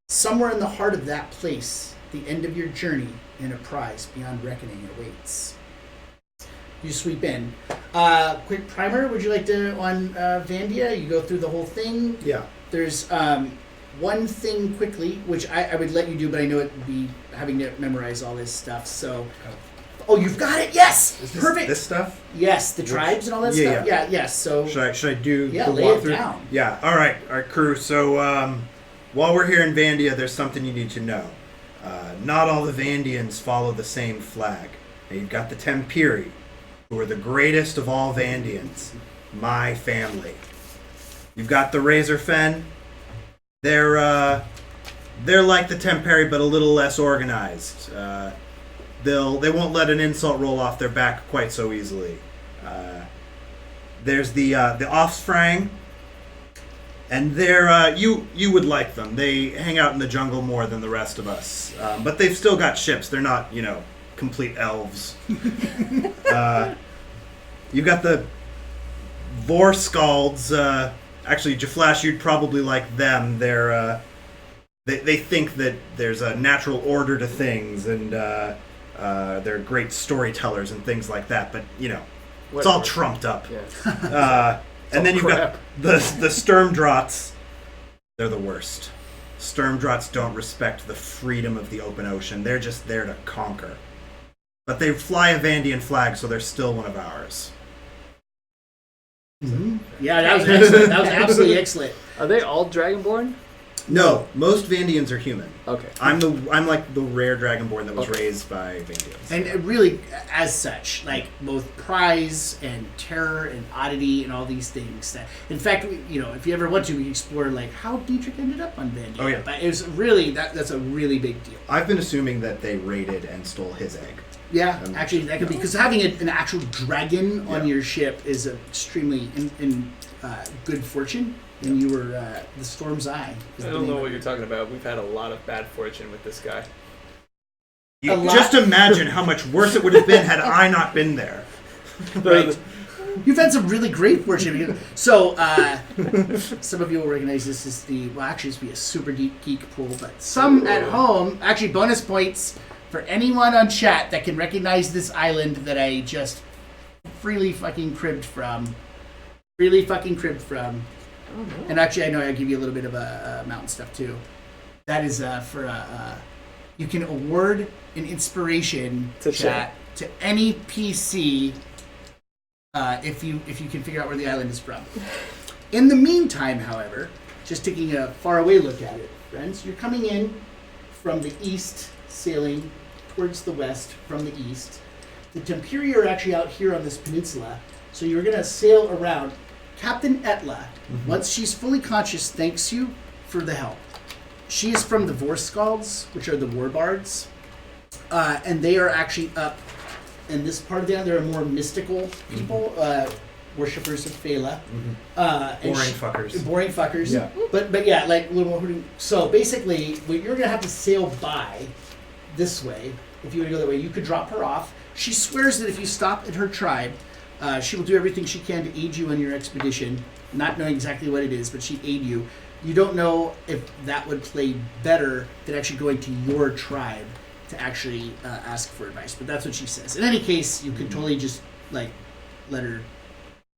Somewhere in the heart of that place, the end of your journey and a prize beyond reckoning awaits. You sweep in. Quick primer, would you like to, on Vandia? You go through the whole thing. Yeah. There's one thing quickly, which I would let you do, but I know it would be having to memorize all this stuff, so... Oh, you've got it! Yes! Is this, Perfect! This stuff? Yes, the tribes and all that Yeah, stuff? yeah. Yeah, yes, so... Should I do Yeah, the lay it walkthrough? down. Yeah. All right, crew. So while we're here in Vandia, there's something you need to know. Not all the Vandians follow the same flag. Now, you've got the Tempiri, who are the greatest of all Vandians, my family. You've got the Razorfen. They're like the Temperi, but a little less organized. They won't let an insult roll off their back quite so easily. There's the Offsprang, and they're you would like them. They hang out in the jungle more than the rest of us, but they've still got ships. They're not, complete elves. You've got the Vorskalds. Actually, Jaflash, you'd probably like them. They think that there's a natural order to things, and they're great storytellers and things like that. But it's all trumped up. Yeah. And then you've crap. got the Sturmdrats. They're the worst. Sturmdrats don't respect the freedom of the open ocean. They're just there to conquer. But they fly a Vandian flag, so they're still one of ours. Mm-hmm. Yeah, that was excellent. That was absolutely excellent. Are they all Dragonborn? No, most Vandians are human. Okay. I'm like the rare Dragonborn that was Okay. raised by Vandians. And really, as such, like both prize and terror and oddity and all these things. That, in fact, if you ever want to, we can explore like how Diedrich ended up on Vandia. Oh, yeah. But it's really that's a really big deal. I've been assuming that they raided and stole his egg. Yeah, actually, that could be because having an actual dragon on Yeah. your ship is extremely in good fortune. when you were the Storm's Eye. I don't know what you're talking about. We've had a lot of bad fortune with this guy. Just imagine how much worse it would have been had I not been there. Right. You've had some really great fortune. So, some of you will recognize this as actually this would be a super deep geek pool, but some at home, actually bonus points for anyone on chat that can recognize this island that I just freely fucking cribbed from. Oh, no. And actually, I know I'll give you a little bit of mountain stuff too. That is for you can award an inspiration chat to any PC if you can figure out where the island is from. In the meantime, however, just taking a faraway look at it, friends, you're coming in from the east, sailing towards the west from the east. The Tempiri are actually out here on this peninsula, so you're going to sail around. Captain Etla, once she's fully conscious, thanks you for the help. She is from the Vorskalds, which are the war bards, and they are actually up in this part of the island. They're more mystical people, worshippers of Phala. Boring fuckers. Yeah. But yeah, like little more. So basically, you're gonna have to sail by this way. If you want to go that way, you could drop her off. She swears that if you stop at her tribe, she will do everything she can to aid you on your expedition. Not knowing exactly what it is, but she'd aid you. You don't know if that would play better than actually going to your tribe to actually ask for advice, but that's what she says. In any case, you could totally just like let her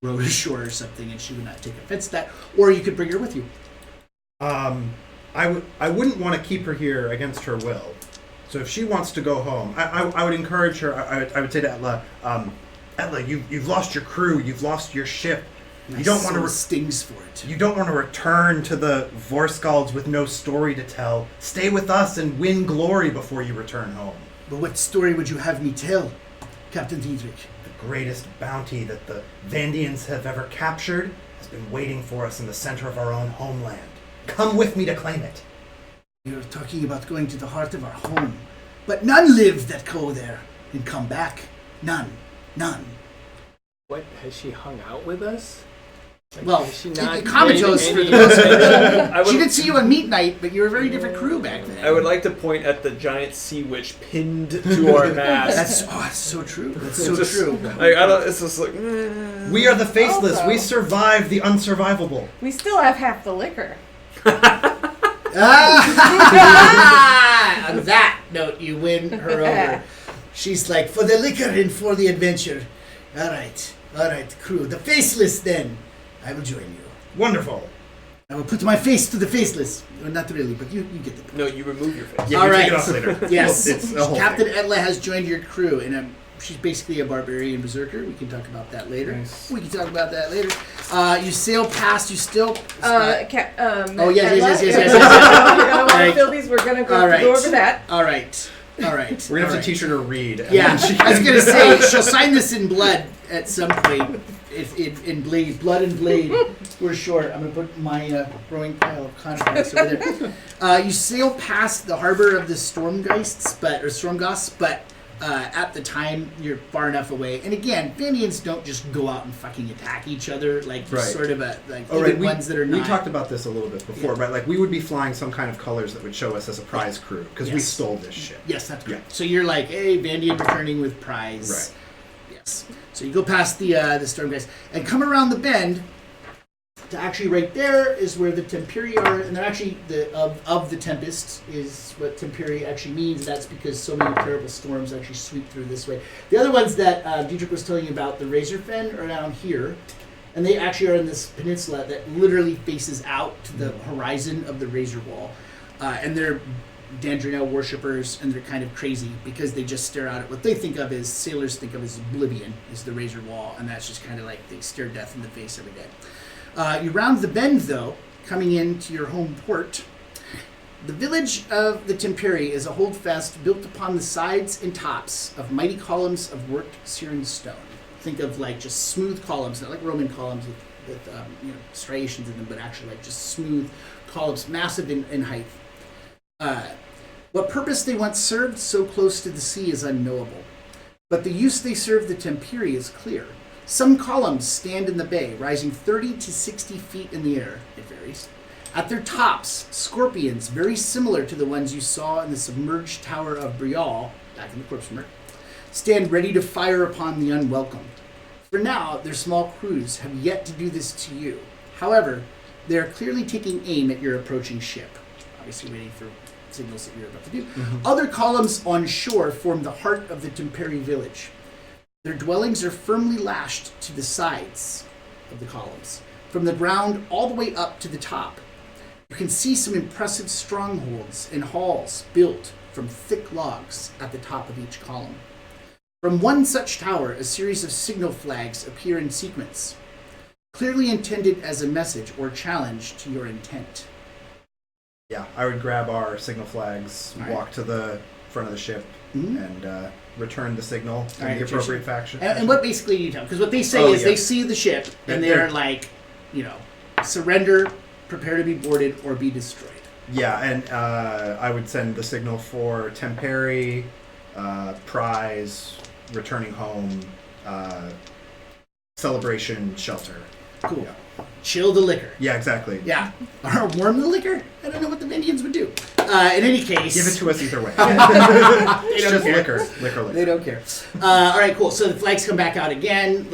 row to shore or something, and she would not take offense to that. Or you could bring her with you. I wouldn't want to keep her here against her will. So if she wants to go home, I would encourage her. I would say to Etla, Etla, you've lost your crew, you've lost your ship. You don't want to stings for it. You don't want to return to the Vorskalds with no story to tell. Stay with us and win glory before you return home. But what story would you have me tell, Captain Diedrich? The greatest bounty that the Vandians have ever captured has been waiting for us in the center of our own homeland. Come with me to claim it. You're talking about going to the heart of our home. But none live that go there and come back. None. What, has she hung out with us? Like, well, is she not comatose for the most part. She did see you on meet night, but you were a very different crew back then. I would like to point at the giant sea witch pinned to our mast. That's so true. That's so true. Like, it's just like... We are the faceless. Also, we survive the unsurvivable. We still have half the liquor. On that note, you win her over. She's like, for the liquor and for the adventure. All right, crew. The faceless, then. I will join you. Wonderful. I will put my face to the faceless. Or not really, but you get the point. No, you remove your face. Yeah, all you right. take it off later. Yes. It's a whole Captain thing. Etla has joined your crew, and she's basically a barbarian berserker. We can talk about that later. Nice. You sail past. You still. Yes. Right. Philbies, we're gonna go over that. All right. We're going to have to teach her to read. And Yeah, then she I was can- gonna say she'll sign this in blood at some point. If in blade, blood and blade. We're short. I'm gonna put my growing pile of contracts over there. You sail past the harbor of the Stormgeists, but at the time you're far enough away. And again, Vandians don't just go out and fucking attack each other. Like Right. sort of even right. ones that are not. We talked about this a little bit before, right? Like we would be flying some kind of colors that would show us as a prize crew because we Yes. stole this ship. Yes, that's correct. So you're like, hey, Vandian returning with prize. Right. Yes. So you go past the storm guys and come around the bend. To actually, right there is where the Tempiri are, and they're actually of the Tempest is what Tempiri actually means. That's because so many terrible storms actually sweep through this way. The other ones that Diedrich was telling you about, the Razorfen, are down here, and they actually are in this peninsula that literally faces out to the horizon of the Razor Wall, and they're Dandrino worshippers, and they're kind of crazy because they just stare out at what they think of as sailors think of as oblivion, is the Razor Wall, and that's just kind of like they stare death in the face every day. You round the bend, though, coming into your home port. The village of the Tempiri is a holdfast built upon the sides and tops of mighty columns of worked Syrian stone. Think of like just smooth columns, not like Roman columns with striations in them, but actually like just smooth columns, massive in height. What purpose they once served so close to the sea is unknowable, but the use they serve the Tempiri is clear. Some columns stand in the bay, rising 30 to 60 feet in the air. It varies. At their tops, scorpions, very similar to the ones you saw in the submerged tower of Brial, back in the corpse murk, stand ready to fire upon the unwelcome. For now, their small crews have yet to do this to you. However, they are clearly taking aim at your approaching ship, obviously waiting for signals that you're about to do. Other columns on shore form the heart of the Temperi village. Their dwellings are firmly lashed to the sides of the columns, from the ground all the way up to the top. You can see some impressive strongholds and halls built from thick logs at the top of each column. From one such tower, a series of signal flags appear in sequence, clearly intended as a message or challenge to your intent. Yeah, I would grab our signal flags, All right. walk to the front of the ship, Mhm. and return the signal to All right, the appropriate faction. And what basically you tell? Because what they say is yeah. they see the ship and They're- they're like, surrender, prepare to be boarded, or be destroyed. Yeah, and I would send the signal for Temperi, prize, returning home, celebration, shelter. Cool. Yeah. Chill the liquor. Yeah, exactly. Yeah. Or warm the liquor? I don't know what the Vandians would do. In any case. Give it to us either way. They It's don't just care. liquor. They don't care. All right, cool. So the flags come back out again,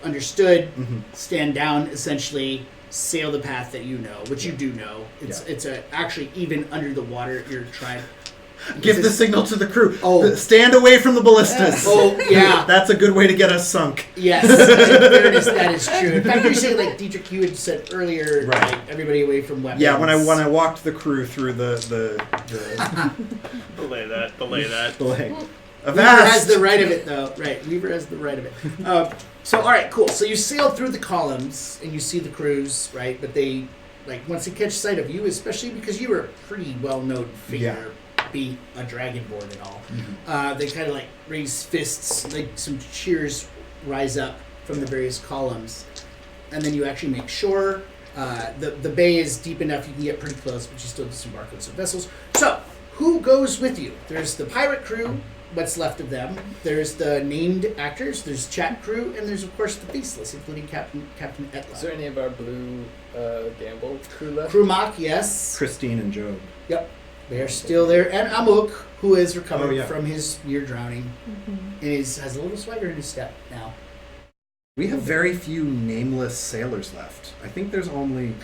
understood, stand down, essentially sail the path that you know, which you do know. It's actually even under the the you're trying. Give the signal to the crew. Oh. Stand away from the ballistas. Oh, yeah. That's a good way to get us sunk. Yes, in fairness, that is true. In fact, you're saying, like Dietrich, you had said earlier, Right. like, everybody away from weapons. Yeah, when I walked the crew through the Belay that. leg. Weaver has the right of it, though. Right, Weaver has the right of it. So, all right, cool. So you sail through the columns, and you see the crews, right? But they, once they catch sight of you, especially because you were a pretty well-known figure, be a dragonborn and all, they kind of, raise fists, some cheers rise up from the various columns. And then you actually make shore. The bay is deep enough you can get pretty close, but you still disembark on some vessels. So, who goes with you? There's the pirate crew, what's left of them. There's the named actors, there's chat crew, and there's, of course, the faceless, including Captain Etla. Is there any of our blue gamble crew left? Crewmock, yes. Christine and Job. Yep. They're still there. And Amuk, who has recovered Oh, from his near drowning, and has a little swagger in his step now. We have very few nameless sailors left. I think there's only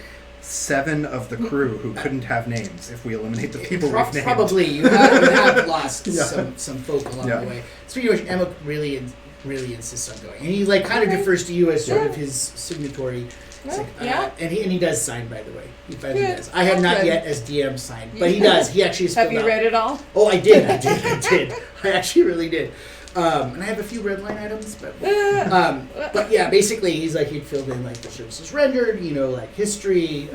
7 of the crew who couldn't have names if we eliminate the people we've named. Probably. You have lost Yeah. some folk along Yeah. the way. Speaking of which, Amuk really insists on going. And he kind of defers to you as sort of his signatory. It's Yeah. And he does sign, by the way. He finally Good. does. I have not Good. yet as DM signed, but he does. He actually has Have filled you out- read it all? Oh, I did. I actually really did. And I have a few red line items, but yeah, basically he's he'd filled in the services rendered, history,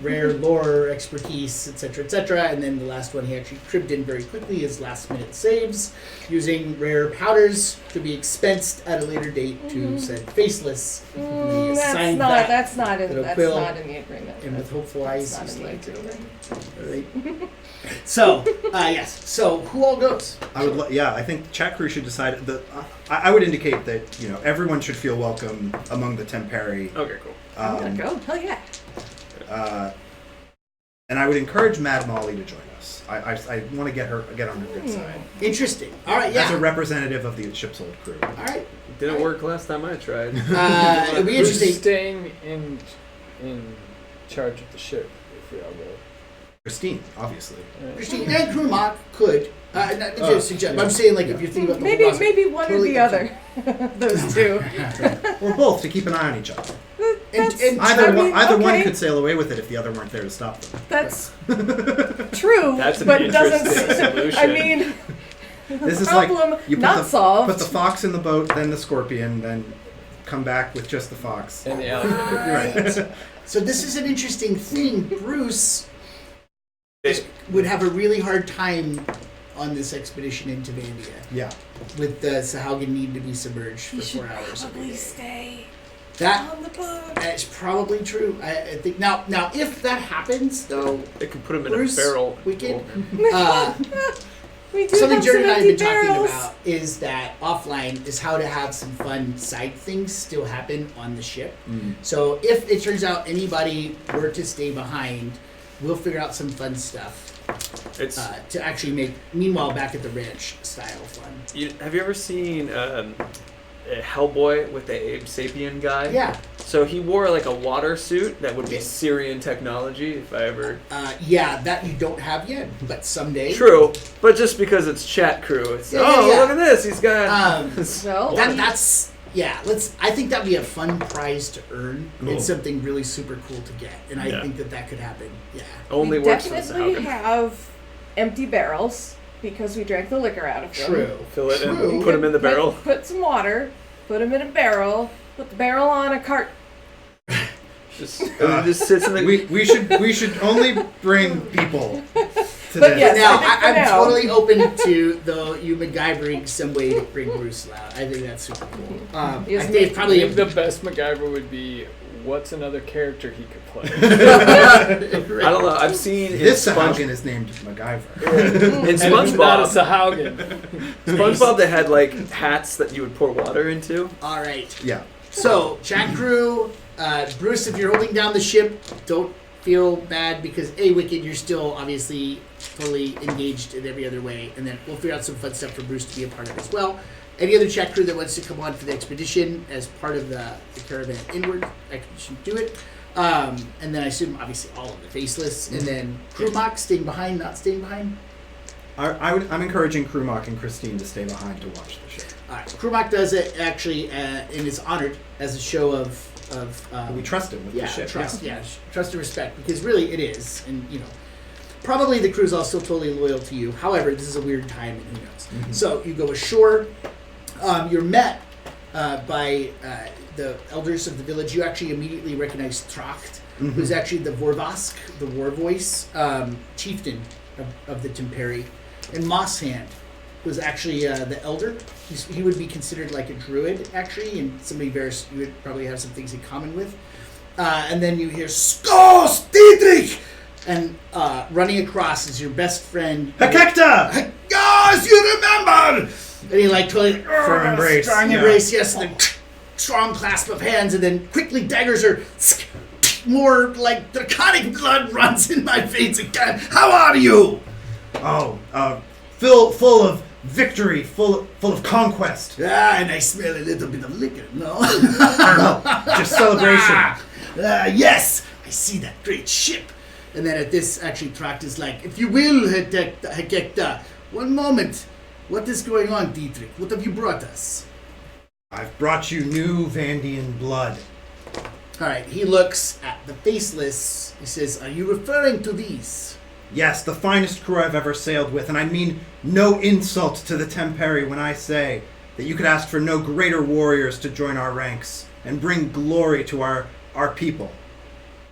rare lore expertise, etc., and then the last one he actually cribbed in very quickly is last minute saves using rare powders to be expensed at a later date to said faceless. And then he assigned that, That's not in little the quill, agreement. and with hopeful eyes, That's he's not in like, the agreement. Alright. So, yes. So, who all goes? I think chat crew should decide that. I would indicate that everyone should feel welcome among the Temperi. Okay, cool. I'm gonna go. Hell yeah. And I would encourage Mad Molly to join us. I want to get on her good side. Interesting. All right, As a yeah. representative of the ship's old crew. All right. Didn't work last time I tried. It'd be Who's interesting. staying in charge of the ship if we all go? Christine, obviously. Christine and Krumach could. Not to suggest, but I'm saying if you're thinking about the Maybe whole roster, maybe one totally or up the to other. Those two. Or both, to keep an eye on each other. And Either one okay. could sail away with it if the other weren't there to stop them. That's true. That's an but it doesn't. interesting solution. I mean, This is problem you put not the, solved. Put the fox in the boat, then the scorpion, then come back with just the fox. And the alligator. Right. So this is an interesting thing. Bruce would have a really hard time on this expedition into Vandia Yeah. with the Sahaugen need to be submerged for you should 4 hours. every probably day. stay That on the boat. is probably true. I think now if that happens though, They could put him in Bruce, a barrel. we can- We do something have Jared some and I have been empty talking barrels. about is that offline is how to have some fun side things still happen on the ship. So if it turns out anybody were to stay behind, we'll figure out some fun stuff It's to actually make, meanwhile, back at the ranch style fun. have you ever seen Hellboy with the Abe Sapien guy? Yeah. So he wore like a water suit that would be Syrian technology if I ever. Yeah, that you don't have yet, but someday. True, but just because it's chat crew, it's Yeah, oh yeah. look at this, he's got. Well, That's yeah. I think that'd be a fun prize to earn. Cool. It's something really super cool to get, and I Yeah. think that could happen. Yeah. Only we works for the definitely Saugen. have empty barrels because we drank the liquor out of them. True. Fill it True. and put him in the barrel. Put some water, put them in a barrel, put the barrel on a cart. Just it just sits in the. We should only bring people to But this. yes, Now, I think for I'm now- totally open to you MacGyvering some way to bring Bruce out. I think that's super cool. I Yes, think it's I probably think the best MacGyver would be what's another character he could play. I don't know. I've seen in This Sponge- Saugen is named MacGyver. in And not a SpongeBob. Sahaugen. SpongeBob, they had like hats that you would pour water into. All right. Yeah. So, chat crew, Bruce, if you're holding down the ship, don't feel bad because Wicked, you're still obviously totally engaged in every other way, and then we'll figure out some fun stuff for Bruce to be a part of as well. Any other chat crew that wants to come on for the expedition as part of the caravan inward expedition, do it. And then I assume obviously all of the faceless, and then crew mock staying behind, not staying behind. I'm encouraging Krumok and Christine to stay behind to watch the show. All right, crew mock does it actually, and is honored as a show of We trust him with the ship. trust and respect, because really it is, and probably the crew's all still totally loyal to you. However, this is a weird time, and who knows. So you go ashore. You're met by the elders of the village. You actually immediately recognize Tracht, who's actually the Vorvask, the war voice, chieftain of the Temperi, and Mosshand, who's actually the elder. He would be considered like a druid, actually, and somebody you would probably have some things in common with. And then you hear, Skos Dietrich! And running across is your best friend. Hakekta! Yes, you remember! And he totally Firm embrace. strong Yeah. embrace, yes, and then strong clasp of hands, and then quickly daggers are more like draconic blood runs in my veins again. How are you? Oh, full of victory, full of conquest. And I smell a little bit of liquor. No, No, just celebration. yes, I see that great ship. And then at this, actually, Tract is like, if you will, Hekekta, one moment. What is going on, Dietrich? What have you brought us? I've brought you new Vandian blood. All right, he looks at the faceless. He says, are you referring to these? Yes, the finest crew I've ever sailed with, and I mean no insult to the Temperi when I say that you could ask for no greater warriors to join our ranks and bring glory to our people.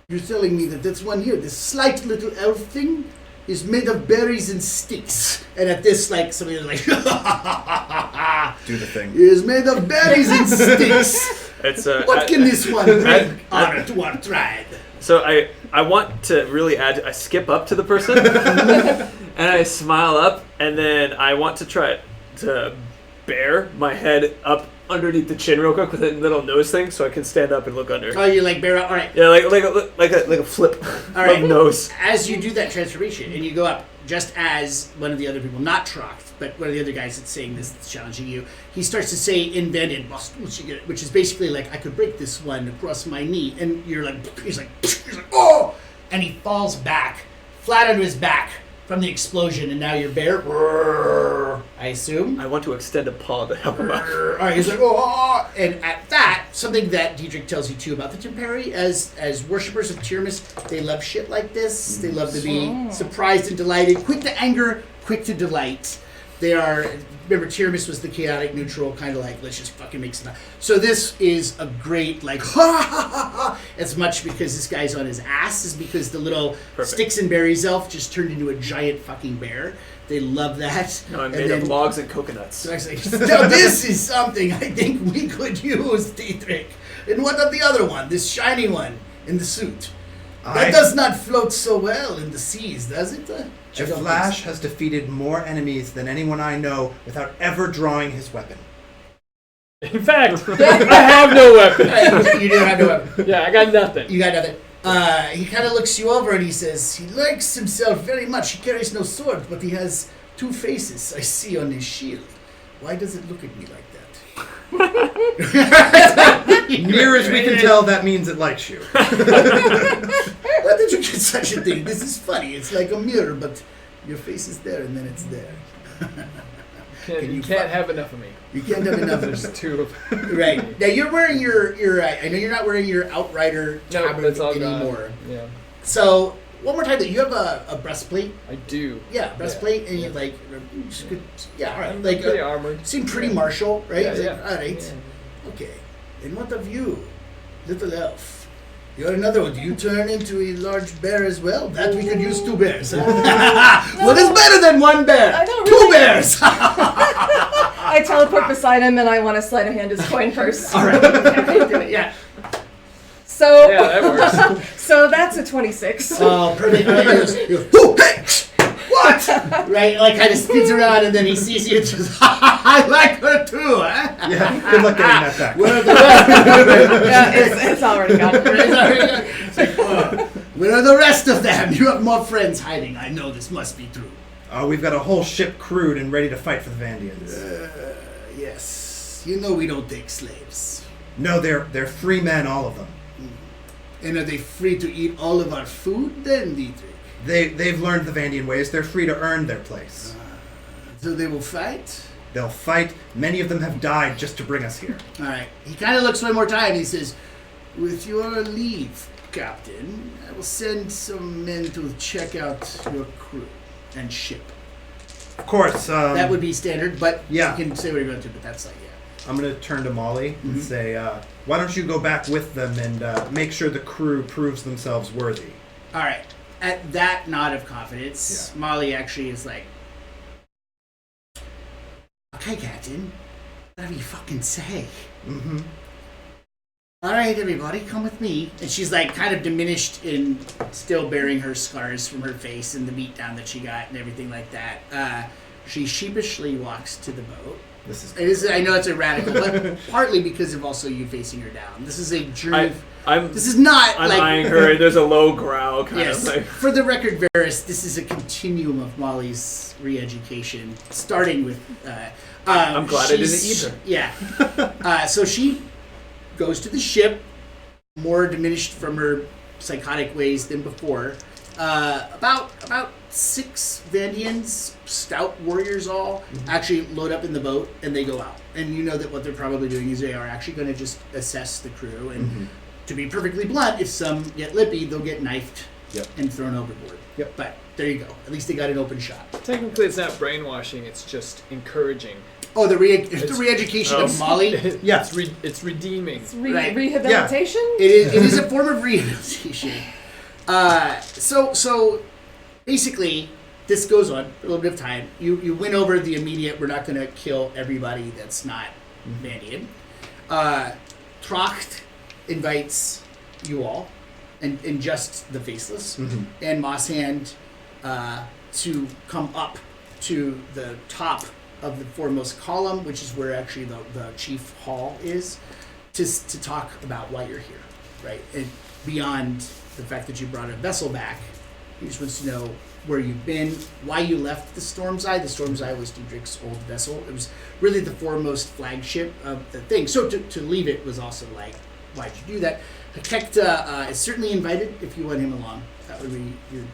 You're telling me that this one here, this slight little elf thing, is made of berries and sticks. And at this, somebody is like, Do the thing. is made of berries and sticks. It's What can this one bring honor to our tribe? So I want to really add. I skip up to the person and I smile up, and then I want to try to bear my head up underneath the chin real quick with a little nose thing, so I can stand up and look under. Oh, you bear up? All right. Yeah, like a flip All right. of nose. As you do that transformation and you go up, just as one of the other people, not Troct, but one of the other guys that's saying this, that's challenging you, he starts to say in Vandian, which is basically I could break this one across my knee, and you're he's like, oh, and he falls back, flat on his back from the explosion, and now you're bare. I assume. I want to extend a paw to help him out. All right, he's like, oh, and at that, something that Dietrich tells you too about the Temperi, as worshippers of Tyrmus, they love shit like this. They love to be surprised and delighted, quick to anger, quick to delight. They are, remember, Tyrmus was the chaotic neutral, kind of let's just fucking make some. So this is a great, ha ha ha ha, as much because this guy's on his ass as because the little sticks and berries elf just turned into a giant fucking bear. They love that. No, I'm made of logs and coconuts. So I was like, now this is something I think we could use, Dietrich. And what of the other one, this shiny one in the suit? That does not float so well in the seas, does it? Flash has defeated more enemies than anyone I know without ever drawing his weapon. In fact, I have no weapon. You do have no weapon. Yeah, I got nothing. You got nothing. He kind of looks you over and he says, he likes himself very much. He carries no sword, but he has 2 faces I see on his shield. Why does it look at me like that? Near as we can tell, that means it likes you. Why did you get such a thing? This is funny. It's like a mirror, but your face is there and then it's there. You can't have enough of me. You can't have enough of There's it. 2 of them. Right. Now you're wearing your I know you're not wearing your Outrider No, tabard that's all anymore. gone. Yeah, So, one more time, you have a breastplate? I do. Yeah, breastplate, and you like, yeah, all right. Like, Pretty armored. seem pretty martial, right? Yeah, It's yeah. like, all right. Yeah. Okay. And what of you, little elf? You're another one. Do you turn into a large bear as well? That we could use 2 bears. What is better than 1 bear? I don't 2 really- bears! I teleport beside him and I want to sleight of hand his coin purse. All right. Do it, yeah. So, Yeah, that works. so that's a 26. Oh, perfect. All right, he goes, "Who? Hey! What? Right, like kind of spins around and then he sees you and says, I like her too, huh? Yeah, good luck getting that back. Where are the rest? Yeah, it's already gone. It's like, where are the rest of them? You have more friends hiding. I know this must be true. We've got a whole ship crewed and ready to fight for the Vandians. Yes. You know we don't take slaves. No, they're free men, all of them. And are they free to eat all of our food then, Dietrich? They've learned the Vandian ways. They're free to earn their place. So they will fight? They'll fight. Many of them have died just to bring us here. All right. He kind of looks one more time. He says, with your leave, Captain, I will send some men to check out your crew and ship. Of course. That would be standard, but yeah. you can say what you're going to, but that's like, yeah. I'm going to turn to Molly and say, why don't you go back with them and make sure the crew proves themselves worthy? All right. At that nod of confidence, Molly actually is like, okay, Captain, whatever you fucking say. Mm-hmm. All right, everybody, come with me. And she's like kind of diminished in still bearing her scars from her face and the beatdown that she got and everything like that. She sheepishly walks to the boat. It is. I know it's a radical, but partly because of also you facing her down. This is a journey. This is not I'm like eyeing her. There's a low growl kind yes. of like. For the record, Varys, this is a continuum of Molly's re-education, starting with. I'm glad I didn't eat her. Yeah. So she goes to the ship, more diminished from her psychotic ways than before. About 6 Vandians, stout warriors all, actually load up in the boat and they go out. And you know that what they're probably doing is they are actually going to just assess the crew. And to be perfectly blunt, if some get lippy, they'll get knifed and thrown overboard. Yep. But there you go. At least they got an open shot. Technically, it's not brainwashing. It's just encouraging. Oh, the re-education of Molly? Yeah. It's redeeming. It's Right. rehabilitation? It is a form of rehabilitation. So basically, this goes on for a little bit of time. You win over the immediate, we're not going to kill everybody that's not Vandian. Tracht invites you all, and just the Faceless, and Mosshand to come up to the top of the foremost column, which is where actually the chief hall is, to talk about why you're here, right? And beyond the fact that you brought a vessel back, he just wants to know where you've been, why you left the Storm's Eye. The Storm's Eye was Diedrich's old vessel. It was really the foremost flagship of the thing. So to leave it was also like, why'd you do that? Hekekta is certainly invited if you want him along. That would be your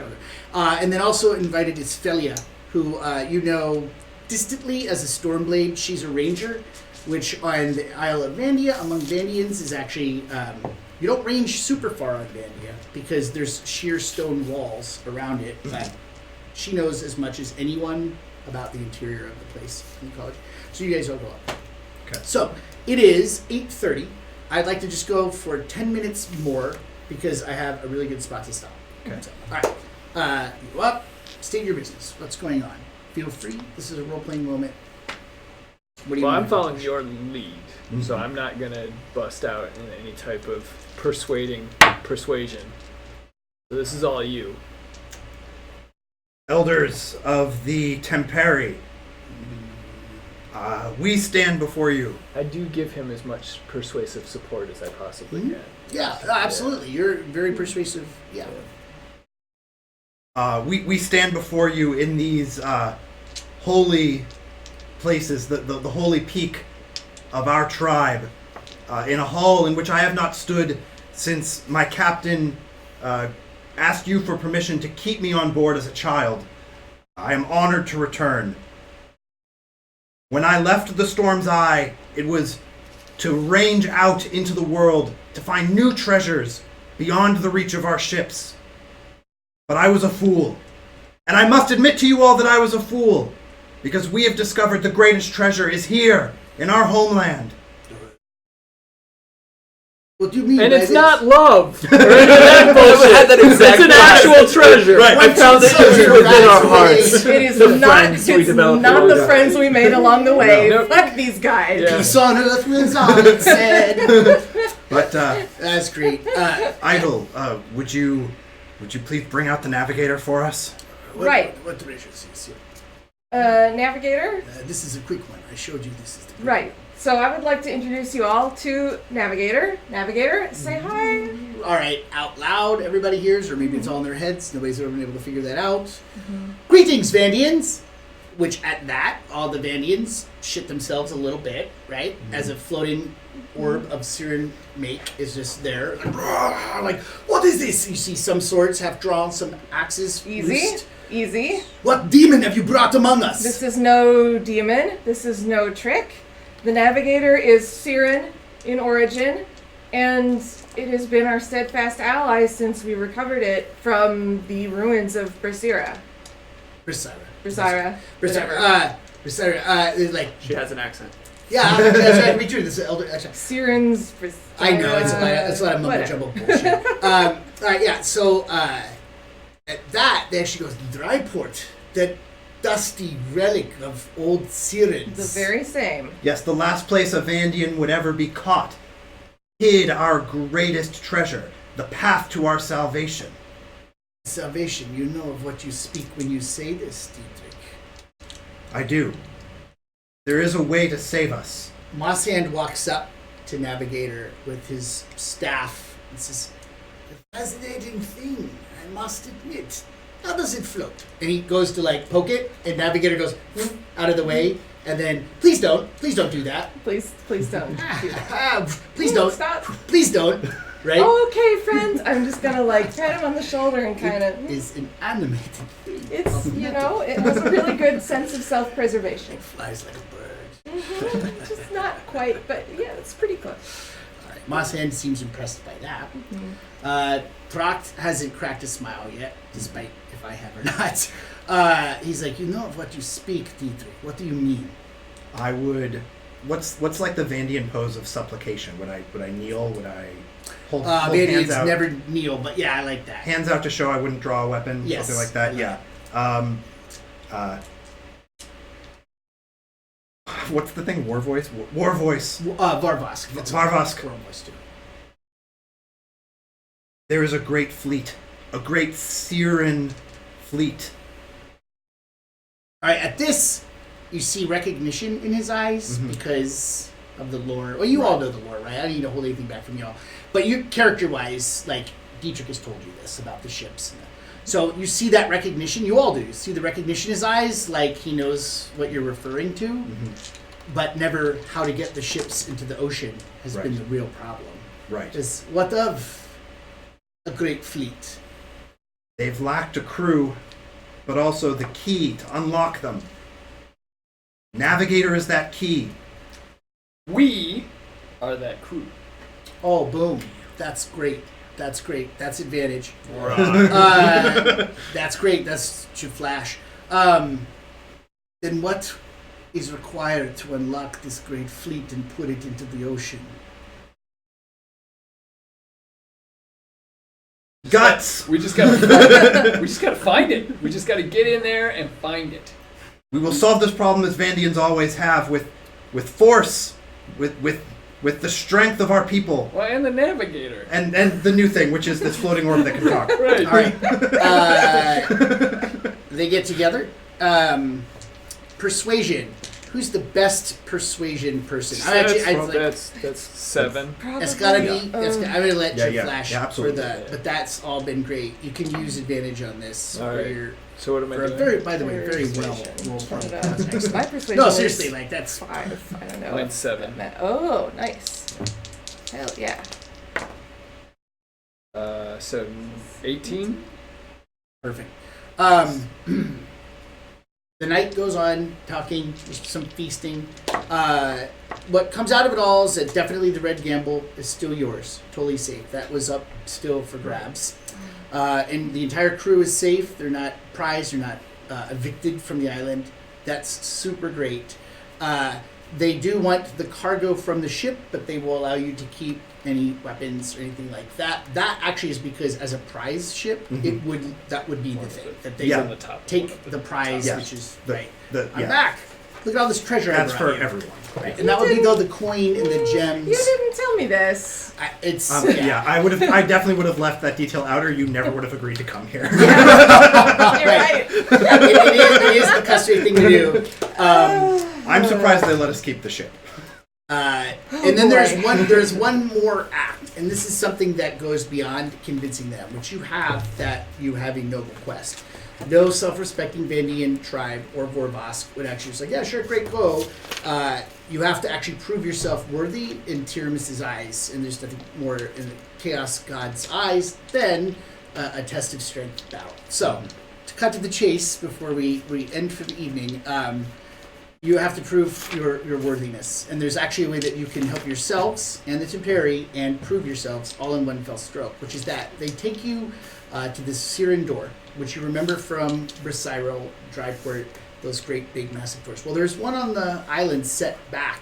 brother. And then also invited is Felia, who you know distantly as a Stormblade. She's a ranger, which on the Isle of Vandia, among Vandians, is actually... you don't range super far on Vandia because there's sheer stone walls around it, but she knows as much as anyone about the interior of the place in college. So you guys all go up. Okay. So it is 8:30. I'd like to just go for 10 minutes more because I have a really good spot to stop. Okay. So, all right. You go up, state your business. What's going on? Feel free. This is a role-playing moment. What do you Well, want I'm to following accomplish? your lead, so I'm not going to bust out in any type of persuasion. So this is all you. Elders of the Temperi, we stand before you. I do give him as much persuasive support as I possibly can. Yeah, absolutely. You're very persuasive. Yeah. We stand before you in these holy places, the holy peak of our tribe, in a hall in which I have not stood since my captain asked you for permission to keep me on board as a child. I am honored to return. When I left the Storm's Eye, it was to range out into the world to find new treasures beyond the reach of our ships. But I was a fool. And I must admit to you all that I was a fool, because we have discovered the greatest treasure is here, in our homeland. What do you mean? And by it's this? not love. Or any of that bullshit. had that exact It's an thought. actual treasure. Right. I found it Treasure within our right hearts. away. It is The not. friends we It's developed not along the the friends we made along the way. No. Fuck these guys. Yeah. Peace on earth with all it said. But, That's great. Idol, would you please bring out the navigator for us? Right. What treasures is here? Navigator. This is a quick one. I showed you this is the quick Right. So I would like to introduce you all to Navigator. Navigator, say hi. one. All right, out loud, everybody hears, or maybe it's all in their heads. Nobody's ever been able to figure that out. Greetings, Vandians. Which at that, all the Vandians shit themselves a little bit, right? As a floating orb of Siren make is just there. Like, what is this? You see some swords have drawn, some axes Easy. loosed. Easy. What demon have you brought among us? This is no demon. This is no trick. The Navigator is Siren in origin, and it has been our steadfast ally since we recovered it from the ruins of Brasira. Brasira. Brasira. Brasira. Like, She has an accent. yeah, that's right. Me too. This is elder. Actually, Siren's Brasira. I know it's a lot of mumbo jumbo bullshit. All right, yeah. So at that, they actually goes Dryport, that dusty relic of old Sirens. The very same. Yes, the last place a Vandian would ever be caught. Hid our greatest treasure, the path to our salvation. Salvation. You know of what you speak when you say this, Dietrich. I do. There is a way to save us. Mosshand walks up to Navigator with his staff and says, "A fascinating thing, I must admit. How does it float?" And he goes to like poke it, and Navigator goes out of the way, and then please don't do that. Please don't. do that. Please don't. Stop. Please don't. Right? Okay, friends. I'm just gonna like pat him on the shoulder and kind It of. is an animated thing. It's of you metal. know it has a really good sense of self-preservation. It flies like a bird. Just not quite, but yeah, it's pretty close. All right. Mosshand seems impressed by that. Throct hasn't cracked a smile yet, despite if I have or not. He's like, "You know of what you speak, Dietrich. What do you mean?" I would. What's like the Vandian pose of supplication? Would I kneel? Would I hold hands Vandians out? never kneel, but yeah, I like that. Hands out to show I wouldn't draw a weapon. Yes. Something like that. Yeah. What's the thing? War voice. War voice. Varvask. That's Varvask. War voice too. There is a great fleet, a great Siren fleet. All right, at this, you see recognition in his eyes because of the lore. Well, you all know the lore, right? I don't need to hold anything back from y'all. But you, character-wise, like, Dietrich has told you this about the ships. So you see that recognition. You all do. You see the recognition in his eyes, like he knows what you're referring to, but never how to get the ships into the ocean has Right. been the real problem. Right. Is what of a great fleet? They've lacked a crew, but also the key to unlock them. Navigator is that key. We are that crew. Oh, boom. That's great. That's great. That's advantage. That's great. That should flash. Then what is required to unlock this great fleet and put it into the ocean? Guts! We just gotta find it. We just gotta get in there and find it. We will solve this problem as Vandians always have, with force, with the strength of our people. Well, and the navigator. And the new thing, which is this floating orb that can talk. Right. All right. they get together. Persuasion. Who's the best persuasion person? That's 7. Probably. It's gotta be. I'm gonna let you flash for absolutely. but that's all been great. You can use advantage on this. All for right. your, So what am I for a doing? very, by the way, very well Persuasion. rolled Shut it up. context. My persuasion. No, is seriously, like that's 5. I don't know. Mine's 7. Oh, nice. Hell yeah. So 18. perfect. The night goes on, talking, some feasting. What comes out of it all is that definitely the red gamble is still yours, totally safe. That was up still for grabs. And the entire crew is safe. They're not prized. They're not evicted from the island. That's super great. They do want the cargo from the ship, but they will allow you to keep any weapons or anything like that. That actually is because as a prize ship, that would be the thing that they Yeah. On the would top. take the prize, Yeah. which is The- right. the- I'm yeah. back. Look at all this treasure. That's I for brought you. everyone. Right. And that would be though the coin and the gems. You didn't tell me this. It's Yeah, I definitely would have left that detail out, or you never would have agreed to come here. You're right. it is the customary thing to do. I'm surprised they let us keep the ship. And then boy. there's one more act, and this is something that goes beyond convincing them, which you have a noble quest. No self-respecting Vandian tribe or Vorbosk would actually say, yeah, sure, great, go. You have to actually prove yourself worthy in Tyramis's eyes, and there's nothing more in the Chaos God's eyes than a test of strength battle. So, to cut to the chase before we end for the evening, you have to prove your worthiness. And there's actually a way that you can help yourselves and the Temperi and prove yourselves all in one fell stroke, which is that they take you to this Siren door, which you remember from Brasiro, Dryport, those great big massive doors. Well, there's one on the island set back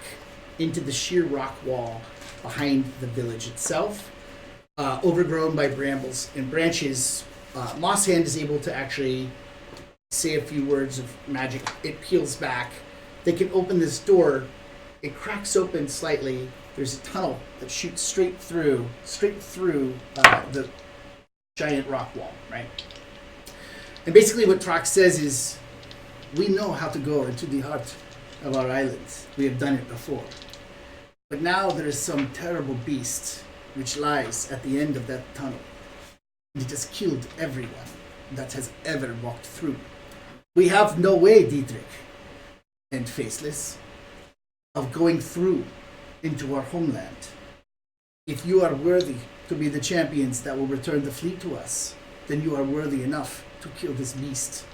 into the sheer rock wall behind the village itself, overgrown by brambles and branches. Moss Hand is able to actually say a few words of magic. It peels back. They can open this door. It cracks open slightly. There's a tunnel that shoots straight through the giant rock wall, right? And basically what Trox says is, we know how to go into the heart of our islands. We have done it before. But now there is some terrible beast which lies at the end of that tunnel. And it has killed everyone that has ever walked through. We have no way, Dietrich and Faceless, of going through into our homeland. If you are worthy to be the champions that will return the fleet to us, then you are worthy enough to kill this beast.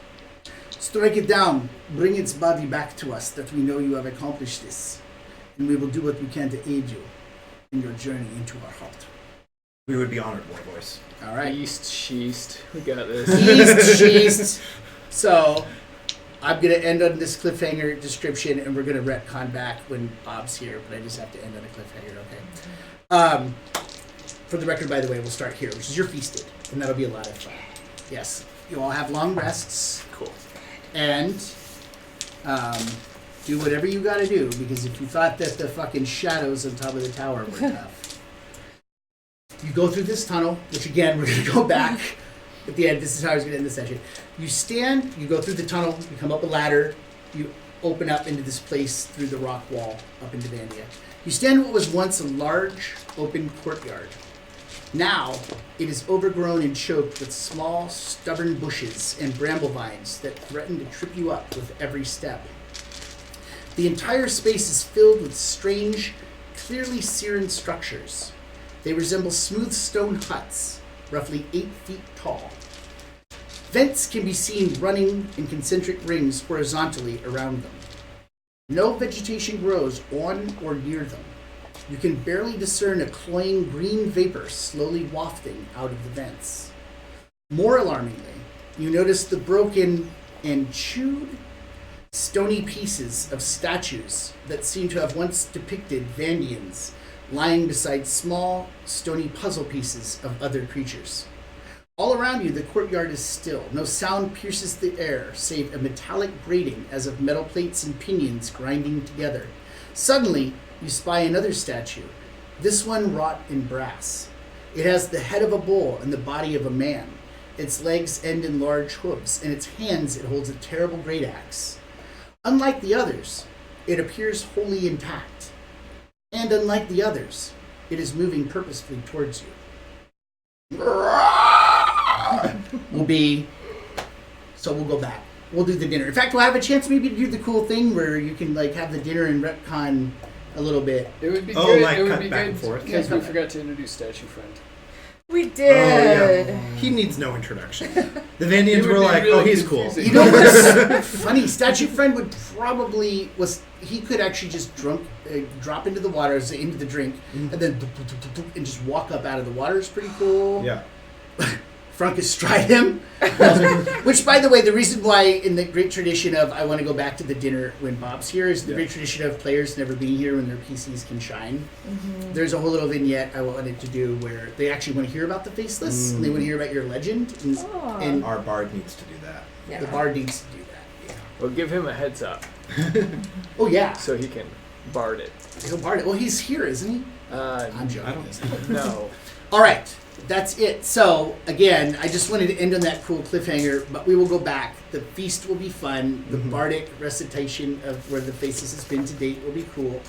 Strike it down, bring its body back to us, that we know you have accomplished this, and we will do what we can to aid you in your journey into our heart. We would be honored, War Voice. All right. East, sheast. We got this. East, sheast. So, I'm going to end on this cliffhanger description, and we're going to retcon back when Bob's here, but I just have to end on a cliffhanger, okay? For the record, by the way, we'll start here, which is you're feasted, and that'll be a lot of fun. Yes. You all have long rests. Cool. And do whatever you got to do, because if you thought that the fucking shadows on top of the tower were tough, you go through this tunnel, which again, we're going to go back at the end. This is how I was going to end the session. You go through the tunnel, you come up a ladder, you open up into this place through the rock wall up into Vandia. You stand in what was once a large, open courtyard. Now, it is overgrown and choked with small, stubborn bushes and bramble vines that threaten to trip you up with every step. The entire space is filled with strange, clearly Siren structures. They resemble smooth stone huts, roughly 8 feet tall. Vents can be seen running in concentric rings horizontally around them. No vegetation grows on or near them. You can barely discern a cloying green vapor slowly wafting out of the vents. More alarmingly, you notice the broken and chewed stony pieces of statues that seem to have once depicted Vandians lying beside small, stony puzzle pieces of other creatures. All around you, the courtyard is still. No sound pierces the air, save a metallic grating as of metal plates and pinions grinding together. Suddenly, you spy another statue, this one wrought in brass. It has the head of a bull and the body of a man. Its legs end in large hooves. In its hands, it holds a terrible great axe. Unlike the others, it appears wholly intact. And unlike the others, it is moving purposefully towards you. We'll go back. We'll do the dinner. In fact, we'll have a chance maybe to do the cool thing where you can like have the dinner and retcon a little bit. It would be Oh, good. like It would cut be back good and forth? because Yeah, we cut forgot to introduce Statue Friend. We did. He needs no introduction. The He Vandians would were be like, really oh, he's cool. confusing. You know what's funny? Statue Friend would probably he could actually just drop into the water, into the drink, and then and just walk up out of the water. Is pretty cool. Yeah. Frank astride him. Which, by the way, the reason why in the great tradition of I want to go back to the dinner when Bob's here is the great tradition of players never being here when their PCs can shine. Mm-hmm. There's a whole little vignette I wanted to do where they actually want to hear about the Faceless and they want to hear about your legend. And Our bard needs to do that. Yeah. the bard needs to do that. Yeah. Well, give him a heads up Oh, yeah. so he can bard it. He'll bard it. Well, he's here, isn't he? I'm joking. No. All right. That's it. So, again, I just wanted to end on that cool cliffhanger, but we will go back. The feast will be fun. The bardic recitation of where the Faceless has been to date will be cool.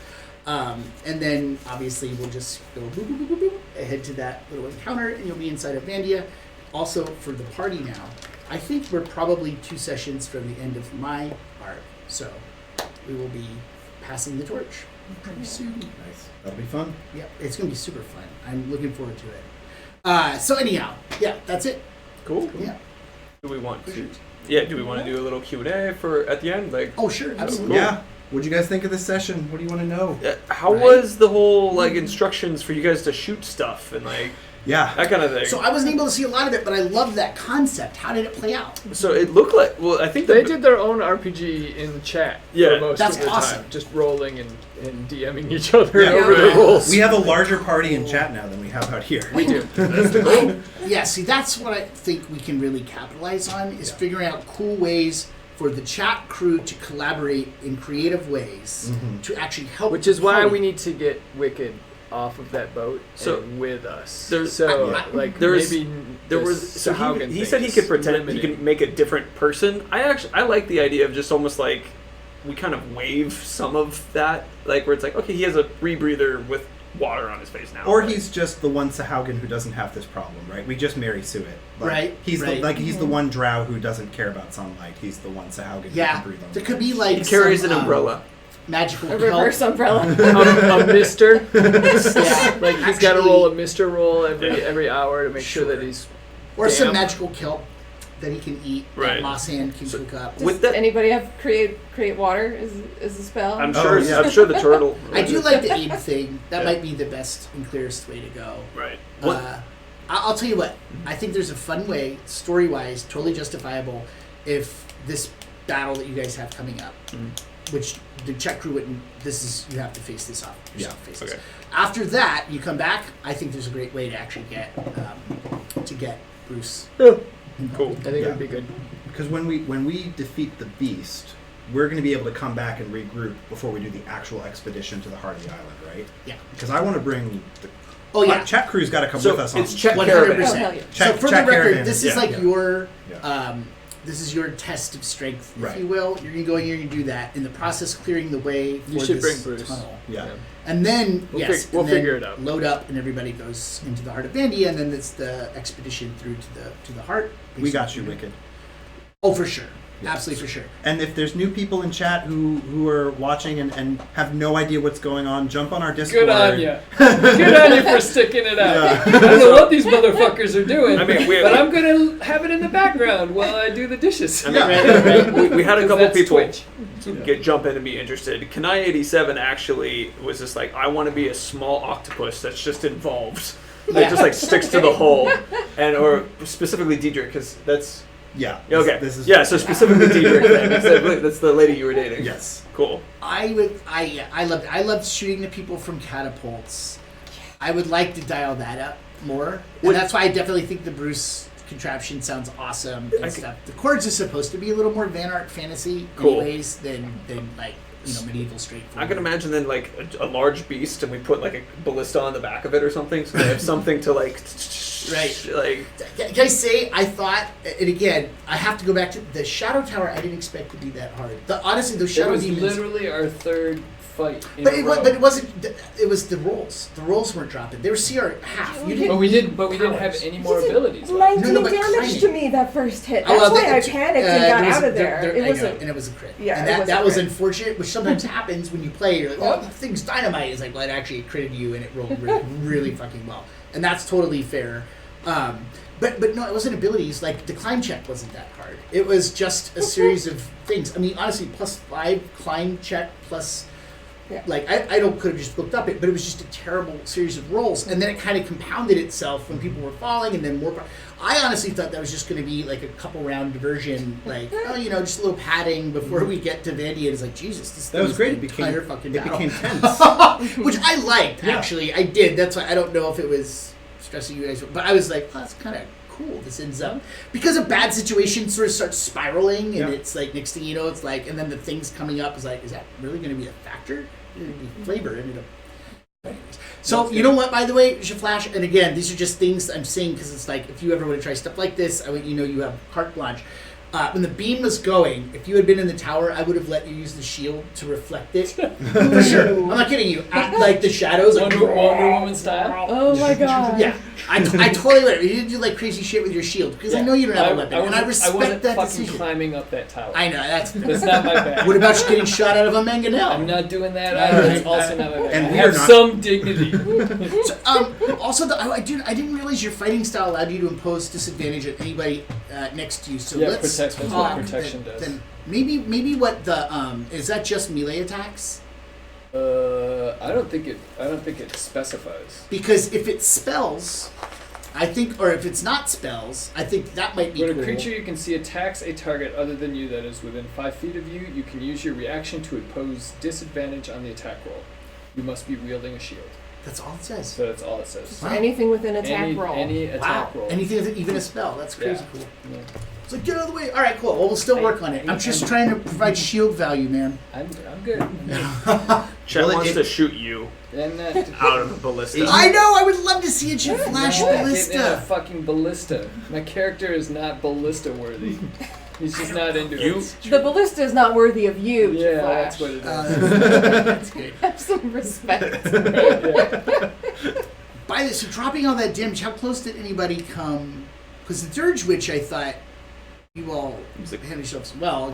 And then, obviously, we'll just go boop, boop, boop, boop, boop, ahead to that little encounter, and you'll be inside of Vandia. Also, for the party now, I think we're probably 2 sessions from the end of my arc. So, we will be passing the torch pretty soon. Nice. That'll be fun. Yep, it's going to be super fun. I'm looking forward to it. So anyhow, yeah, that's it. Cool. Yeah. Do we want to? Yeah. Do we want to do a little Q&A for at the end? Like, Oh, sure, absolutely. Yeah. What'd you guys think of this session? What do you want to know? how Right. was the whole like instructions for you guys to shoot stuff and like Yeah. that kind of thing? So I wasn't able to see a lot of it, but I love that concept. How did it play out? So it looked like I think They did their own RPG in chat Yeah. for most That's of the awesome. time. Just rolling and DMing each other Yeah. over the Yeah. rules. We have a larger party in chat now than we have out here. We do. Yeah, see, that's what I think we can really capitalize on is figuring out cool ways for the chat crew to collaborate in creative ways to actually help. Which the is why party. we need to get Wicked off of that boat So, and with us. there's- Maybe there was this so Sahagin he thing said he is could pretend he limiting. could make a different person. I like the idea of just almost like we kind of wave some of that, like where it's like, okay, he has a rebreather with water on his face now. Or Like, he's just the one Sahagin who doesn't have this problem, right? We just marry Suet. Like, Right, He's right. he's the one drow who doesn't care about sunlight. He's the one Sahagin who Yeah, can breathe on there the could be ground. like he carries some, an umbrella. magical A help. reverse umbrella. a mister. Yeah, Like he's got to actually- roll a mister roll every hour to make sure that he's or some damp. magical kelp that he can eat. Right. That Moss Hand can cook up. With Does that, anybody have create water is a spell? I'm Oh, sure. yeah. I'm sure the turtle. I do like the aid thing. That Yeah. might be the best and clearest way to go. Right. What? I'll tell you what. I think there's a fun way, story-wise, totally justifiable, if this battle that you guys have coming up, which the Czech crew wouldn't. You have to face this off. Yourself, face this. Okay. After that, you come back. I think there's a great way to actually get Bruce. Cool. I think it would be good. Because when we defeat the beast, we're going to be able to come back and regroup before we do the actual expedition to the heart of the island, right? Yeah. Because I want to bring the Oh yeah. chat crew's got to come So with us. it's on Czech 100%. caravan. Oh, hell yeah. So Czech- for Czech the record, caravan. this is Yeah. like Yeah. your Yeah. this is your test of strength, if Right. you will. You're gonna go in here and do that. In the process, clearing the way for You should this bring Bruce. tunnel. Yeah. And then We'll yes, we'll and then figure it out. Load up, and everybody goes into the heart of Vandia, and then it's the expedition through to the heart. We got you, Wicked. Oh, for sure, Yeah. absolutely for sure. And if there's new people in chat who are watching and have no idea what's going on, jump on our Discord. Good on you. Good on you for sticking it out. Yeah. I don't know what these motherfuckers are doing, I mean, but I'm gonna have it in the background while I do the dishes. I mean, Right. we had a 'Cause couple that's people Twitch. jump in and be interested. Kanai 87 actually was just like, I want to be a small octopus that's just involved. Yeah. That just like sticks to the hull, or specifically Diedrich, because that's Yeah. okay. This is So specifically Diedrich. Then. That's the lady you were dating. Yes. Cool. I loved shooting the people from catapults. I would like to dial that up more, and Would- that's why I definitely think the Bruce contraption sounds awesome and I c- stuff. The chords is supposed to be a little more Van Art fantasy, Cool. anyways, than like medieval straightforward. I can imagine then like a large beast, and we put like a ballista on the back of it or something, so they have something to like. Right. Like. Can I say I thought, and again, I have to go back to the Shadow Tower. I didn't expect to be that hard. Honestly, those Shadow It was Demons. literally our third fight. But it wasn't. It was the rolls. The rolls weren't dropping. They were CR half. You didn't. But we didn't have any more abilities. left. 19 No, but damage tiny. to me that first hit. Oh, That's well, why I panicked and got out of there. It was and it was a crit. Yeah, and it was a that was crit. unfortunate, which sometimes happens when you play. You're like, oh, the thing's dynamite. It's like, well, it actually critted you, and it rolled really fucking well, and that's totally fair. But no, it wasn't abilities. Like the climb check wasn't that hard. It was just a series of things. I mean, honestly, +5 climb check plus. Yeah. Like I could have just looked up it, but it was just a terrible series of rolls, and then it kind of compounded itself when people were falling, and then more. I honestly thought that was just going to be like a couple round diversion, like just a little padding before we get to Vandia. It's like Jesus, That was great. It entire fucking battle. became tense. Which I liked actually. I did. That's why I don't know if it was stressing you guys, but I was like, oh, that's kind of cool. This ends up because a bad situation sort of starts spiraling, and it's like next thing you know, it's like, and then the things coming up is like, is that really going to be a factor? It's going to be flavor. Anyways. So you know what? By the way, Flash, and again, these are just things I'm saying because it's like if you ever want to try stuff like this, you have carte blanche. When the beam was going, if you had been in the tower, I would have let you use the shield to reflect it. For sure. I'm not kidding you. Like the shadows. Like, Wonder Woman style. Oh my god. Yeah. I totally would. You didn't do like crazy shit with your shield because I know you don't have a weapon. And I respect wasn't that fucking decision. climbing up that tower. I know. That's not my bag. What about you getting shot out of a mangonel? I'm not doing that either. It's also not my bag. And I we have are not- some dignity. So, also, I didn't realize your fighting style allowed you to impose disadvantage on anybody next to you. So let's that's what talk. protection does. Then maybe what the is that just melee attacks? I don't think it specifies. Because if it's spells, I think, or if it's not spells, I think that might be When cool. a creature you can see attacks a target other than you that is within 5 feet of you, you can use your reaction to impose disadvantage on the attack roll. You must be wielding a shield. That's all it says. So that's all it says. Wow. Anything with an attack roll. Any attack roll. Anything with even a spell. That's crazy Yeah. cool. Yeah. It's like, get out of the way. All right, cool. Well, we'll still work on it. I'm just trying to provide shield value, man. I'm good. Chet Well, wants it- to shoot you And that. out of a ballista. I know. I would love to see a Jim Flash Get in a ballista. fucking ballista. My character is not ballista worthy. He's just not into You- it. The ballista is not worthy of you, Yeah, Flash. that's what it is. That's good. Have some respect. Yeah. By this, so dropping all that damage, how close did anybody come? Because the Dirge Witch, I thought you all handled yourselves well.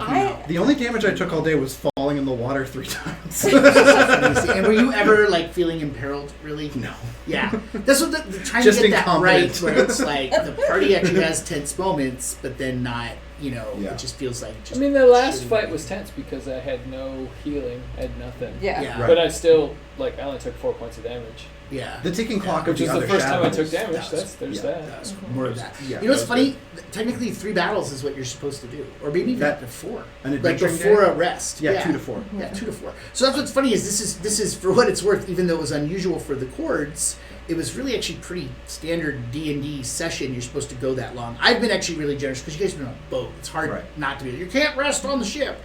The only damage I took all day was falling in the water 3 times. And were you ever like feeling imperiled? Really? No. Yeah, that's what the trying Just to get that right, incompetent. where it's like the party actually has tense moments, but then not. Yeah. It just feels like. I mean, the last fight was tense because I had no healing, I had nothing. Yeah. Yeah. Right. But I still, I only took 4 points of damage. Yeah. The ticking clock of Which is the the other first time I shadows. took damage. That was- There's yeah, that. That was more of that. Yeah, You know what's that was funny? Technically, 3 battles is what you're supposed to do, or maybe even That- up to 4. An Like adventuring before day? a rest. Yeah, 2 to 4. Yeah, 2 to 4. So that's what's funny is this is for what it's worth. Even though it was unusual for the chords, it was really actually pretty standard D&D session. You're supposed to go that long. I've been actually really generous because you guys have been on a boat. It's hard Right. not to be. You can't rest on the ship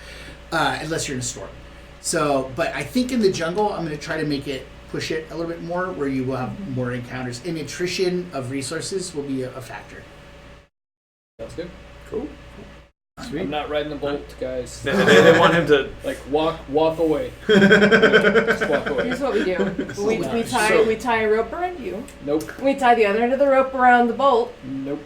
unless you're in a storm. So, but I think in the jungle, I'm going to try to push it a little bit more, where you will have more encounters. And attrition of resources will be a factor. Sounds good. Cool. I'm not riding the bolt, guys. They want him to. Walk away. Just walk away. Here's what we do. We So- tie a rope around you. Nope. We tie the other end of the rope around the bolt. Nope.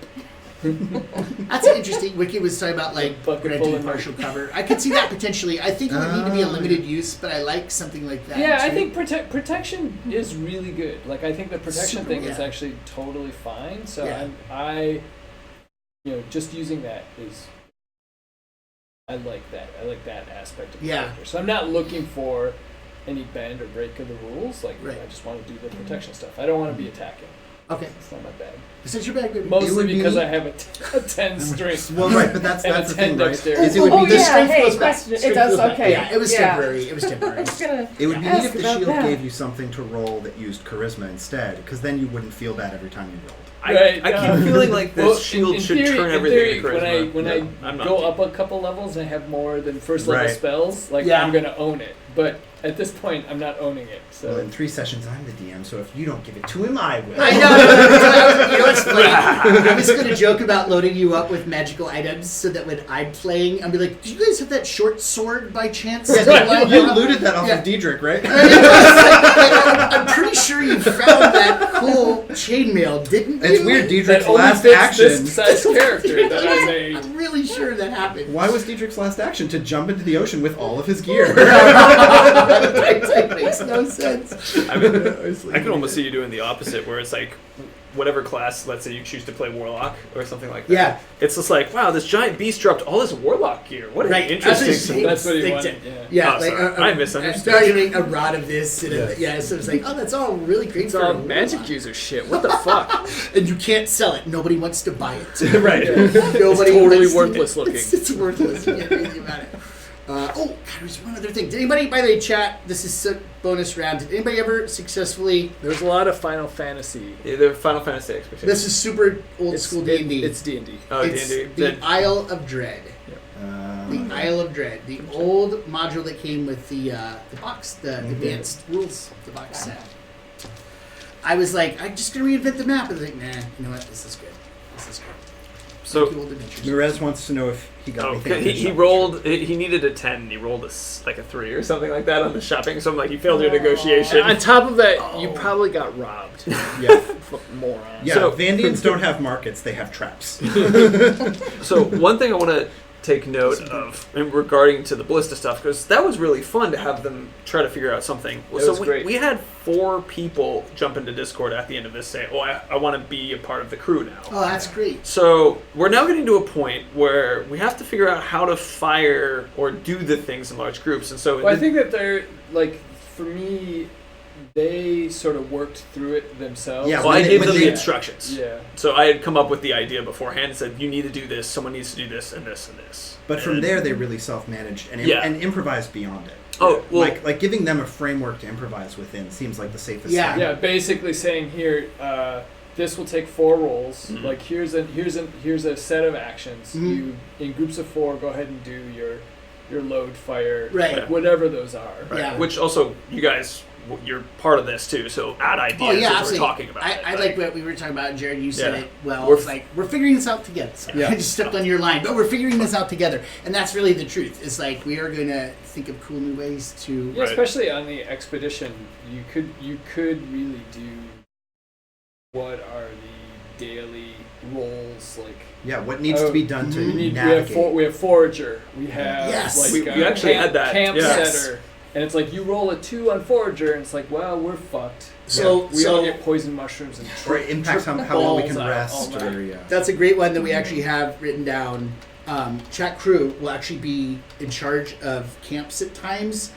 That's interesting. Wiki was talking about Bucket we're gonna full do of partial cover. I could see that potentially. I think it would need to be a limited use, but I like something like that. Yeah, I too. think protection is really good. I think the protection Super, thing is yeah. actually totally fine. So Yeah. I just using that is. I like that. I like that aspect of the Yeah. character. So I'm not looking for any bend or break of the rules. Right. I just want to do the protection stuff. I don't want to be attacking. Okay. It's not my bag. Is that your bag, baby? It Mostly would be- because I have a 10 strength. Well, right, but that's And the a thing, 10 right? dexterity. Is it would Oh, be The yeah, strength hey, goes back. question- it Strength does, goes back. okay. Yeah, it was Yeah. temporary. It was temporary. I was gonna. It would be ask neat if the about shield that. gave you something to roll that used charisma instead, because then you wouldn't feel bad every time you rolled. Right, I keep feeling like this Well, shield in should theory- turn in everything theory, into charisma. When I'm I not. go up a couple levels and I have more than first level Right. spells, like Yeah. I'm gonna own it. But at this point, I'm not owning it. Well, So in 3 sessions, I'm the DM, so if you don't give it to him, I will. I know. You know what's funny? I was going to joke about loading you up with magical items so that when I'm playing, I'll be like, "Do you guys have that short sword by chance?" Yeah, you looted that off Yeah. of Diedrich, right? I'm pretty sure you found that cool chainmail, didn't you? It's weird. that Diedrich's only last fits action. this size character that I made. I'm really sure that happened. Why was Diedrich's last action to jump into the ocean with all of his gear? That makes no sense. I mean, I can almost see you doing the opposite, where it's like, whatever class, let's say you choose to play Warlock or something like that. Yeah. It's just like, wow, this giant beast dropped all this Warlock gear. What an Right. interesting. That's what he Like, wanted. yeah, Yeah. Oh, sorry. I misunderstood. A rod of this, and so it's like, oh, that's all really great It's for all a magic Warlock. user shit. What the fuck? And you can't sell it. Nobody wants to buy it. Right. Nobody totally wants to- worthless looking. It's worthless. You can't do anything about it. God, there's one other thing. Did anybody, by the way, chat? This is a bonus round. Did anybody ever successfully? There's a lot of Final Fantasy. Yeah, the Final Fantasy expectations. This is super old school D&D. It's D&D. Oh, It's D&D. the Isle of Dread. The Um, Isle of Dread, the old module that came with the box, the advanced rules, the box set. I was like, I'm just gonna reinvent the map. I was like, nah, you know what? This is good. This is good. So, Thank you, Old Adventures. Mirez wants to know if he got oh, anything. he rolled. He needed a 10. And he rolled like a 3 or something like that on the shopping. So I'm like, you failed your negotiation. And on top of that, you probably got robbed. Yeah, Moron. yeah. So- Vandians don't have markets; they have traps. So one thing I want to take note of regarding to the ballista stuff, because that was really fun to have them try to figure out something. It So was great. we had 4 people jump into Discord at the end of this say, oh, I want to be a part of the crew now. Oh, that's great. So we're now getting to a point where we have to figure out how to fire or do the things in large groups. And so Well, I think that they're, like, for me, they sort of worked through it themselves. Yeah, well, I gave when them they- the instructions. Yeah. So I had come up with the idea beforehand and said, you need to do this, someone needs to do this, and this, and this. But from And- there, they really self-managed and, Yeah. and improvised beyond it. Oh, well, like giving them a framework to improvise within seems like the safest. Yeah. thing. Yeah, basically saying here, this will take 4 rolls. Mhm. Like here's a set of actions. Mhm. You in groups of 4, go ahead and do your load, fire, Right. like, whatever those are. Right. Yeah. Which also, you guys, you're part of this too, so add ideas Oh, yeah, as we're absolutely. talking about it. I like what we were talking about, Jared. You said Yeah. it well. We're It's like, we're figuring this out together. Sorry, Yeah. I just stepped on your line, but we're figuring this out together. And that's really the truth. It's like, we are going to think of cool new ways to... Yeah, Right. especially on the expedition, you could really do what are the daily roles like. Yeah, what needs to be done to Mhm. navigate? We have forager. We have Yes. like We actually camp, had that, camp yeah. setter, and it's like you roll a 2 on forager, and it's like, well, we're fucked. So- we all so- get poison mushrooms and Or it impacts how well we can balls out rest. all night. Or, yeah. That's a great one that we actually have written down. Chat crew will actually be in charge of camps at times,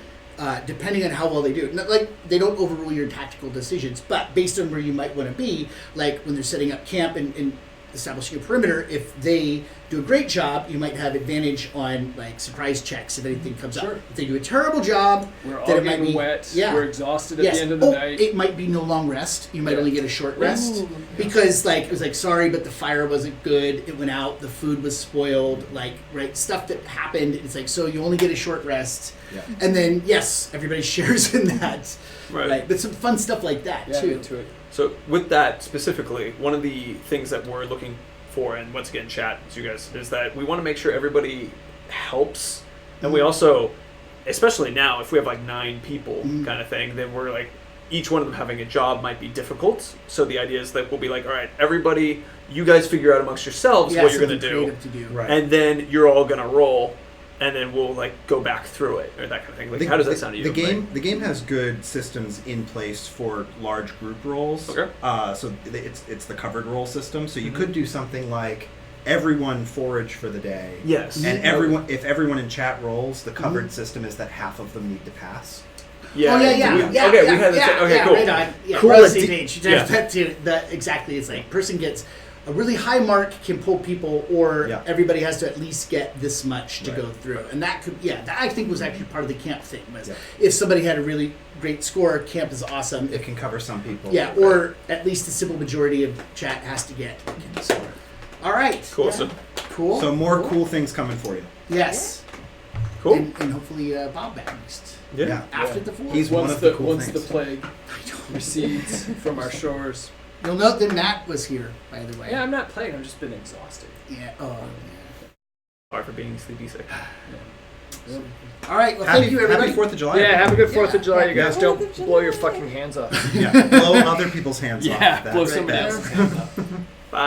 depending on how well they do. Not like they don't overrule your tactical decisions, but based on where you might want to be, like when they're setting up camp and establishing a perimeter, if they do a great job, you might have advantage on like surprise checks if anything comes Sure. up. If they do a terrible job, We're all then it might getting be wet. yeah. We're exhausted at yes. the end of the night. It might be no long rest. You might Yeah. only get a short rest Ooh. because like it was like sorry, but the fire wasn't good. It went out. The food was spoiled. Like right stuff that happened. It's like so you only get a short rest, Yeah. and then yes, everybody shares in that. Right. But some fun stuff like that yeah, too. into it. So with that specifically, one of the things that we're looking for, and once again, chat, you guys, is that we want to make sure everybody helps, and we also, especially now, if we have like 9 people Mhm. kind of thing, then we're like, each one of them having a job might be difficult. So the idea is that we'll be like, all right, everybody, you guys figure out amongst yourselves Yeah, what you're gonna something do, creative to do. Right. and then you're all gonna roll, and then we'll like go back through it or that kind of thing. Like, how does that sound to you? The game has good systems in place for large group roles. Okay. So it's the covered roll system. So you Mhm. could do something like everyone forage for the day. Yes. And if everyone in chat rolls, the covered system is that half of them need to pass. Yeah. Oh yeah, yeah, we- yeah. okay, yeah, we had the yeah, same. Okay, yeah, cool. Right on. Yeah, Cool. we're on the same page. Yeah. That exactly. It's like person gets a really high mark can pull people, or Yeah. everybody has to at least get this much to Right. go through. And that could, that I think was actually part of the camp thing. Was Yeah. if somebody had a really great score, camp is awesome. It can cover some people. Yeah, or at least the simple majority of chat has to get a score. All right. Cool. Yeah. So, Cool. So more cool things coming for you. Yes. cool. And hopefully Bob back next. Yeah. After Yeah. the 4. He's one Once of the the cool once the things. plague recedes from our shores. You'll note that Matt was here, by the way. Yeah, I'm not playing. I've just been exhausted. Yeah. Oh. Sorry for being sleepy sick. Yeah. All right. Well, thank you, everybody. Happy 4th of July. Yeah, have a good 4th of July, you Yeah. guys. Fourth Don't of blow your July. fucking hands off. Yeah, blow other people's hands off. Yeah, That's blow right. somebody else's hands off. Bye.